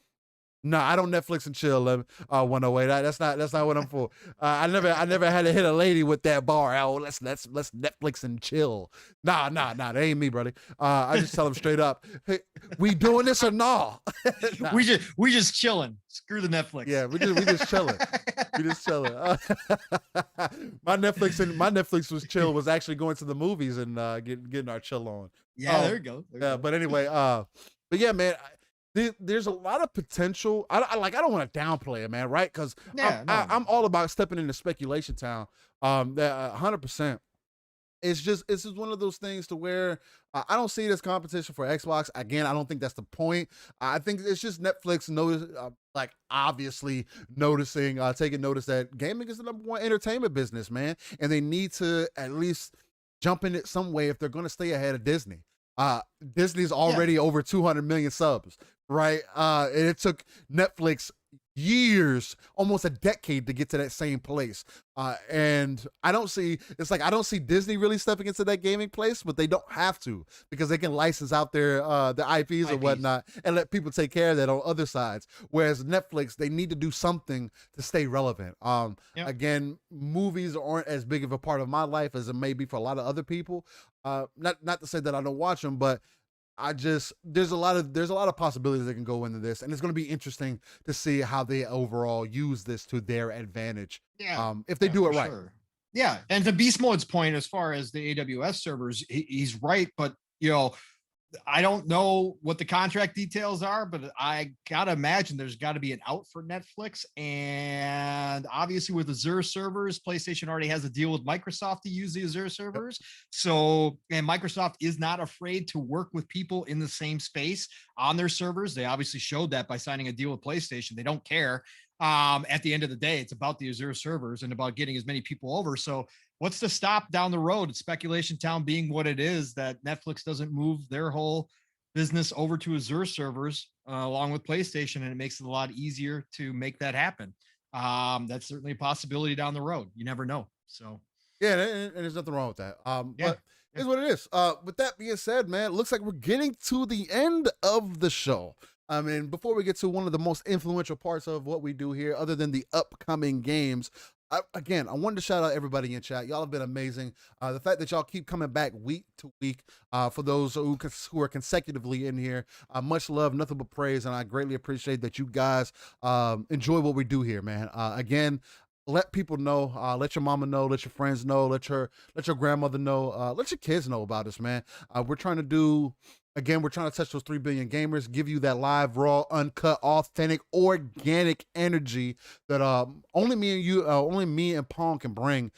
No, I don't Netflix and chill. 108. That's not what I'm for. I never had to hit a lady with that bar. Oh, let's Netflix and chill. Nah. That ain't me, buddy. I just tell them straight up, hey, we doing this or nah? Nah. We just chilling. Screw the Netflix. Yeah, we just chilling. We just chilling. My Netflix was chill. Was actually going to the movies and getting our chill on. Yeah, there you go. But anyway, but yeah, man. There's a lot of potential. I don't want to downplay it, man, right? Because I'm all about stepping into speculation town. That 100%. It's just one of those things to where I don't see it as competition for Xbox. Again, I don't think that's the point. I think it's just Netflix obviously taking notice that gaming is the #1 entertainment business, man, and they need to at least jump in it some way if they're going to stay ahead of Disney. Disney's already over 200 million subs, right? And it took Netflix years, almost a decade to get to that same place. And I don't see Disney really stepping into that gaming place, but they don't have to because they can license out their IPs and whatnot and let people take care of that on other sides. Whereas Netflix, they need to do something to stay relevant. Again, movies aren't as big of a part of my life as it may be for a lot of other people. Not to say that I don't watch them, but there's a lot of possibilities that can go into this, and it's going to be interesting to see how they overall use this to their advantage. Yeah, if they do it right. Sure. Yeah, and to Beast Mode's point, as far as the AWS servers, he's right, but I don't know what the contract details are, but I gotta imagine there's got to be an out for Netflix. And obviously, with Azure servers, PlayStation already has a deal with Microsoft to use the Azure servers. So, and Microsoft is not afraid to work with people in the same space on their servers. They obviously showed that by signing a deal with PlayStation. They don't care. At the end of the day, it's about the Azure servers and about getting as many people over. So what's to stop down the road? Speculation town being what it is, that Netflix doesn't move their whole business over to Azure servers along with PlayStation, and it makes it a lot easier to make that happen. That's certainly a possibility down the road. You never know. So yeah, and there's nothing wrong with that. But it's what it is. With that being said, man, it looks like we're getting to the end of the show. I mean, before we get to one of the most influential parts of what we do here, other than the upcoming games, I wanted to shout out everybody in chat. Y'all have been amazing. The fact that y'all keep coming back week to week, for those who are consecutively in here, much love, nothing but praise, and I greatly appreciate that you guys enjoy what we do here, man. Again, let people know, let your mama know, let your friends know, let your grandmother know, let your kids know about us, man. We're trying to touch those 3 billion gamers, give you that live, raw, uncut, authentic, organic energy that only me and Pong can bring,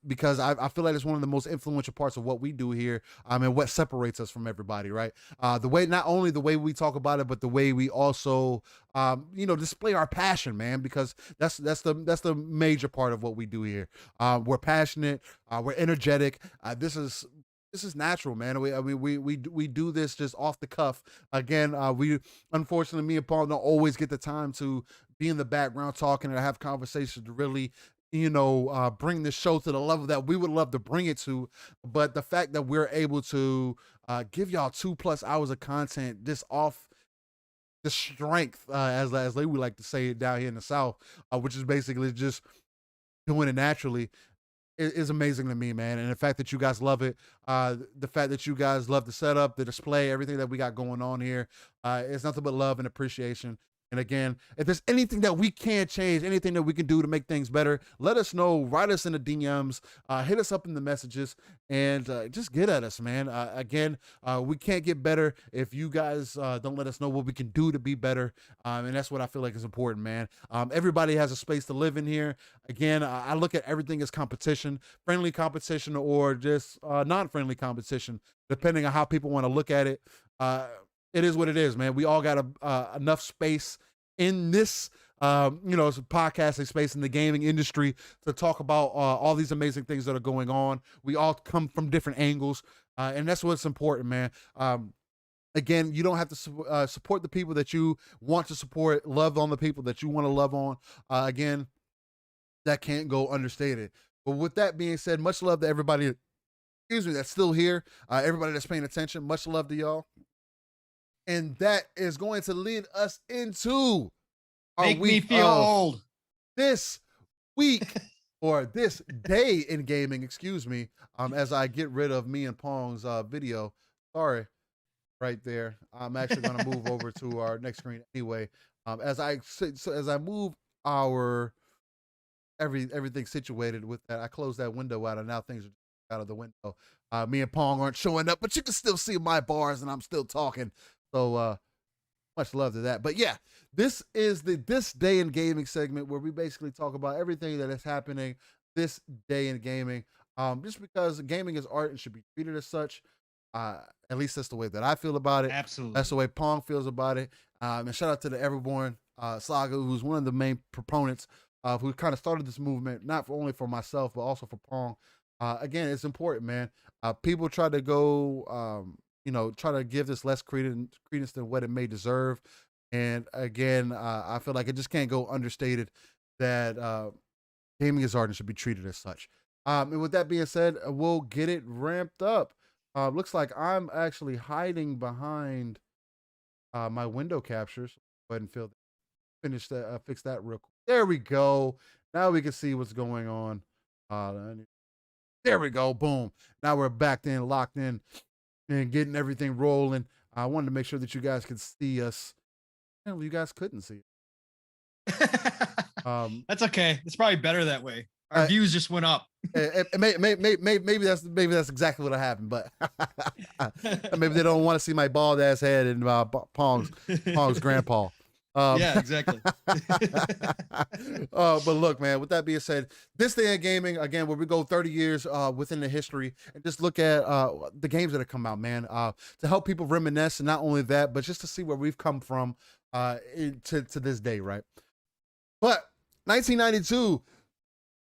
because I feel like it's one of the most influential parts of what we do here, and what separates us from everybody, right? Not only the way we talk about it, but the way we also display our passion, man, because that's the major part of what we do here. We're passionate, we're energetic. This is natural, man. We do this just off the cuff. Again, unfortunately, me and Paul don't always get the time to be in the background talking and have conversations to really, bring this show to the level that we would love to bring it to. But the fact that we're able to give y'all 2+ hours of content just off the strength, as they would like to say it down here in the South, which is basically just doing it naturally, is amazing to me, man. And the fact that you guys love it, the fact that you guys love the setup, the display, everything that we got going on here, it's nothing but love and appreciation. And again, if there's anything that we can change, anything that we can do to make things better, let us know. Write us in the DMs, hit us up in the messages, and just get at us, man. Again, we can't get better if you guys don't let us know what we can do to be better. And that's what I feel like is important, man. Everybody has a space to live in here. Again, I look at everything as competition, friendly competition or just non-friendly competition, depending on how people want to look at it. It is what it is, man. We all got enough space in this, it's a podcasting space in the gaming industry to talk about all these amazing things that are going on. We all come from different angles, and that's what's important, man. Again, you don't have to support the people that you want to support, love on the people that you want to love on. Again, that can't go understated. But with that being said, much love to everybody, that's still here. Everybody that's paying attention, much love to y'all. And that is going to lead us into our Make me feel old. This week or this day in gaming, excuse me, as I get rid of me and Pong's video. Sorry, right there. I'm actually going to move over to our next screen anyway. As I move our everything situated with that, I close that window out, and now things are out of the window. Me and Pong aren't showing up, but you can still see my bars, and I'm still talking. So much love to that. But yeah, this is this day in gaming segment where we basically talk about everything that is happening this day in gaming. Just because gaming is art and should be treated as such. At least that's the way that I feel about it. Absolutely. That's the way Pong feels about it. And shout out to the Everborn Saga, who's one of the main proponents who kind of started this movement, not only for myself, but also for Pong. Again, it's important, man. People try to go, try to give this less credence than what it may deserve. And again, I feel like it just can't go understated that gaming is art and should be treated as such. And with that being said, we'll get it ramped up. Looks like I'm actually hiding behind my window captures. Go ahead and fix that real quick. There we go. Now we can see what's going on. There we go. Boom. Now we're back in, locked in, and getting everything rolling. I wanted to make sure that you guys could see us. Well, you guys couldn't see it. That's okay. It's probably better that way. Our views just went up. Maybe that's exactly what happened, but maybe they don't want to see my bald ass head and Pong's grandpa. Yeah, exactly. But look, man, with that being said, this day in gaming, again, where we go 30 years within the history and just look at the games that have come out, man, to help people reminisce, and not only that, but just to see where we've come from to this day, right? But 1992,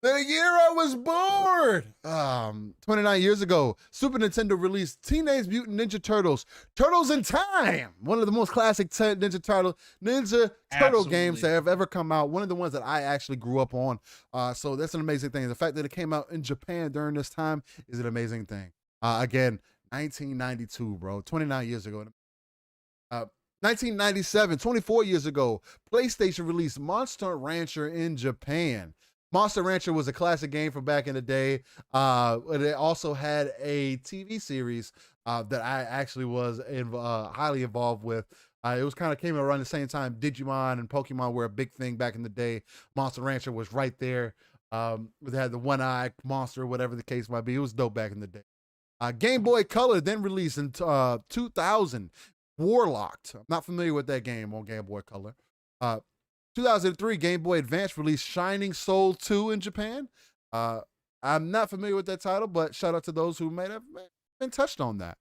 the year I was born, 29 years ago, Super Nintendo released Teenage Mutant Ninja Turtles, Turtles in Time, one of the most classic Ninja Turtle games that have ever come out, one of the ones that I actually grew up on. So that's an amazing thing. The fact that it came out in Japan during this time is an amazing thing. Again, 1992, bro, 29 years ago. 1997, 24 years ago, PlayStation released Monster Rancher in Japan. Monster Rancher was a classic game from back in the day. It also had a TV series that I actually was highly involved with. It was came around the same time Digimon and Pokemon were a big thing back in the day. Monster Rancher was right there. It had the one-eyed monster, whatever the case might be. It was dope back in the day. Game Boy Color then released in 2000. Warlocked. I'm not familiar with that game on Game Boy Color. 2003, Game Boy Advance released Shining Soul 2 in Japan. I'm not familiar with that title, but shout out to those who may have been touched on that.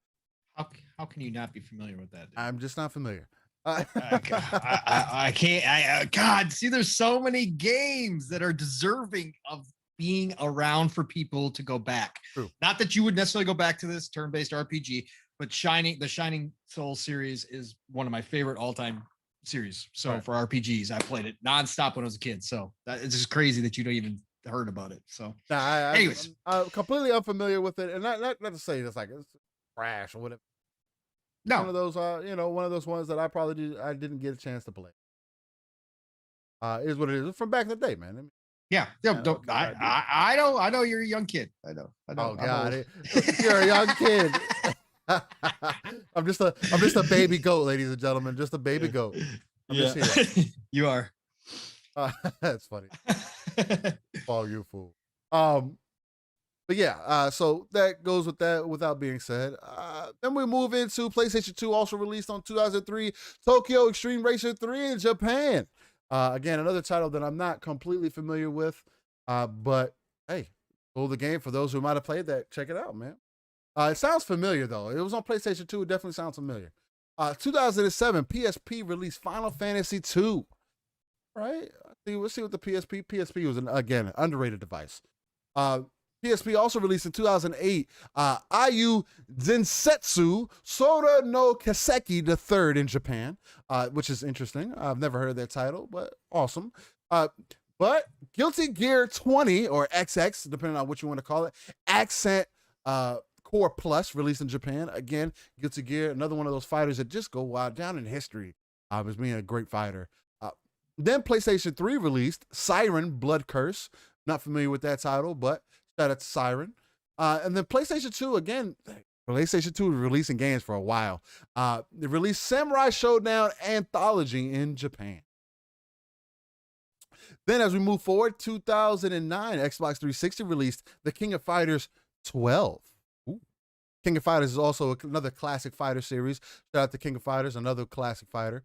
How can you not be familiar with that, dude? I'm just not familiar. I can't. God, see, there's so many games that are deserving of being around for people to go back. True. Not that you would necessarily go back to this turn-based RPG, but the Shining Soul series is one of my favorite all-time series. So right. For RPGs, I played it nonstop when I was a kid. So it's just crazy that you don't even heard about it. So anyways, I'm completely unfamiliar with it, and not to say it's trash or whatever. No, one of those one of those ones that I didn't get a chance to play. Is what it is from back in the day, man. Yeah. I know you're a young kid. I know. Oh God, you're a young kid. I'm just a baby goat, ladies and gentlemen, just a baby goat. I'm just here. You are. That's funny. Oh, you fool. But yeah, so that goes with that without being said. Then we move into PlayStation 2, also released on 2003, Tokyo Extreme Racer 3 in Japan. Again, another title that I'm not completely familiar with, but hey, pull the game for those who might have played that. Check it out, man. It sounds familiar, though. It was on PlayStation 2. It definitely sounds familiar. 2007, PSP released Final Fantasy 2. Right? Let's see what the PSP. PSP was, again, underrated device. PSP also released in 2008, Ayu Densetsu Sora no Kaseki III in Japan, which is interesting. I've never heard that title, but awesome. But Guilty Gear 20, or XX, depending on what you want to call it, Accent Core Plus, released in Japan. Again, Guilty Gear, another one of those fighters that just go wild, down in history as being a great fighter. Then PlayStation 3 released Siren Blood Curse. Not familiar with that title, but shout out to Siren. And then PlayStation 2, again, PlayStation 2 was releasing games for a while. They released Samurai Showdown Anthology in Japan. Then as we move forward, 2009, Xbox 360 released The King of Fighters 12. Ooh. King of Fighters is also another classic fighter series. Shout out to King of Fighters, another classic fighter.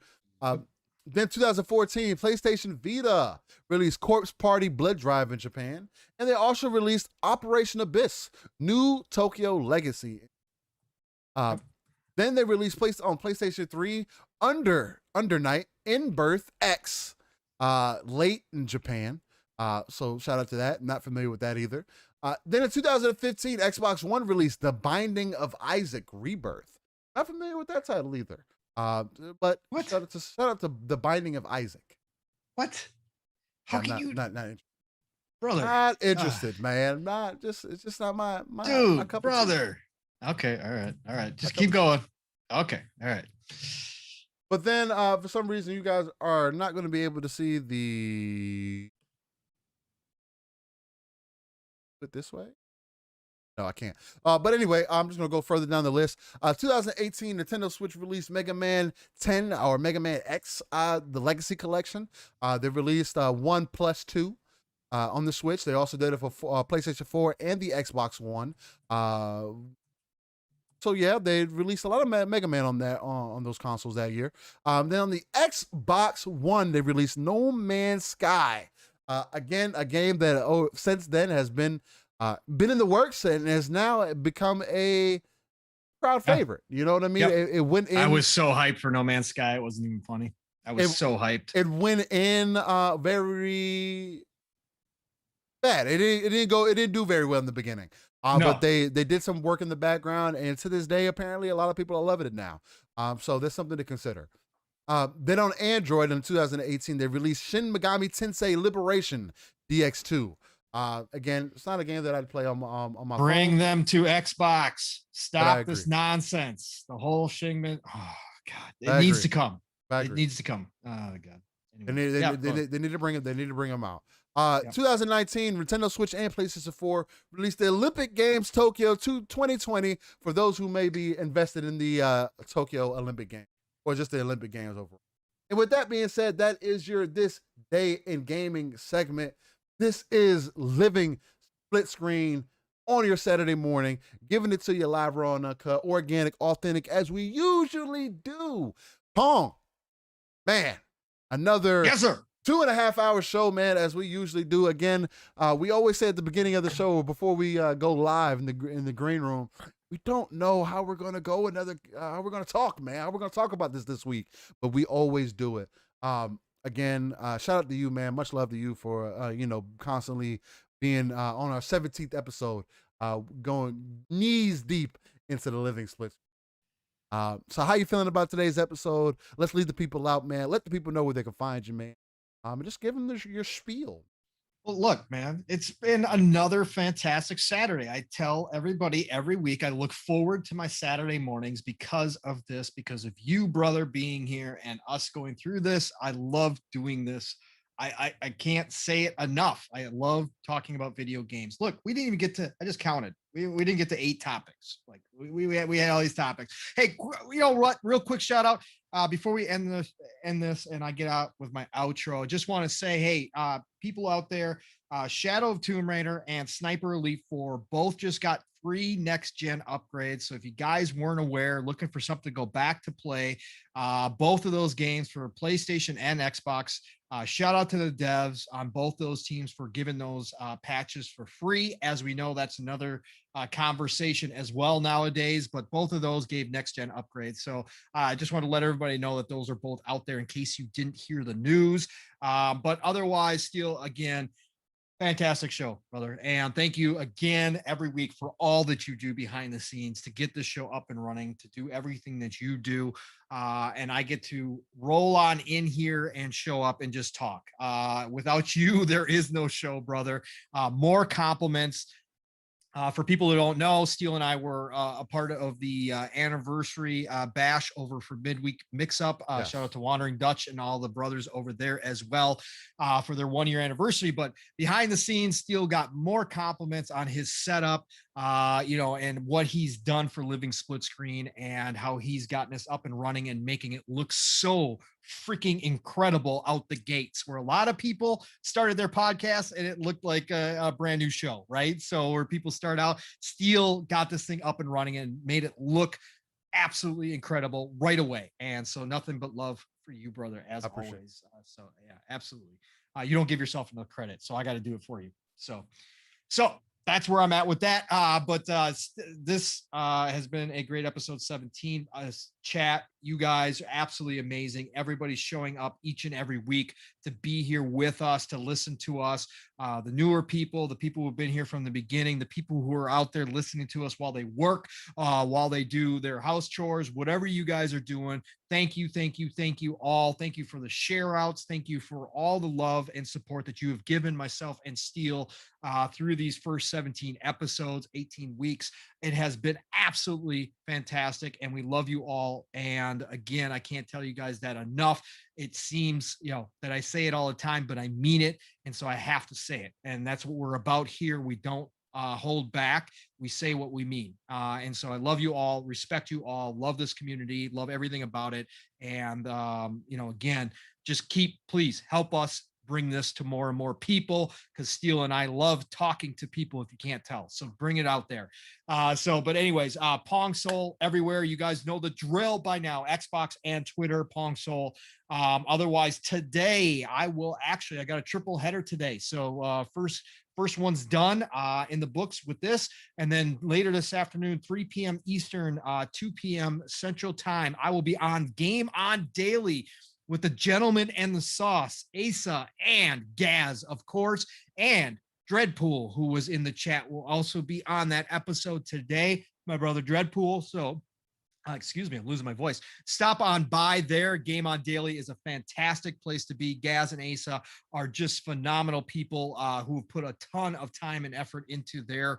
Then 2014, PlayStation Vita released Corpse Party Blood Drive in Japan. And they also released Operation Abyss, New Tokyo Legacy. Then they released on PlayStation 3, Under Night, In Birth X, late in Japan. So shout out to that. Not familiar with that either. Then in 2015, Xbox One released The Binding of Isaac Rebirth. Not familiar with that title either. But what? Shout out to The Binding of Isaac. What? How can you? Not interested. Brother. Not interested, man. It's just not my dude, my cup brother. Okay, all right. Just keep going. Okay, all right. But then, for some reason, you guys are not going to be able to see the. Put this way. No, I can't. But anyway, I'm just going to go further down the list. 2018, Nintendo Switch released Mega Man 10 or Mega Man X, the Legacy Collection. They released 1+2 on the Switch. They also did it for PlayStation 4 and the Xbox One. So yeah, they released a lot of Mega Man on those consoles that year. Then on the Xbox One, they released No Man's Sky. Again, a game that since then has been in the works and has now become a crowd favorite. You know what I mean? Yep. It went in. I was so hyped for No Man's Sky. It wasn't even funny. I was so hyped. It went in very bad. It didn't do very well in the beginning. No. But they did some work in the background, and to this day, apparently, a lot of people are loving it now. So there's something to consider. Then on Android in 2018, they released Shin Megami Tensei Liberation DX2. Again, it's not a game that I'd play on my Bring phone. them to Xbox. Stop this nonsense. The whole Shingman. Oh God, it needs to come. It needs to come. Oh God. Anyway. They need to bring it. They need to bring them out. 2019, Nintendo Switch and PlayStation 4 released the Olympic Games Tokyo 2020 for those who may be invested in the Tokyo Olympic Games or just the Olympic Games overall. And with that being said, that is your This Day in Gaming segment. This is living split screen on your Saturday morning, giving it to you live, raw, and uncut, organic, authentic, as we usually do. Pong, man, another 2.5 hour show, man, as we usually do. Again, we always say at the beginning of the show, before we go live in the green room, we don't know how we're gonna go how we're gonna talk, man. How we're gonna talk about this week, but we always do it. Again, shout out to you, man. Much love to you for constantly being on our 17th episode, going knees deep into the living split. So how you feeling about today's episode? Let's leave the people out, man. Let the people know where they can find you, man. And just give them your spiel. Well, look, man, it's been another fantastic Saturday. I tell everybody every week I look forward to my Saturday mornings because of this, because of you, brother, being here and us going through this. I love doing this. I can't say it enough. I love talking about video games. Look, we didn't even get to, I just counted. We didn't get to 8 topics. Like we had all these topics. Hey, you know what? Real quick shout out. before we end this, and I get out with my outro, I just want to say, hey, people out there, Shadow of Tomb Raider and Sniper Elite 4 both just got free next gen upgrades. So if you guys weren't aware, looking for something to go back to play, both of those games for PlayStation and Xbox. Shout out to the devs on both those teams for giving those patches for free. As we know, that's another conversation as well nowadays, but both of those gave next gen upgrades. So I just want to let everybody know that those are both out there in case you didn't hear the news. But otherwise, still, again, fantastic show, brother. And thank you again every week for all that you do behind the scenes to get this show up and running, to do everything that you do. And I get to roll on in here and show up and just talk. Without you, there is no show, brother. More compliments. For people who don't know, Steele and I were a part of the anniversary bash over for midweek mix-up. Yes. Shout out to Wandering Dutch and all the brothers over there as well for their 1-year anniversary. But behind the scenes, Steele got more compliments on his setup, and what he's done for Living Split Screen and how he's gotten us up and running and making it look so freaking incredible out the gates, where a lot of people started their podcast and it looked like a brand new show, right? So where people start out, Steele got this thing up and running and made it look absolutely incredible right away. And so nothing but love for you, brother, as always. So yeah, absolutely. You don't give yourself enough credit, so I got to do it for you. So that's where I'm at with that. But this has been a great episode 17. Chat, you guys are absolutely amazing. Everybody's showing up each and every week to be here with us, to listen to us. The newer people, the people who've been here from the beginning, the people who are out there listening to us while they work, while they do their house chores, whatever you guys are doing. Thank you, thank you, thank you all. Thank you for the share outs. Thank you for all the love and support that you have given myself and Steele through these first 17 episodes, 18 weeks. It has been absolutely fantastic, and we love you all. And again, I can't tell you guys that enough. It seems, that I say it all the time, but I mean it. And so I have to say it. And that's what we're about here. We don't hold back. We say what we mean. And so I love you all, respect you all, love this community, love everything about it. And, again, just please help us bring this to more and more people, because Steele and I love talking to people, if you can't tell. So bring it out there. But anyways, Pong Soul everywhere. You guys know the drill by now. Xbox and Twitter, Pong Soul. Otherwise, today I got a triple header today. So first one's done in the books with this. And then later this afternoon, 3 p.m. Eastern, 2 p.m. Central Time, I will be on Game On Daily with the gentleman and the sauce, Asa and Gaz, of course, and Dreadpool, who was in the chat, will also be on that episode today, my brother Dreadpool. So, excuse me, I'm losing my voice. Stop on by there. Game On Daily is a fantastic place to be. Gaz and Asa are just phenomenal people who have put a ton of time and effort into their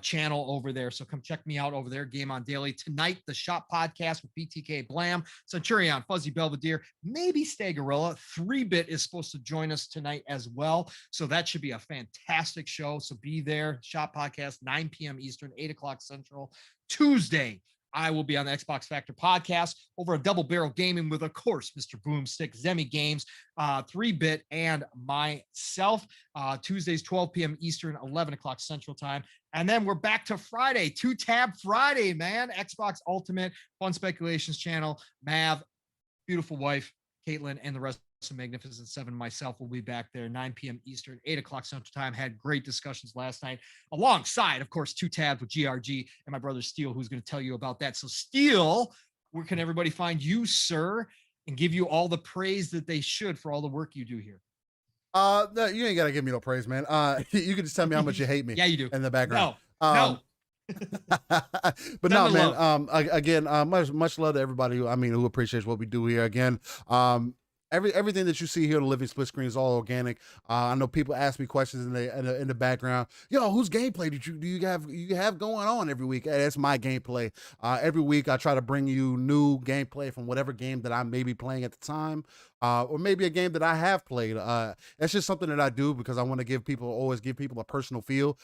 channel over there. So come check me out over there, Game On Daily. Tonight, the Shop Podcast with BTK Blam, Centurion, Fuzzy Belvedere, maybe Stagorilla. 3-Bit is supposed to join us tonight as well. So that should be a fantastic show. So be there. Shop Podcast, 9 p.m. Eastern, 8 o'clock Central. Tuesday, I will be on the Xbox Factor podcast over a Double Barrel Gaming with, of course, Mr. Boomstick, Zemi Games, 3-Bit, and myself. Tuesdays, 12 p.m. Eastern, 11 o'clock Central Time. And then we're back to Friday, 2-Tab Friday, man. Xbox Ultimate, Fun Speculations channel, Mav, beautiful wife, Caitlin, and the rest of Magnificent Seven. Myself will be back there, 9 p.m. Eastern, 8 o'clock Central Time. Had great discussions last night, alongside, of course, 2-Tabs with GRG and my brother Steele, who's going to tell you about that. So, Steele, where can everybody find you, sir, and give you all the praise that they should for all the work you do here? No, you ain't got to give me no praise, man. You can just tell me how much you hate me. Yeah, you do. In the background. No. But no, man. Again, much love to everybody who appreciates what we do here. Again, everything that you see here on the Living Split Screen is all organic. I know people ask me questions in the background. Whose gameplay do you have going on every week? That's my gameplay. Every week I try to bring you new gameplay from whatever game that I may be playing at the time. or maybe a game that I have played. That's just something that I do because I want to always give people a personal feel.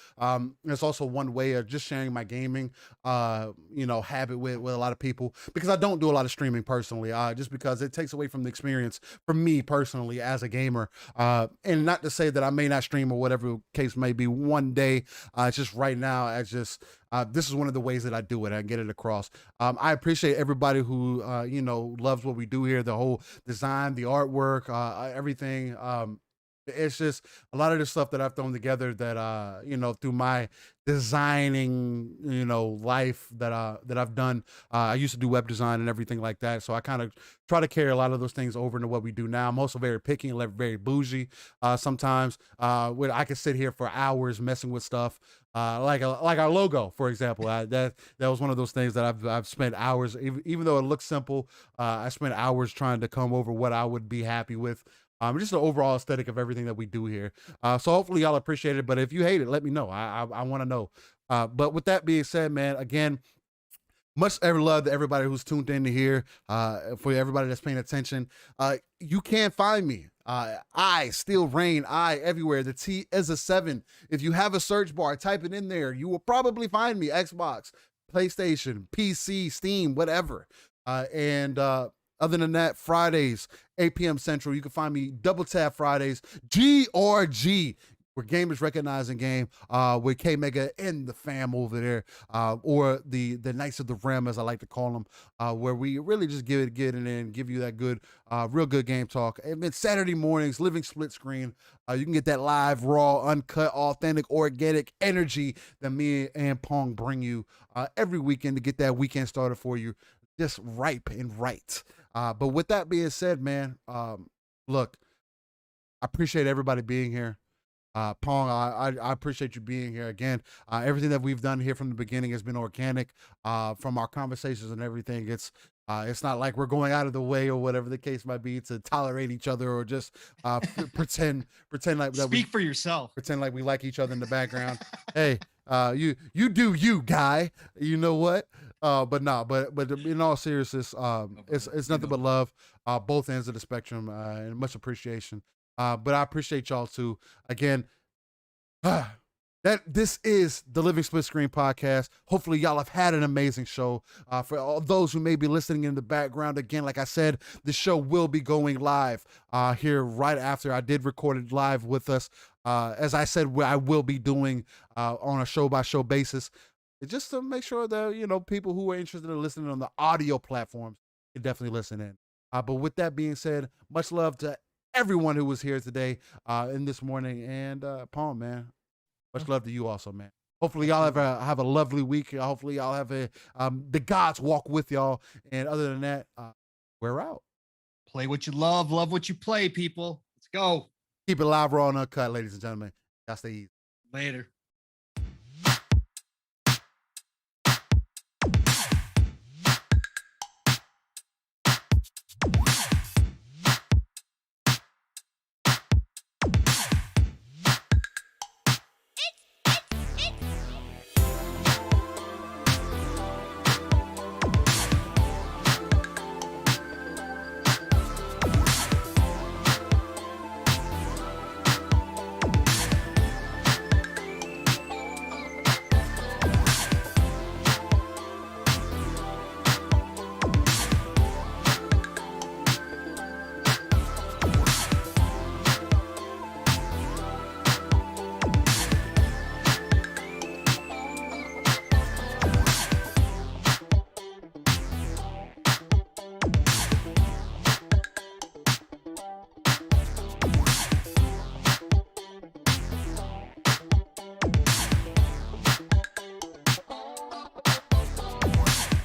It's also one way of just sharing my gaming, habit with a lot of people, because I don't do a lot of streaming personally, just because it takes away from the experience for me personally as a gamer. And not to say that I may not stream or whatever case may be one day. It's just right now, this is one of the ways that I do it. I get it across. I appreciate everybody who, loves what we do here, the whole design, the artwork, everything. It's just a lot of the stuff that I've thrown together that, through my designing, life that I've done. I used to do web design and everything like that. So I kind of try to carry a lot of those things over into what we do now. I'm also very picky and very bougie sometimes, where I could sit here for hours messing with stuff. Like our logo, for example, that was one of those things that I've spent hours, even though it looks simple, I spent hours trying to come over what I would be happy with. Just the overall aesthetic of everything that we do here. So hopefully y'all appreciate it. But if you hate it, let me know. I want to know. But with that being said, man, again, much love to everybody who's tuned in to here. For everybody that's paying attention, you can find me. I still reign. I everywhere. The T is a 7. If you have a search bar, type it in there. You will probably find me. Xbox, PlayStation, PC, Steam, whatever. Other than that, Fridays, 8 p.m. Central, you can find me Double Tap Fridays, GRG, where gamers recognizing game, with K-Mega and the fam over there, or the Knights of the Rim, as I like to call them, where we really just get it in and give you that good, real good game talk. And then Saturday mornings, Living Split Screen, you can get that live, raw, uncut, authentic, organic energy that me and Pong bring you every weekend to get that weekend started for you, just ripe and right. But with that being said, man, look, I appreciate everybody being here. Pong, I appreciate you being here again. Everything that we've done here from the beginning has been organic, from our conversations and everything. It's not like we're going out of the way or whatever the case might be to tolerate each other or just pretend like that. Speak for yourself. Pretend like we like each other in the background. Hey, you do you, guy. You know what? But in all seriousness, it's nothing but love, both ends of the spectrum, and much appreciation. But I appreciate y'all too. Again, this is the Living Split Screen podcast. Hopefully y'all have had an amazing show. For all those who may be listening in the background, again, like I said, the show will be going live here right after. I did record it live with us. As I said, I will be doing on a show-by-show basis, just to make sure that, people who are interested in listening on the audio platforms can definitely listen in. But with that being said, much love to everyone who was here today and this morning. And Paul, man, much love to you also, man. Hopefully y'all have a lovely week. Hopefully y'all have the gods walk with y'all. And other than that, we're out. Play what you love what you play, people. Let's go. Keep it live, raw, and uncut, ladies and gentlemen. Y'all stay easy. Later.